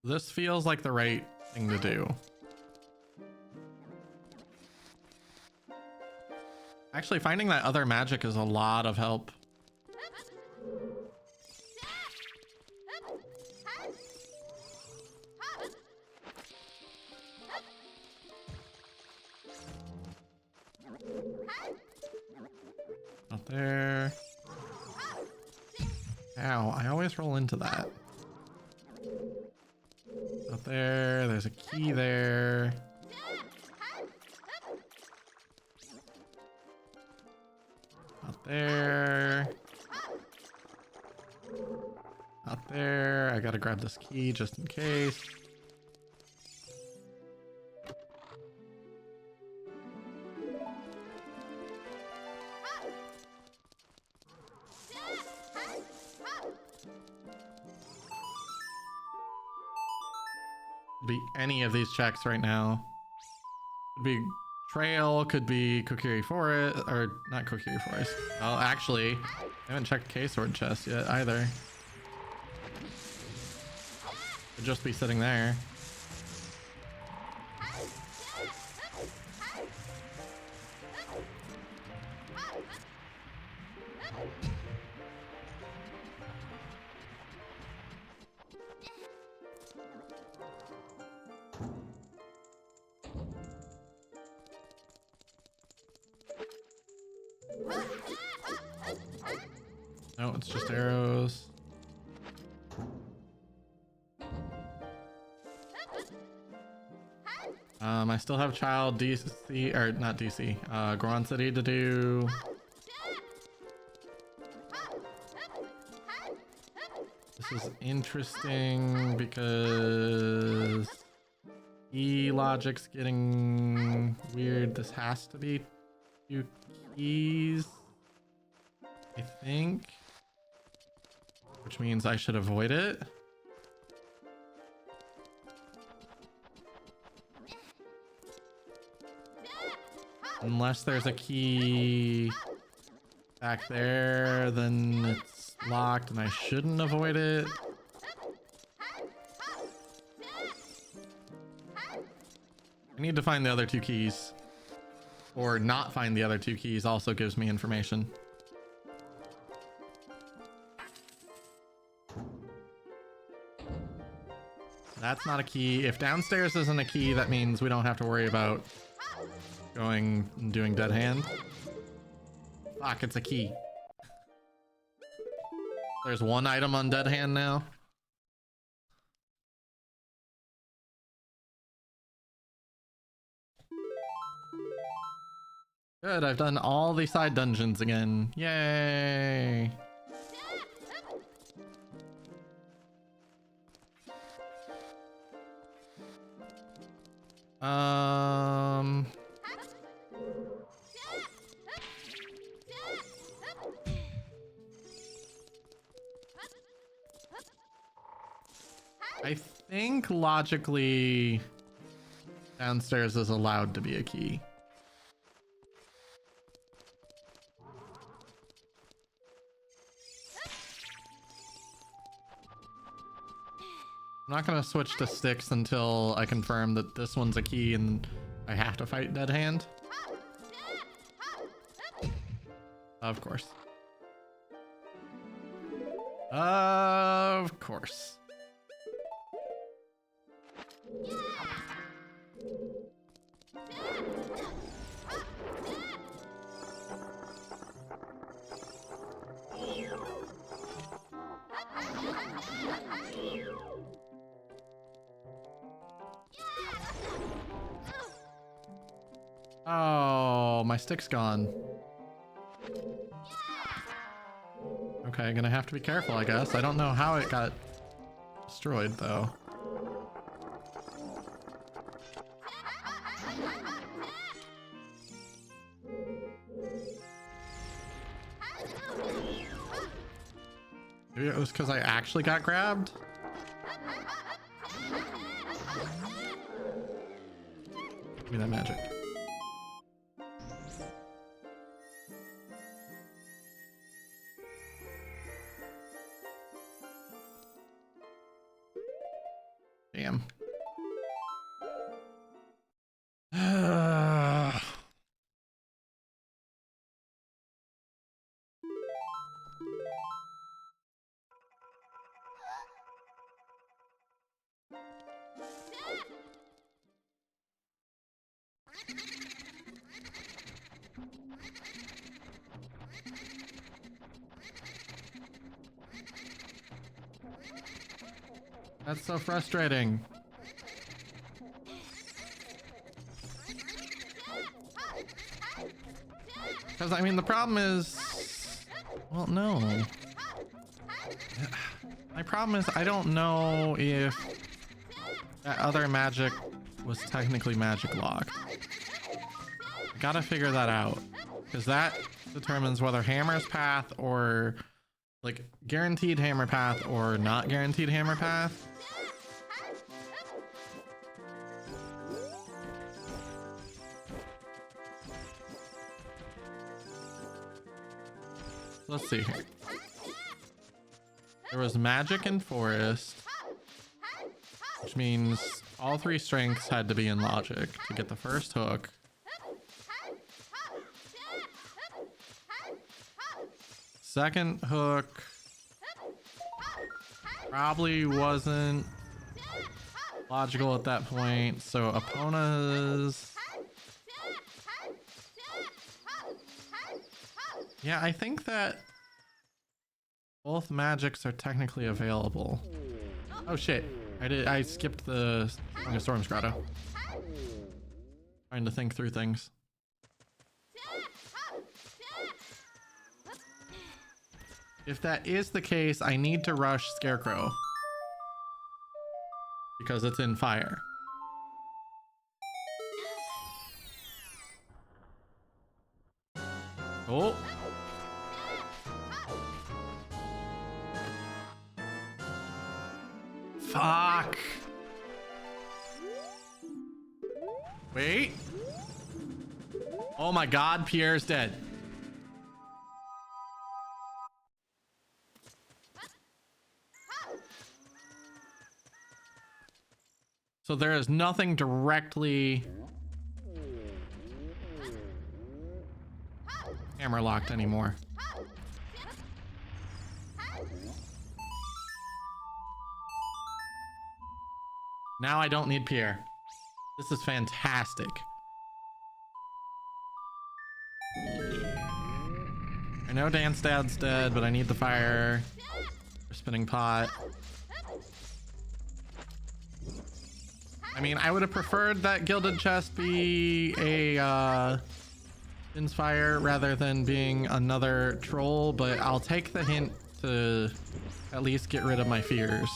This feels like the right thing to do. Actually, finding that other magic is a lot of help. Not there. Ow, I always roll into that. Not there. There's a key there. Not there. Not there. I gotta grab this key just in case. Be any of these checks right now. Could be trail, could be Kokiri Forest, or not Kokiri Forest. Well, actually, I haven't checked K-Sword chest yet either. Could just be sitting there. No, it's just arrows. I still have child DC, or not DC, Grand City to do. This is interesting because E-logic's getting weird. This has to be 2 keys, I think. Which means I should avoid it. Unless there's a key back there, then it's locked and I shouldn't avoid it. I need to find the other two keys. Or not find the other two keys also gives me information. That's not a key. If downstairs isn't a key, that means we don't have to worry about going and doing dead hand. Fuck, it's a key. There's one item on dead hand now. Good, I've done all the side dungeons again. Yay! I think logically downstairs is allowed to be a key. I'm not gonna switch to sticks until I confirm that this one's a key and I have to fight dead hand. Of course. Of course. Oh, my stick's gone. Okay, gonna have to be careful, I guess. I don't know how it got destroyed, though. Maybe it was because I actually got grabbed? Give me that magic. Damn. That's so frustrating. Because, I mean, the problem is... Well, no. My problem is I don't know if that other magic was technically magic locked. I gotta figure that out. Because that determines whether hammer's path or... like, guaranteed hammer path or not guaranteed hammer path. Let's see here. There was magic in forest, which means all three strengths had to be in logic to get the first hook. Second hook probably wasn't logical at that point, so Epona's... Yeah, I think that both magics are technically available. Oh shit, I skipped the Song of Storms grotto. Trying to think through things. If that is the case, I need to rush Scarecrow. Because it's in fire. Oh. Fuck. Wait. Oh my god, Pierre's dead. So there is nothing directly camera locked anymore. Now I don't need Pierre. This is fantastic. I know Dance Dad's dead, but I need the fire for spinning pot. I mean, I would have preferred that gilded chest be a Spins fire rather than being another troll, but I'll take the hint to at least get rid of my fears.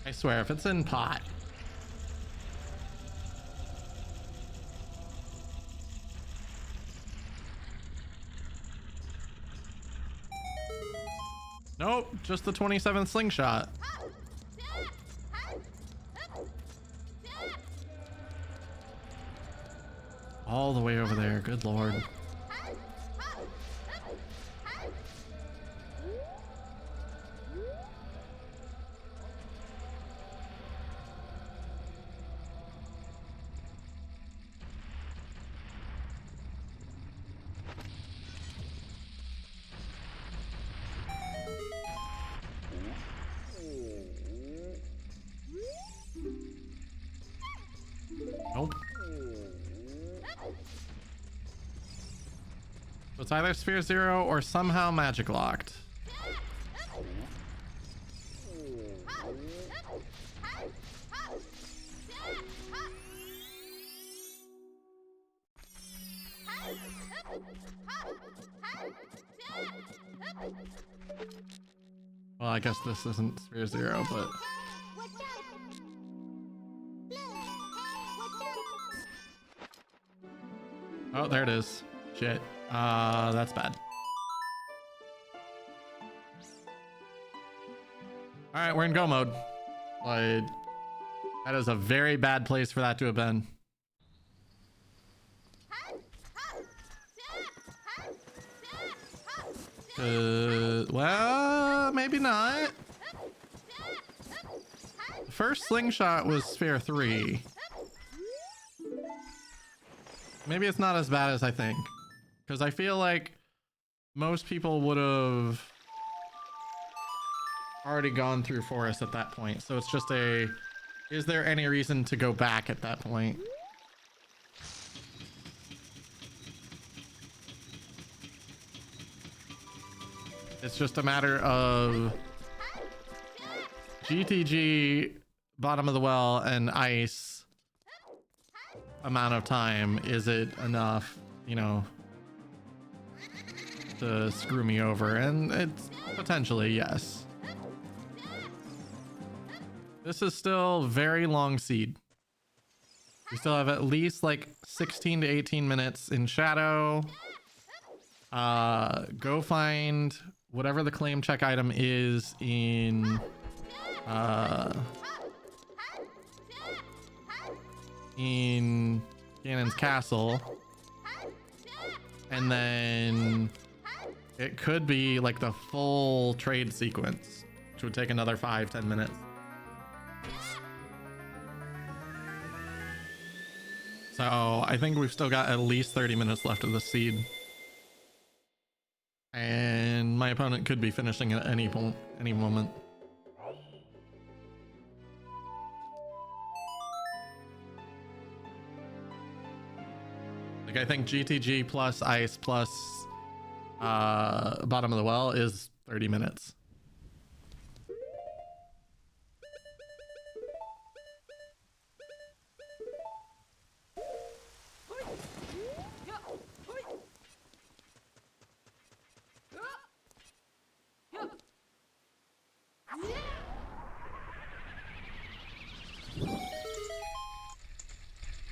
I swear, if it's in pot. Nope, just the 27th slingshot. All the way over there, good lord. Nope. So it's either Sphere Zero or somehow magic locked. Well, I guess this isn't Sphere Zero, but... Oh, there it is. Shit. That's bad. Alright, we're in go mode. Like, that is a very bad place for that to have been. Well, maybe not. The first slingshot was Sphere 3. Maybe it's not as bad as I think, because I feel like most people would have already gone through Forest at that point. So it's just a, is there any reason to go back at that point? It's just a matter of GTG, bottom of the well, and ice amount of time. Is it enough, you know, to screw me over? And it's potentially yes. This is still very long seed. We still have at least like 16 to 18 minutes in shadow. Go find whatever the claim check item is in Ganon's castle, and then it could be like the full trade sequence, which would take another 5-10 minutes. So I think we've still got at least 30 minutes left of the seed, and my opponent could be finishing at any moment. Like, I think GTG plus ice plus bottom of the well is 30 minutes.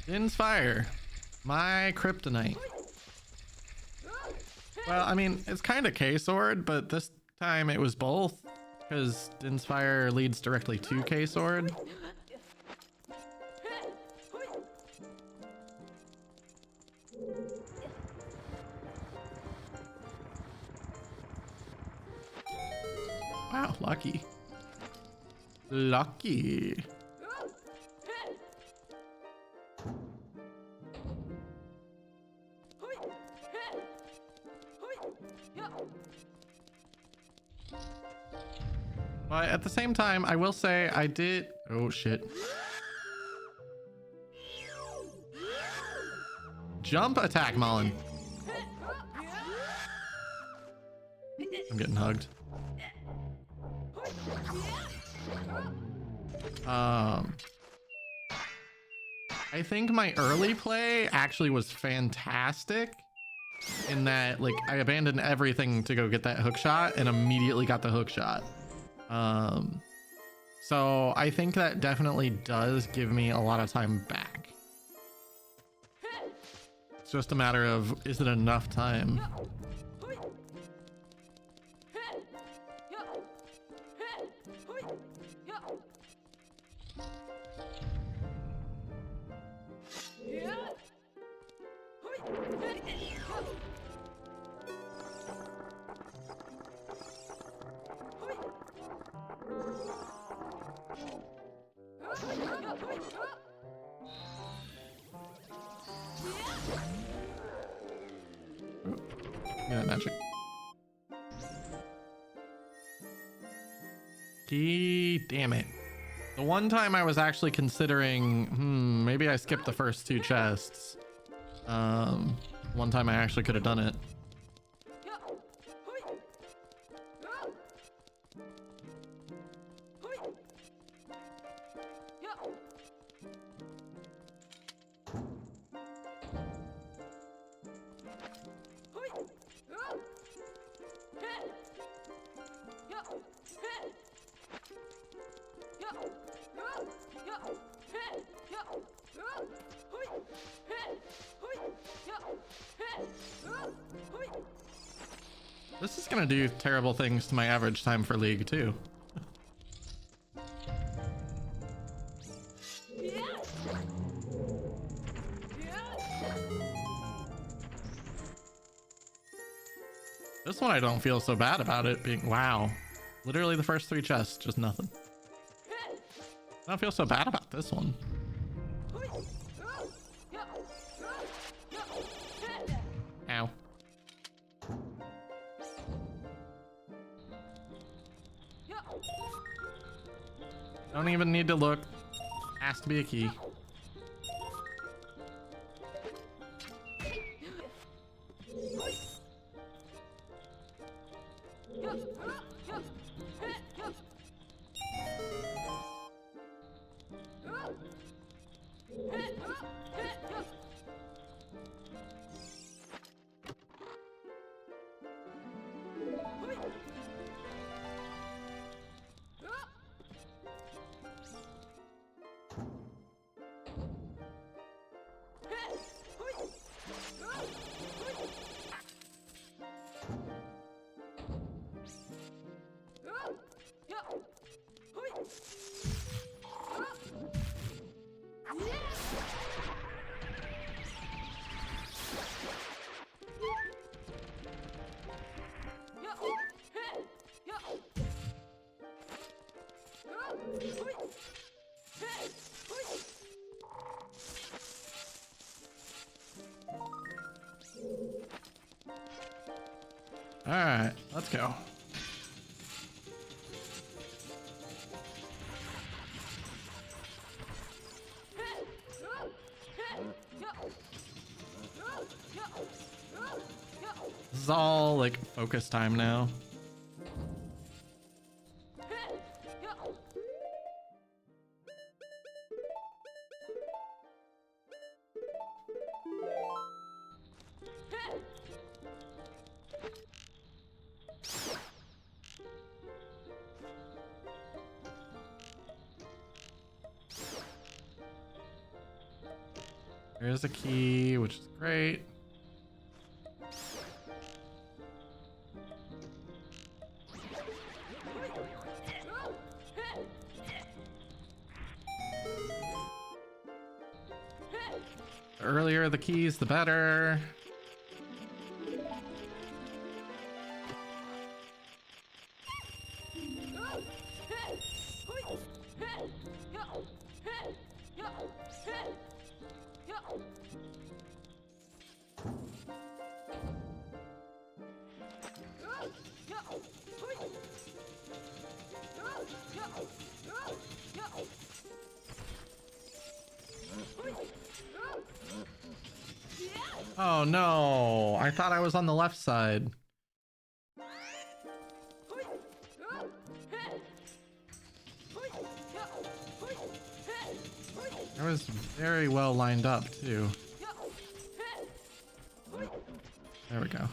Din's fire, my kryptonite. Well, I mean, it's kind of K-Sword, but this time it was both, because Din's Fire leads directly to K-Sword. Wow, lucky. Lucky. But at the same time, I will say I did... Oh, shit. Jump attack, Mullen. I'm getting hugged. I think my early play actually was fantastic in that, like, I abandoned everything to go get that hook shot and immediately got the hook shot. So I think that definitely does give me a lot of time back. It's just a matter of, is it enough time? Yeah, magic. Damn it. The one time I was actually considering, maybe I skipped the first two chests. One time I actually could have done it. This is gonna do terrible things to my average time for League too. This one I don't feel so bad about it being, wow. Literally the first three chests, just nothing. I don't feel so bad about this one. Ow. Don't even need to look. Has to be a key. All right, let's go. This is all like focus time now. There's a key, which is great. earlier the keys, the better. Oh no, I thought I was on the left side. I was very well lined up too. There we go.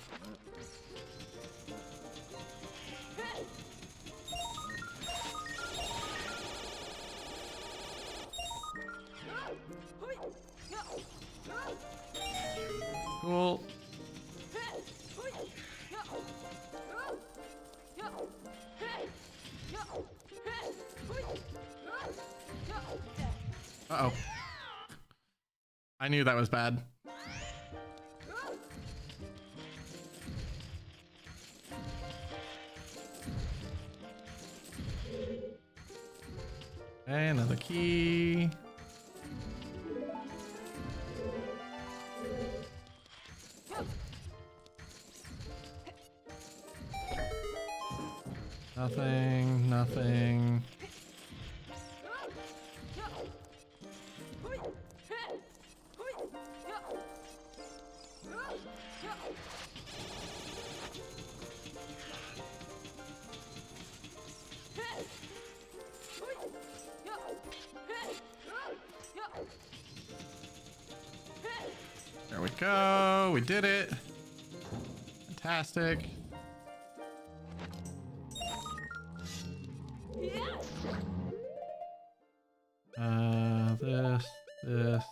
Cool. Uh-oh. I knew that was bad. Okay, another key. Nothing, nothing. There we go. We did it. Fantastic. This.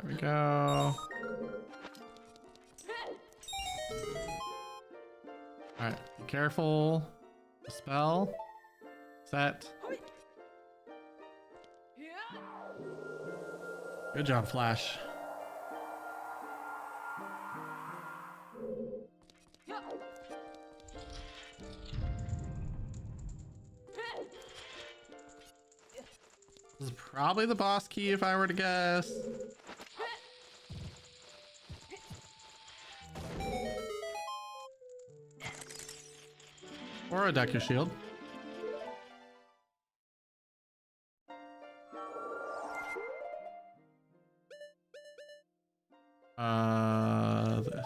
There we go. Alright, be careful. Spell. Set. Good job, Flash. This is probably the boss key if I were to guess. Or a deck your shield. This.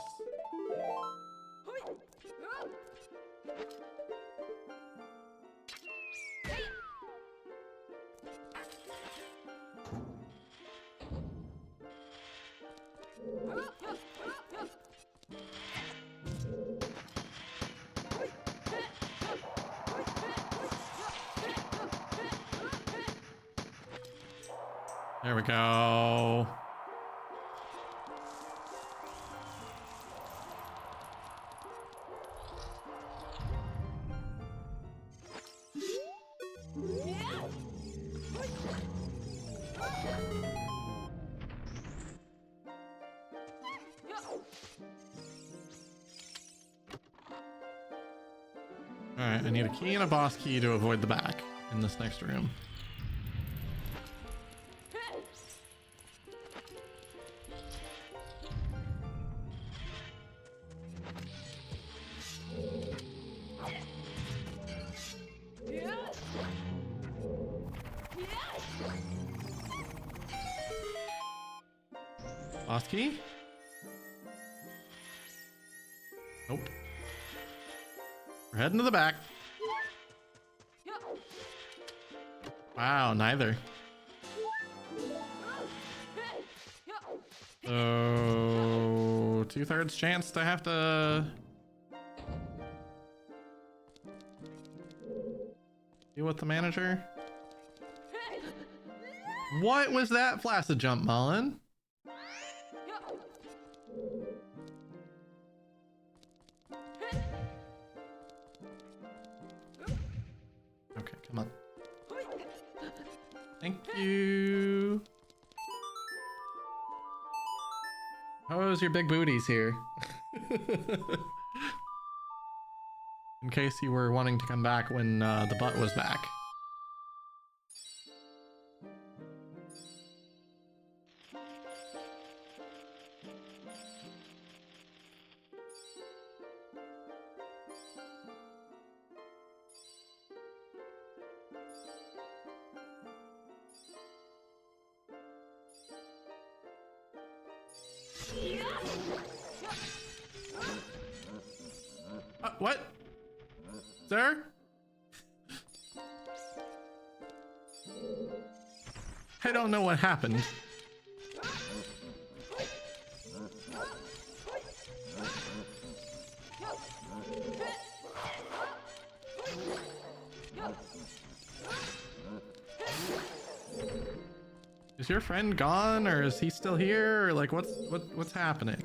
There we go. Alright, I need a key and a boss key to avoid the back in this next room. Boss key? Nope. We're heading to the back. Wow, neither. So 2/3 chance to have to with the manager. What was that flaccid jump, Mullen? Okay, come on. Thank you. How's your big booties here? In case you were wanting to come back when the butt was back. What? Sir? I don't know what happened. Is your friend gone, or is he still here, or like what's happening?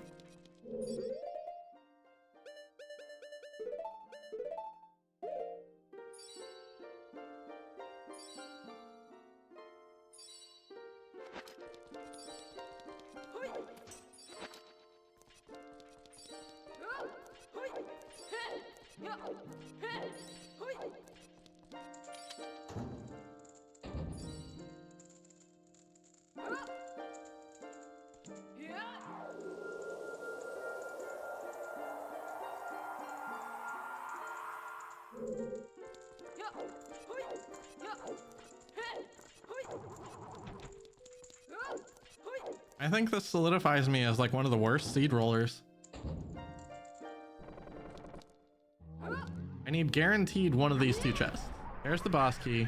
I think this solidifies me as like one of the worst seed rollers. I need guaranteed one of these two chests. There's the boss key.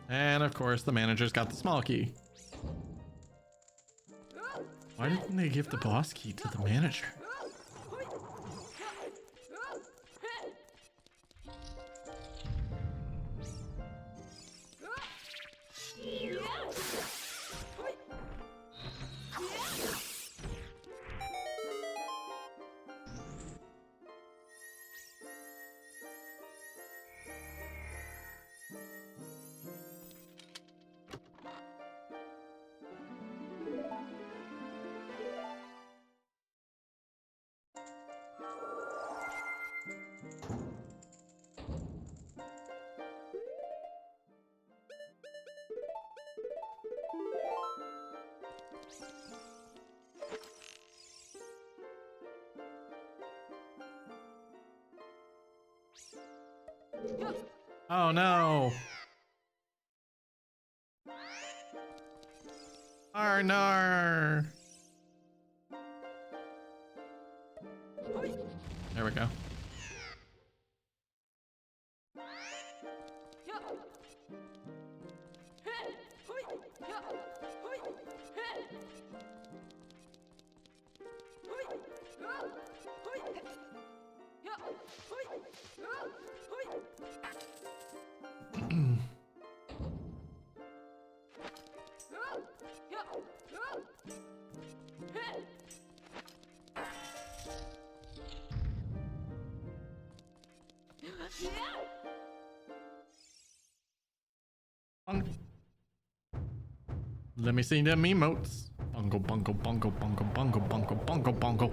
And of course the manager's got the small key. Why didn't they give the boss key to the manager? Oh no. Arnar. There we go. Let me see them emotes. Bungle, bungle, bungle, bungle, bungle, bungle, bungle, bungle.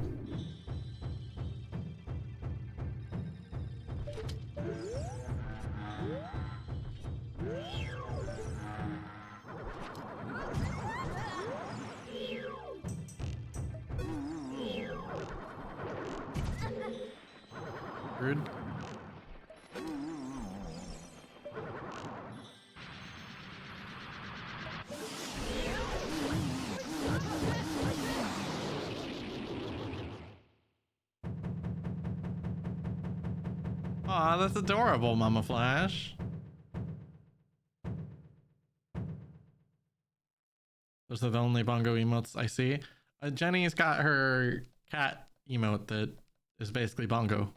Rude. Aw, that's adorable, Mama Flash. Those are the only bongo emotes I see. Jenny's got her cat emote that is basically bongo.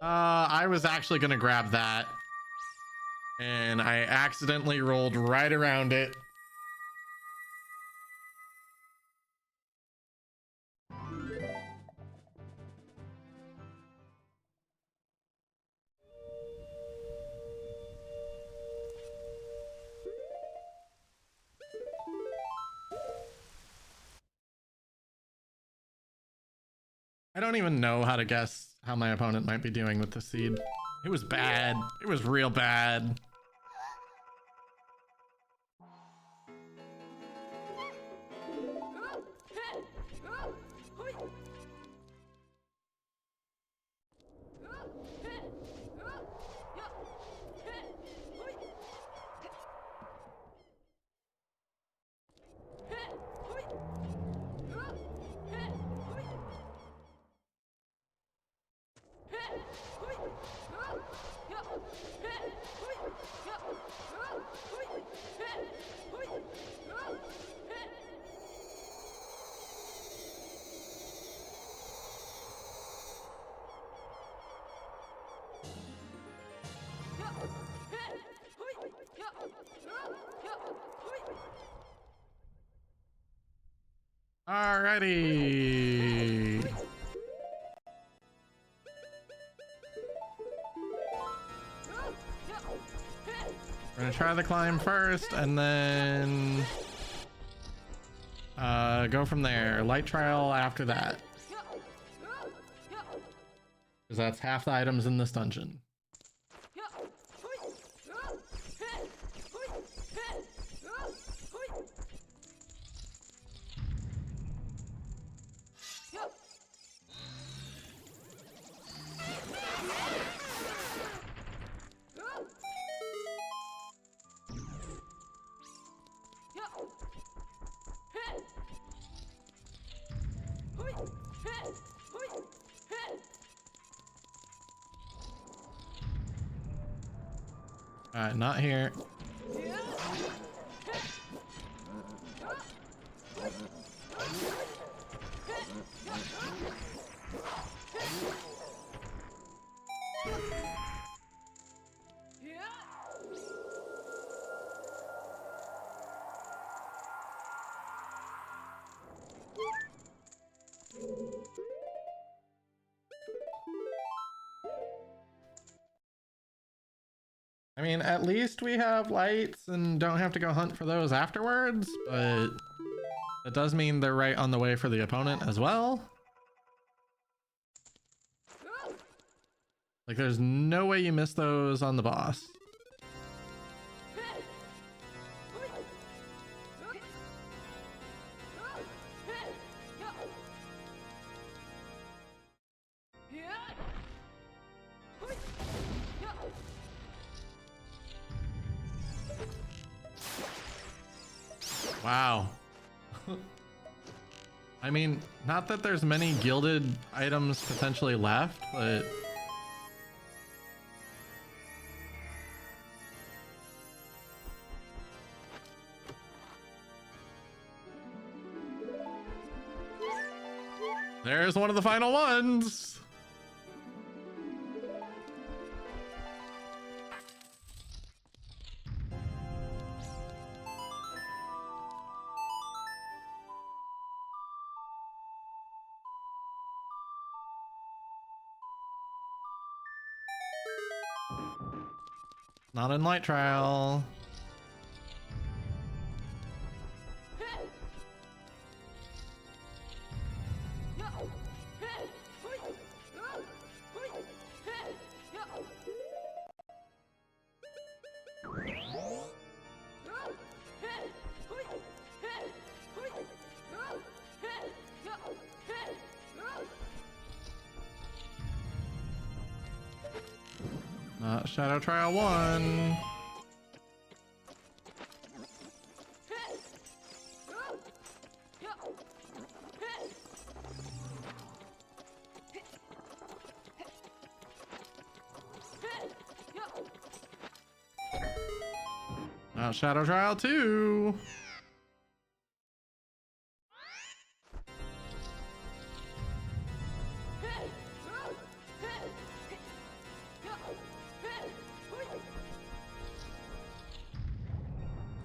I was actually gonna grab that, and I accidentally rolled right around it. I don't even know how to guess how my opponent might be doing with the seed. It was bad. It was real bad. Alrighty. We're gonna try the climb first and then go from there. Light trial after that. Because that's half the items in this dungeon. Alright, not here. I mean, at least we have lights and don't have to go hunt for those afterwards, but it does mean they're right on the way for the opponent as well. Like, there's no way you miss those on the boss. Wow. I mean, not that there's many gilded items potentially left, but there's one of the final ones. Not in light trial. Not Shadow Trial 1. Shadow Trial 2.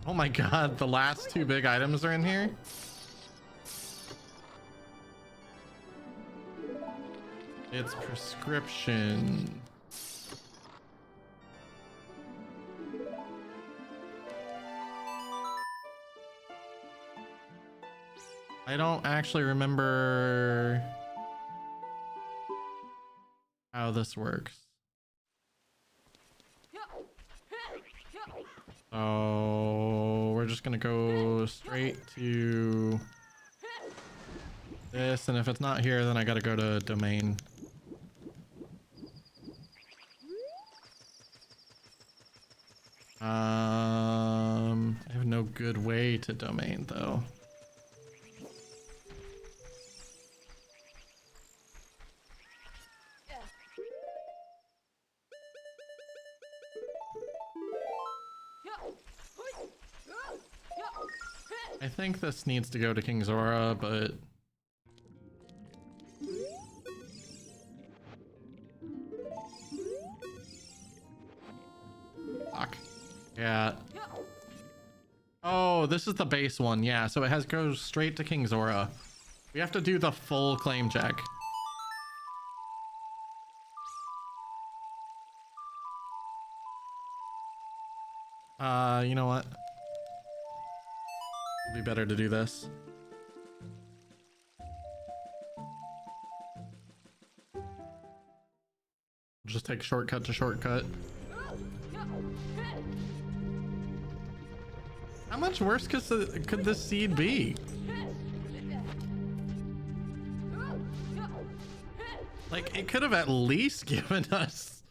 Oh my god, the last two big items are in here. It's prescription. I don't actually remember how this works. So we're just gonna go straight to this, and if it's not here, then I gotta go to domain. I have no good way to domain though. I think this needs to go to King Zora, but fuck. Yeah. Oh, this is the base one. Yeah, so it goes straight to King Zora. We have to do the full claim check. You know what? It'd be better to do this. Just take shortcut to shortcut. How much worse could this seed be? Like, it could have at least given us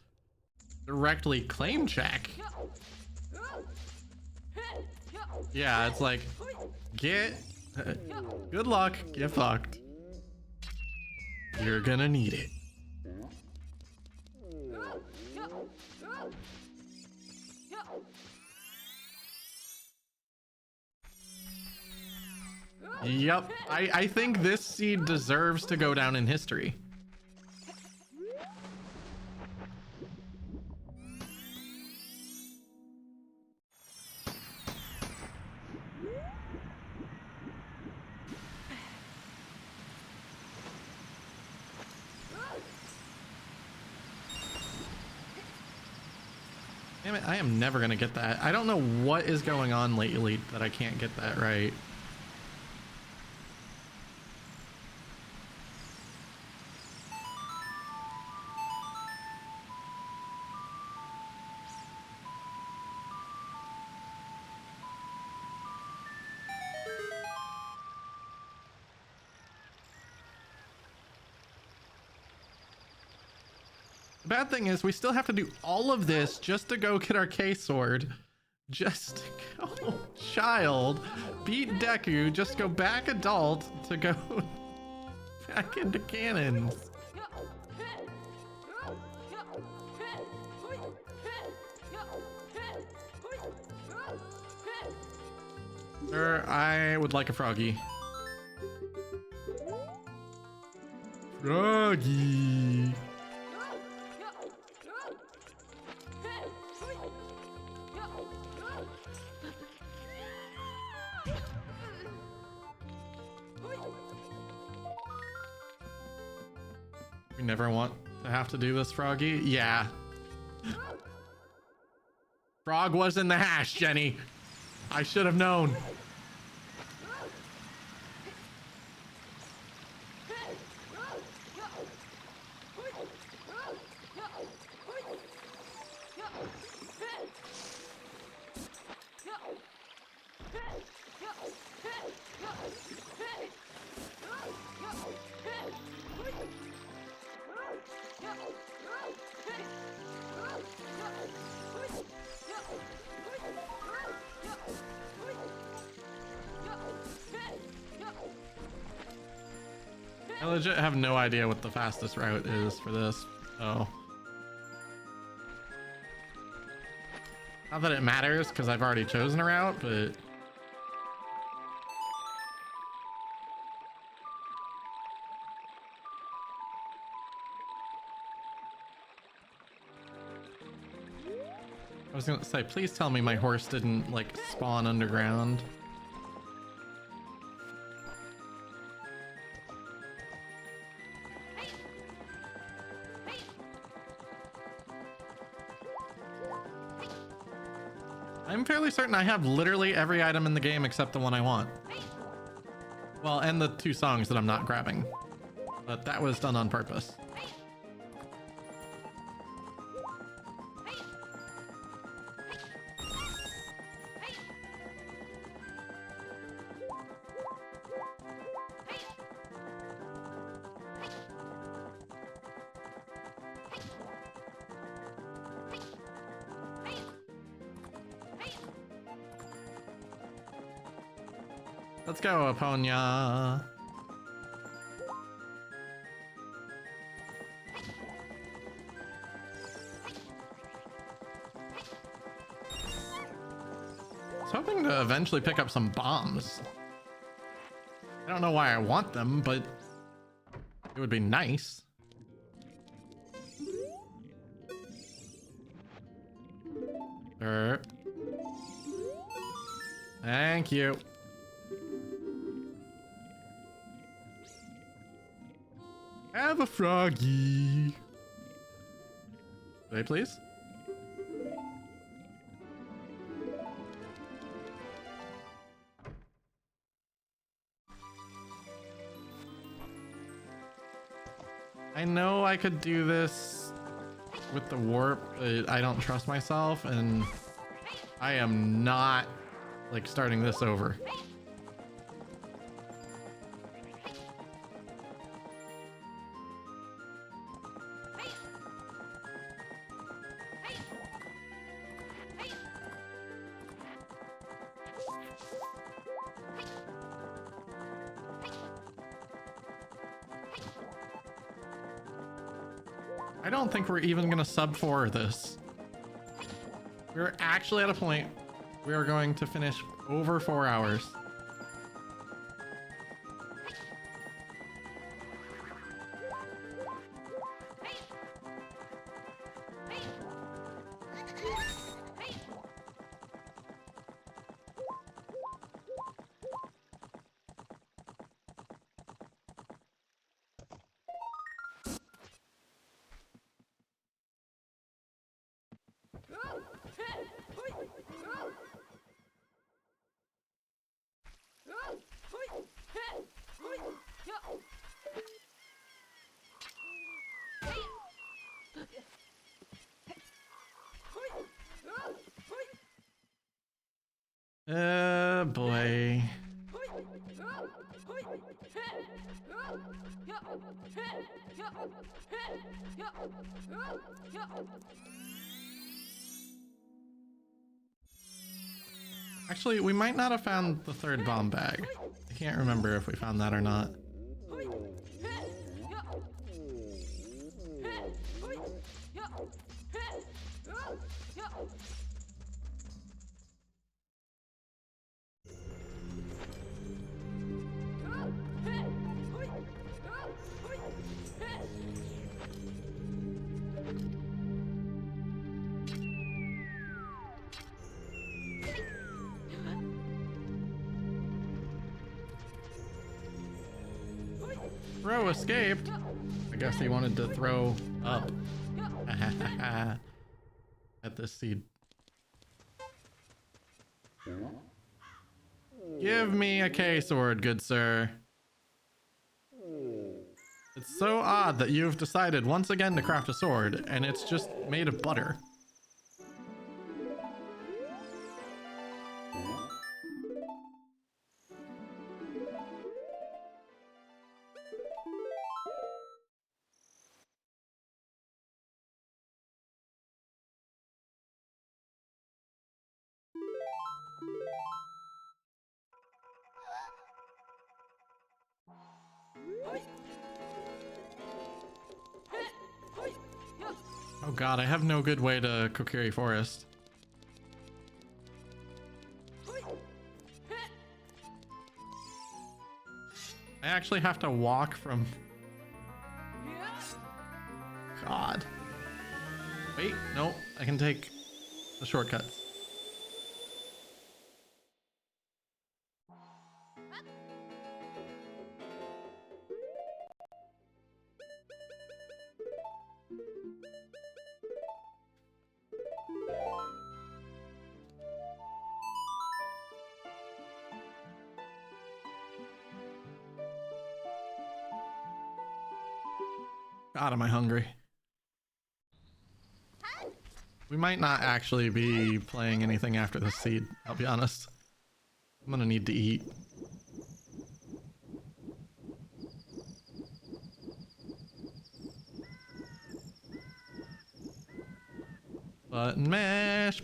directly claim check. Yeah, it's like, good luck, get fucked. You're gonna need it. Yep, I think this seed deserves to go down in history. Damn it, I am never gonna get that. I don't know what is going on lately that I can't get that right. The bad thing is we still have to do all of this just to go get our K-sword. Just to go child, beat Deku, just go back adult to go back into cannons. Sir, I would like a froggy. Froggy. We never want to have to do this, Froggy. Yeah. Frog was in the hash, Jenny. I should have known. I legit have no idea what the fastest route is for this. Oh. Not that it matters, because I've already chosen a route, but... I was gonna say, please tell me my horse didn't, like, spawn underground. I'm fairly certain I have literally every item in the game except the one I want. Well, and the 2 songs that I'm not grabbing. But that was done on purpose. Let's go, Aponia. I was hoping to eventually pick up some bombs. I don't know why I want them, but it would be nice. Thank you. Have a froggy. Wait, please. I know I could do this with the warp, but I don't trust myself, and I am not like starting this over. I don't think we're even gonna sub 4 this. We're actually at a point we are going to finish over 4 hours. Boy. Actually, we might not have found the 3rd bomb bag. I can't remember if we found that or not. Throw escaped. I guess he wanted to throw up at this seed. Give me a K-sword, good sir. It's so odd that you've decided once again to craft a sword, and it's just made of butter. Oh god, I have no good way to Kokiri Forest. actually have to walk from... God. Wait, no, I can take the shortcuts. God, am I hungry. We might not actually be playing anything after this seed, I'll be honest. I'm gonna need to eat. Button mash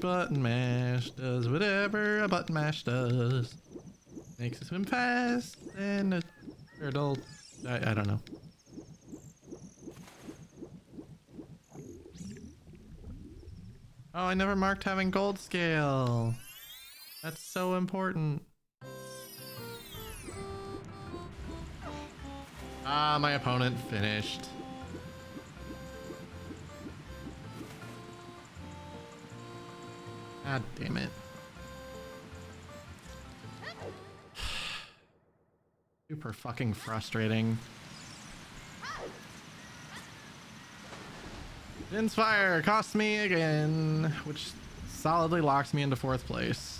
does whatever a button mash does. Makes it swim fast and a turtle. I don't know. Oh, I never marked having gold scale. That's so important. Ah, my opponent finished. God damn it. Super fucking frustrating. Din's fire cost me again, which solidly locks me into 4th place.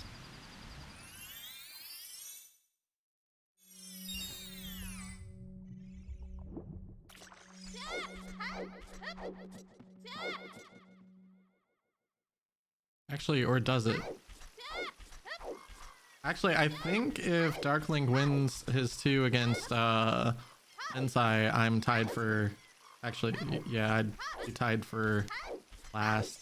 Actually, or does it? Actually, I think if Darkling wins his 2 against Sensei, I'm tied for... Actually, yeah, I'd be tied for last.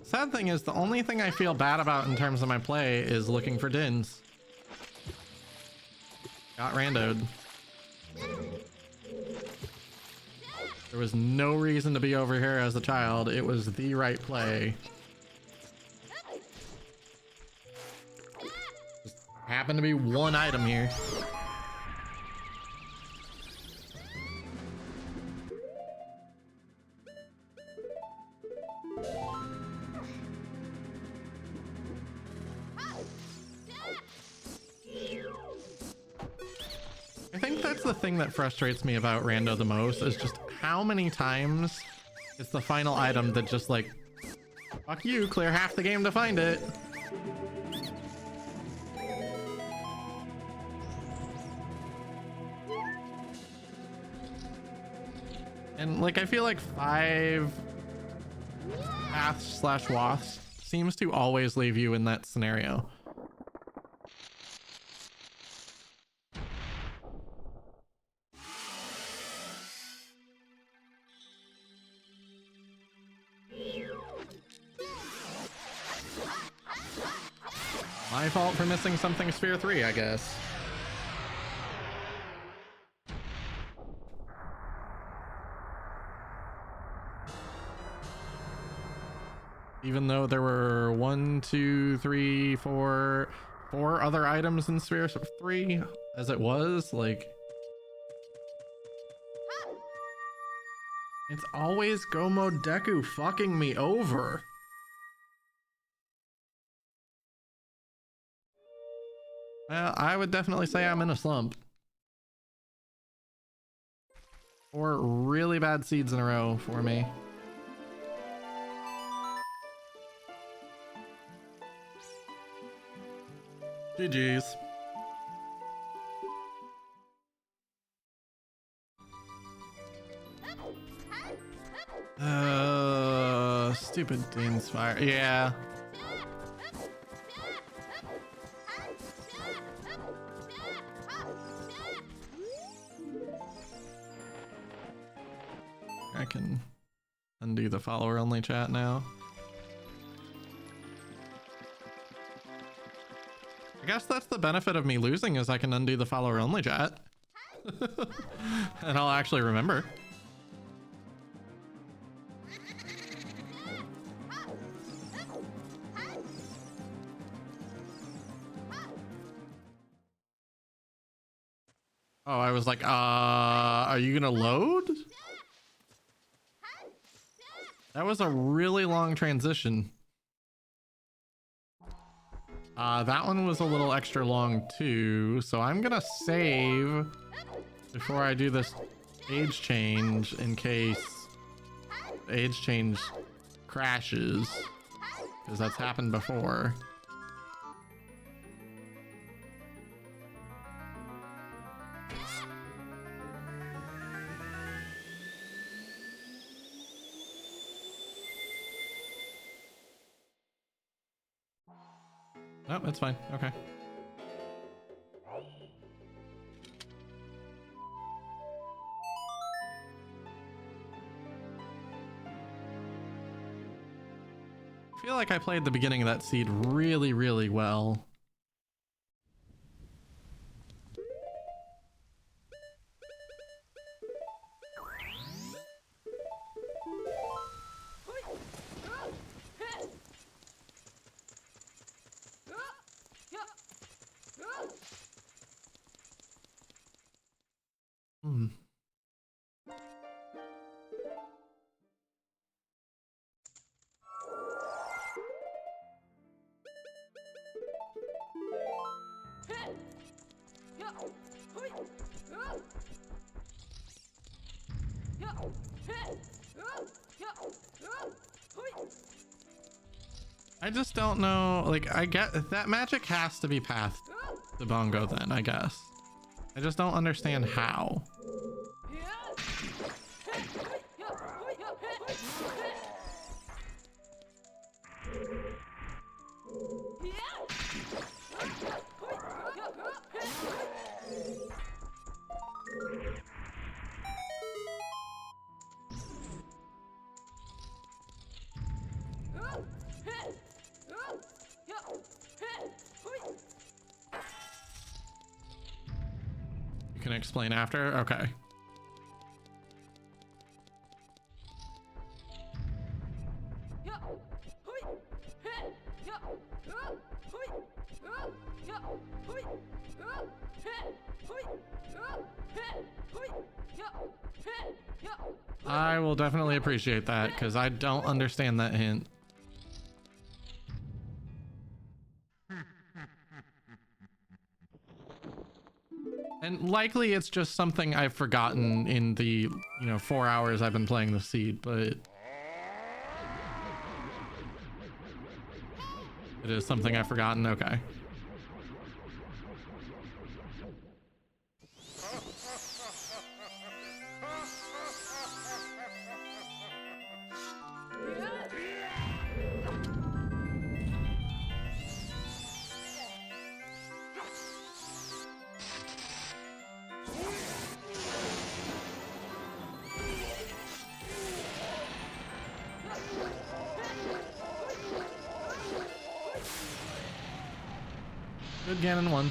Sad thing is, the only thing I feel bad about in terms of my play is looking for Dins. Got randoed. There was no reason to be over here as a child. It was the right play. Just happened to be one item here. I think that's the thing that frustrates me about Rando the most, is just how many times it's the final item that just like, fuck you, clear half the game to find it. And like, I feel like 5 paths / wasps seems to always leave you in that scenario. My fault for missing something Sphere 3, I guess. Even though there were 1, 2, 3, 4 other items in Sphere 3, as it was, like... It's always Gomo Deku fucking me over. Well, I would definitely say I'm in a slump. 4 really bad seeds in a row for me. GG's. Stupid Dean's Fire. Yeah. I can undo the follower only chat now. I guess that's the benefit of me losing, is I can undo the follower only chat. And I'll actually remember. Oh, I was like, are you gonna load? That was a really long transition. That one was a little extra long too, so I'm gonna save before I do this age change in case the age change crashes, because that's happened before. Oh, it's fine. Okay. I feel like I played the beginning of that seed really, really well. I just don't know, like, I get that magic has to be past the bongo then, I guess. I just don't understand how. You can explain after? Okay. I will definitely appreciate that, because I don't understand that hint. And likely it's just something I've forgotten in the, 4 hours I've been playing the seed, but it is something I've forgotten. Okay. Good Ganon one.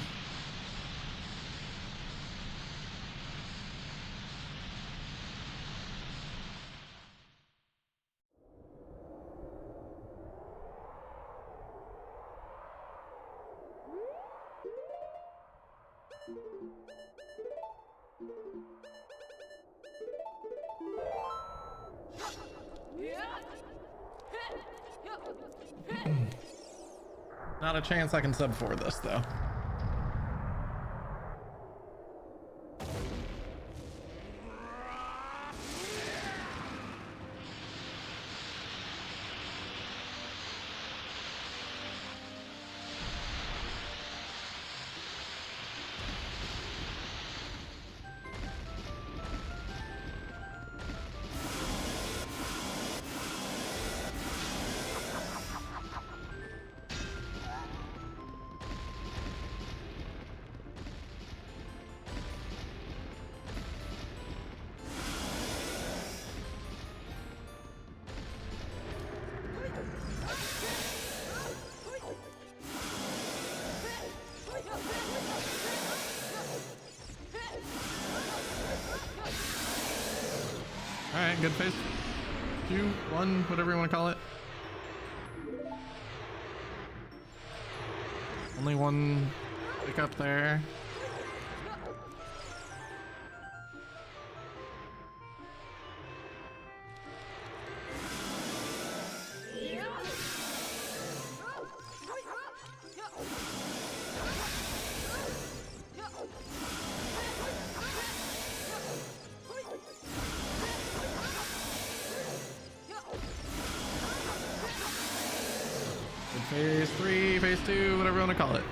Not a chance I can sub for this, though. Alright, good phase. 2, 1, whatever you want to call it. Only one pickup there. Phase 3, phase 2, whatever you want to call it.